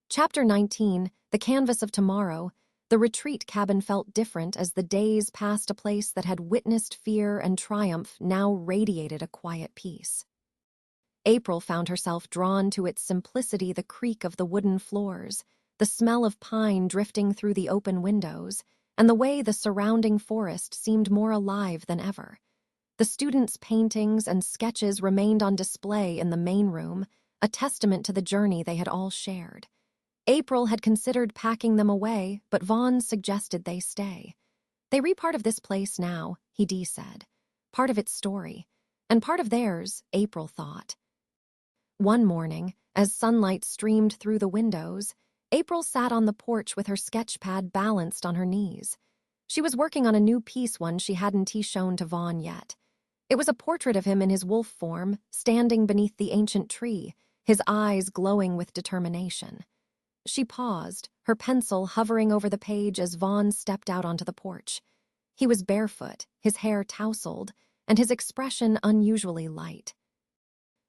Chapter 19, The Canvas of Tomorrow. The retreat cabin felt different as the days passed. A place that had witnessed fear and triumph now radiated a quiet peace. April found herself drawn to its simplicity, the creak of the wooden floors, the smell of pine drifting through the open windows, and the way the surrounding forest seemed more alive than ever. The students' paintings and sketches remained on display in the main room, a testament to the journey they had all shared. April had considered packing them away, but Vaughn suggested they stay. "They re part of this place now," he said. "Part of its story. And part of theirs," April thought. One morning, as sunlight streamed through the windows, April sat on the porch with her sketch pad balanced on her knees. She was working on a new piece, one she hadn't shown to Vaughn yet. It was a portrait of him in his wolf form, standing beneath the ancient tree, his eyes glowing with determination. She paused, her pencil hovering over the page as Vaughn stepped out onto the porch. He was barefoot, his hair tousled, and his expression unusually light.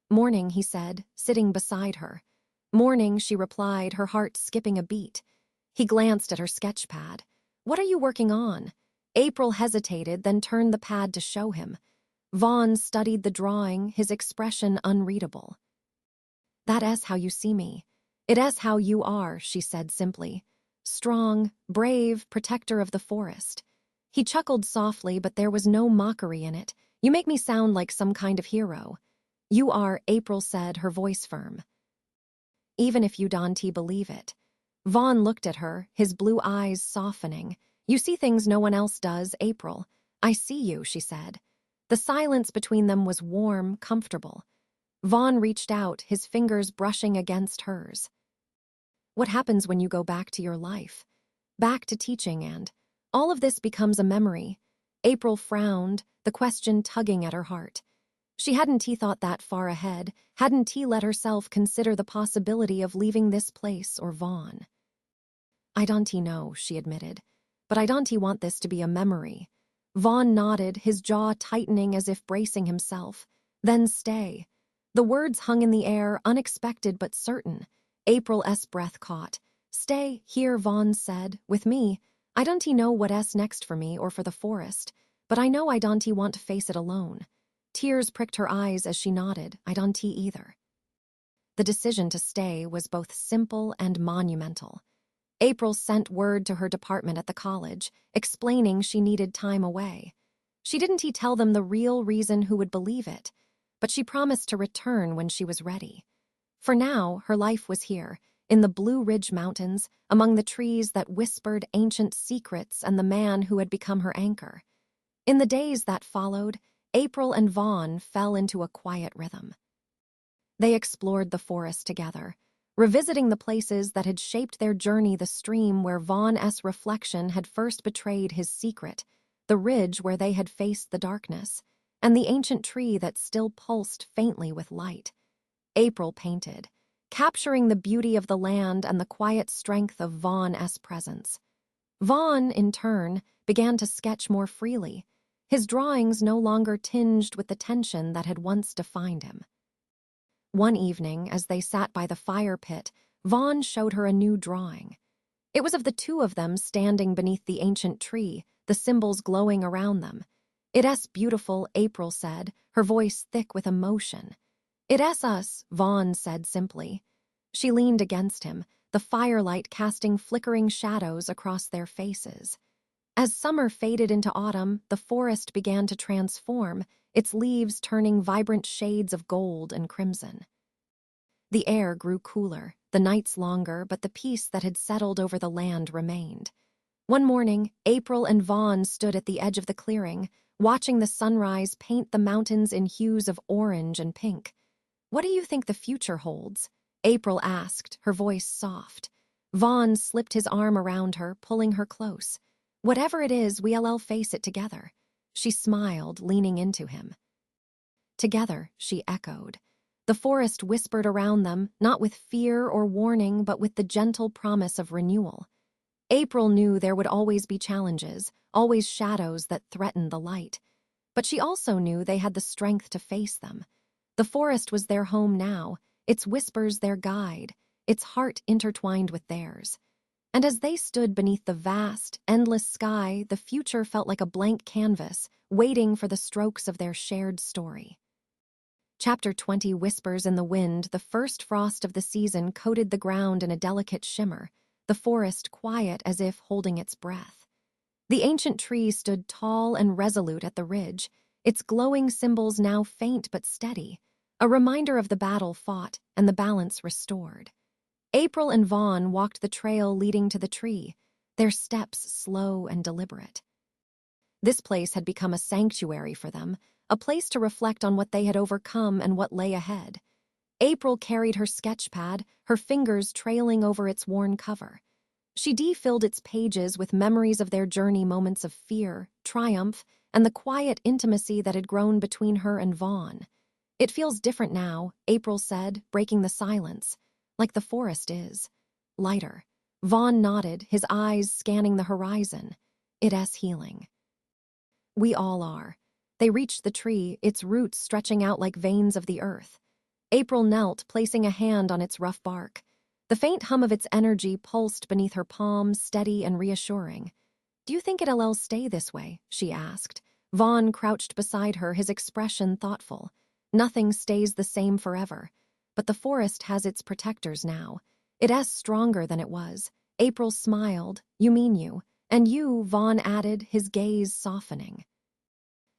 "Morning," he said, sitting beside her. "Morning," she replied, her heart skipping a beat. He glanced at her sketch pad. "What are you working on?" April hesitated, then turned the pad to show him. Vaughn studied the drawing, his expression unreadable. "That is how you see me. It is how you are," she said simply. "Strong, brave, protector of the forest." He chuckled softly, but there was no mockery in it. "You make me sound like some kind of hero." "You are," April said, her voice firm. "Even if you don't believe it." Vaughn looked at her, his blue eyes softening. "You see things no one else does, April." "I see you," she said. The silence between them was warm, comfortable. Vaughn reached out, his fingers brushing against hers. "What happens when you go back to your life? Back to teaching, and all of this becomes a memory?" April frowned, the question tugging at her heart. She hadn't thought that far ahead, hadn't let herself consider the possibility of leaving this place or Vaughn. "I don't know," she admitted, "but I don't want this to be a memory." Vaughn nodded, his jaw tightening as if bracing himself. "Then stay." The words hung in the air, unexpected but certain. April's breath caught. "Stay here," Vaughn said, "with me. I don't know what's next for me or for the forest, but I know I don't want to face it alone." Tears pricked her eyes as she nodded. "I don't either." The decision to stay was both simple and monumental. April sent word to her department at the college, explaining she needed time away. She didn't tell them the real reason, who would believe it, but she promised to return when she was ready. For now, her life was here, in the Blue Ridge Mountains, among the trees that whispered ancient secrets and the man who had become her anchor. In the days that followed, April and Vaughn fell into a quiet rhythm. They explored the forest together, revisiting the places that had shaped their journey, the stream where Vaughn's reflection had first betrayed his secret, the ridge where they had faced the darkness, and the ancient tree that still pulsed faintly with light. April painted, capturing the beauty of the land and the quiet strength of Vaughn's presence. Vaughn, in turn, began to sketch more freely, his drawings no longer tinged with the tension that had once defined him. One evening, as they sat by the fire pit, Vaughn showed her a new drawing. It was of the two of them standing beneath the ancient tree, the symbols glowing around them. "It's beautiful," April said, her voice thick with emotion. "It's us," Vaughn said simply. She leaned against him, the firelight casting flickering shadows across their faces. As summer faded into autumn, the forest began to transform, its leaves turning vibrant shades of gold and crimson. The air grew cooler, the nights longer, but the peace that had settled over the land remained. One morning, April and Vaughn stood at the edge of the clearing, watching the sunrise paint the mountains in hues of orange and pink. "What do you think the future holds?" April asked, her voice soft. Vaughn slipped his arm around her, pulling her close. "Whatever it is, we'll face it together." She smiled, leaning into him. "Together," she echoed. The forest whispered around them, not with fear or warning, but with the gentle promise of renewal. April knew there would always be challenges, always shadows that threatened the light. But she also knew they had the strength to face them. The forest was their home now, its whispers their guide, its heart intertwined with theirs. And as they stood beneath the vast, endless sky, the future felt like a blank canvas, waiting for the strokes of their shared story. Chapter 20 Whispers in the wind. The first frost of the season coated the ground in a delicate shimmer, the forest quiet as if holding its breath. The ancient tree stood tall and resolute at the ridge, its glowing symbols now faint but steady, a reminder of the battle fought and the balance restored. April and Vaughn walked the trail leading to the tree, their steps slow and deliberate. This place had become a sanctuary for them, a place to reflect on what they had overcome and what lay ahead. April carried her sketch pad, her fingers trailing over its worn cover. She defilled its pages with memories of their journey, moments of fear, triumph, and the quiet intimacy that had grown between her and Vaughn. "It feels different now," April said, breaking the silence. "Like the forest is. Lighter." Vaughn nodded, his eyes scanning the horizon. "It's healing." "We all are." They reached the tree, its roots stretching out like veins of the earth. April knelt, placing a hand on its rough bark. The faint hum of its energy pulsed beneath her palm, steady and reassuring. "Do you think it'll stay this way?" she asked. Vaughn crouched beside her, his expression thoughtful. "Nothing stays the same forever. But the forest has its protectors now. It's stronger than it was." April smiled. "You mean you." "And you," Vaughn added, his gaze softening.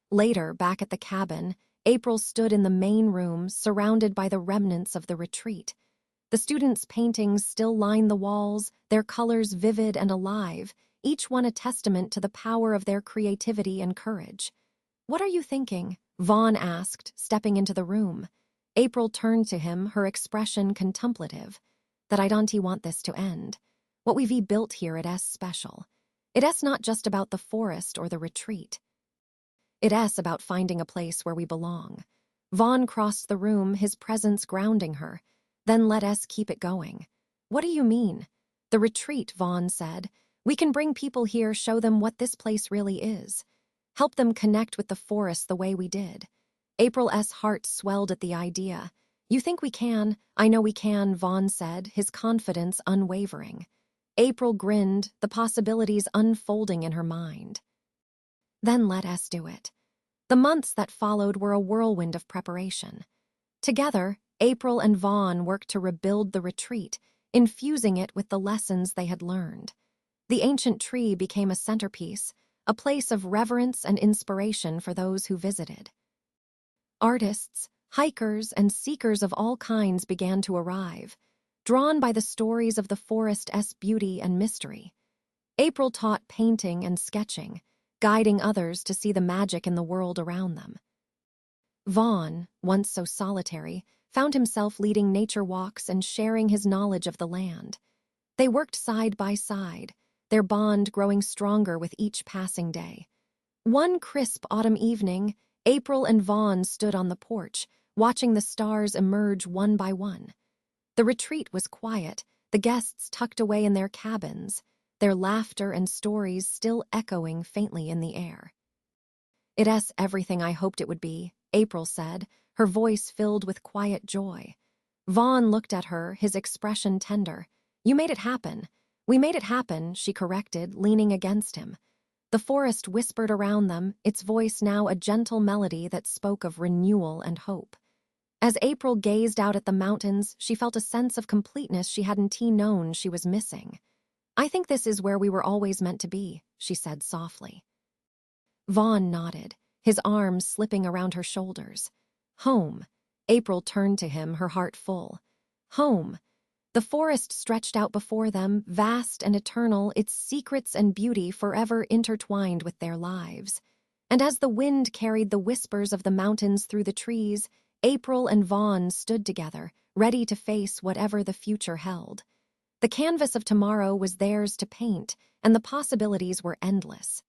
Later, back at the cabin, April stood in the main room, surrounded by the remnants of the retreat. The students' paintings still lined the walls, their colors vivid and alive, each one a testament to the power of their creativity and courage. "What are you thinking?" Vaughn asked, stepping into the room. April turned to him, her expression contemplative. "That I don't want this to end. What we've built here, it's special. It's not just about the forest or the retreat. It's about finding a place where we belong." Vaughn crossed the room, his presence grounding her. "Then let us keep it going." "What do you mean?" "The retreat," Vaughn said. "We can bring people here, show them what this place really is. Help them connect with the forest the way we did." April's heart swelled at the idea. "You think we can?" "I know we can," Vaughn said, his confidence unwavering. April grinned, the possibilities unfolding in her mind. "Then let us do it." The months that followed were a whirlwind of preparation. Together, April and Vaughn worked to rebuild the retreat, infusing it with the lessons they had learned. The ancient tree became a centerpiece, a place of reverence and inspiration for those who visited. Artists, hikers, and seekers of all kinds began to arrive, drawn by the stories of the forest's beauty and mystery. April taught painting and sketching, guiding others to see the magic in the world around them. Vaughn, once so solitary, found himself leading nature walks and sharing his knowledge of the land. They worked side by side, their bond growing stronger with each passing day. One crisp autumn evening, April and Vaughn stood on the porch, watching the stars emerge one by one. The retreat was quiet, the guests tucked away in their cabins, their laughter and stories still echoing faintly in the air. "It's everything I hoped it would be," April said, her voice filled with quiet joy. Vaughn looked at her, his expression tender. "You made it happen." "We made it happen," she corrected, leaning against him. The forest whispered around them, its voice now a gentle melody that spoke of renewal and hope. As April gazed out at the mountains, she felt a sense of completeness she hadn't known she was missing. "I think this is where we were always meant to be," she said softly. Vaughn nodded, his arms slipping around her shoulders. "Home." April turned to him, her heart full. "Home." The forest stretched out before them, vast and eternal, its secrets and beauty forever intertwined with their lives. And as the wind carried the whispers of the mountains through the trees, April and Vaughn stood together, ready to face whatever the future held. The canvas of tomorrow was theirs to paint, and the possibilities were endless.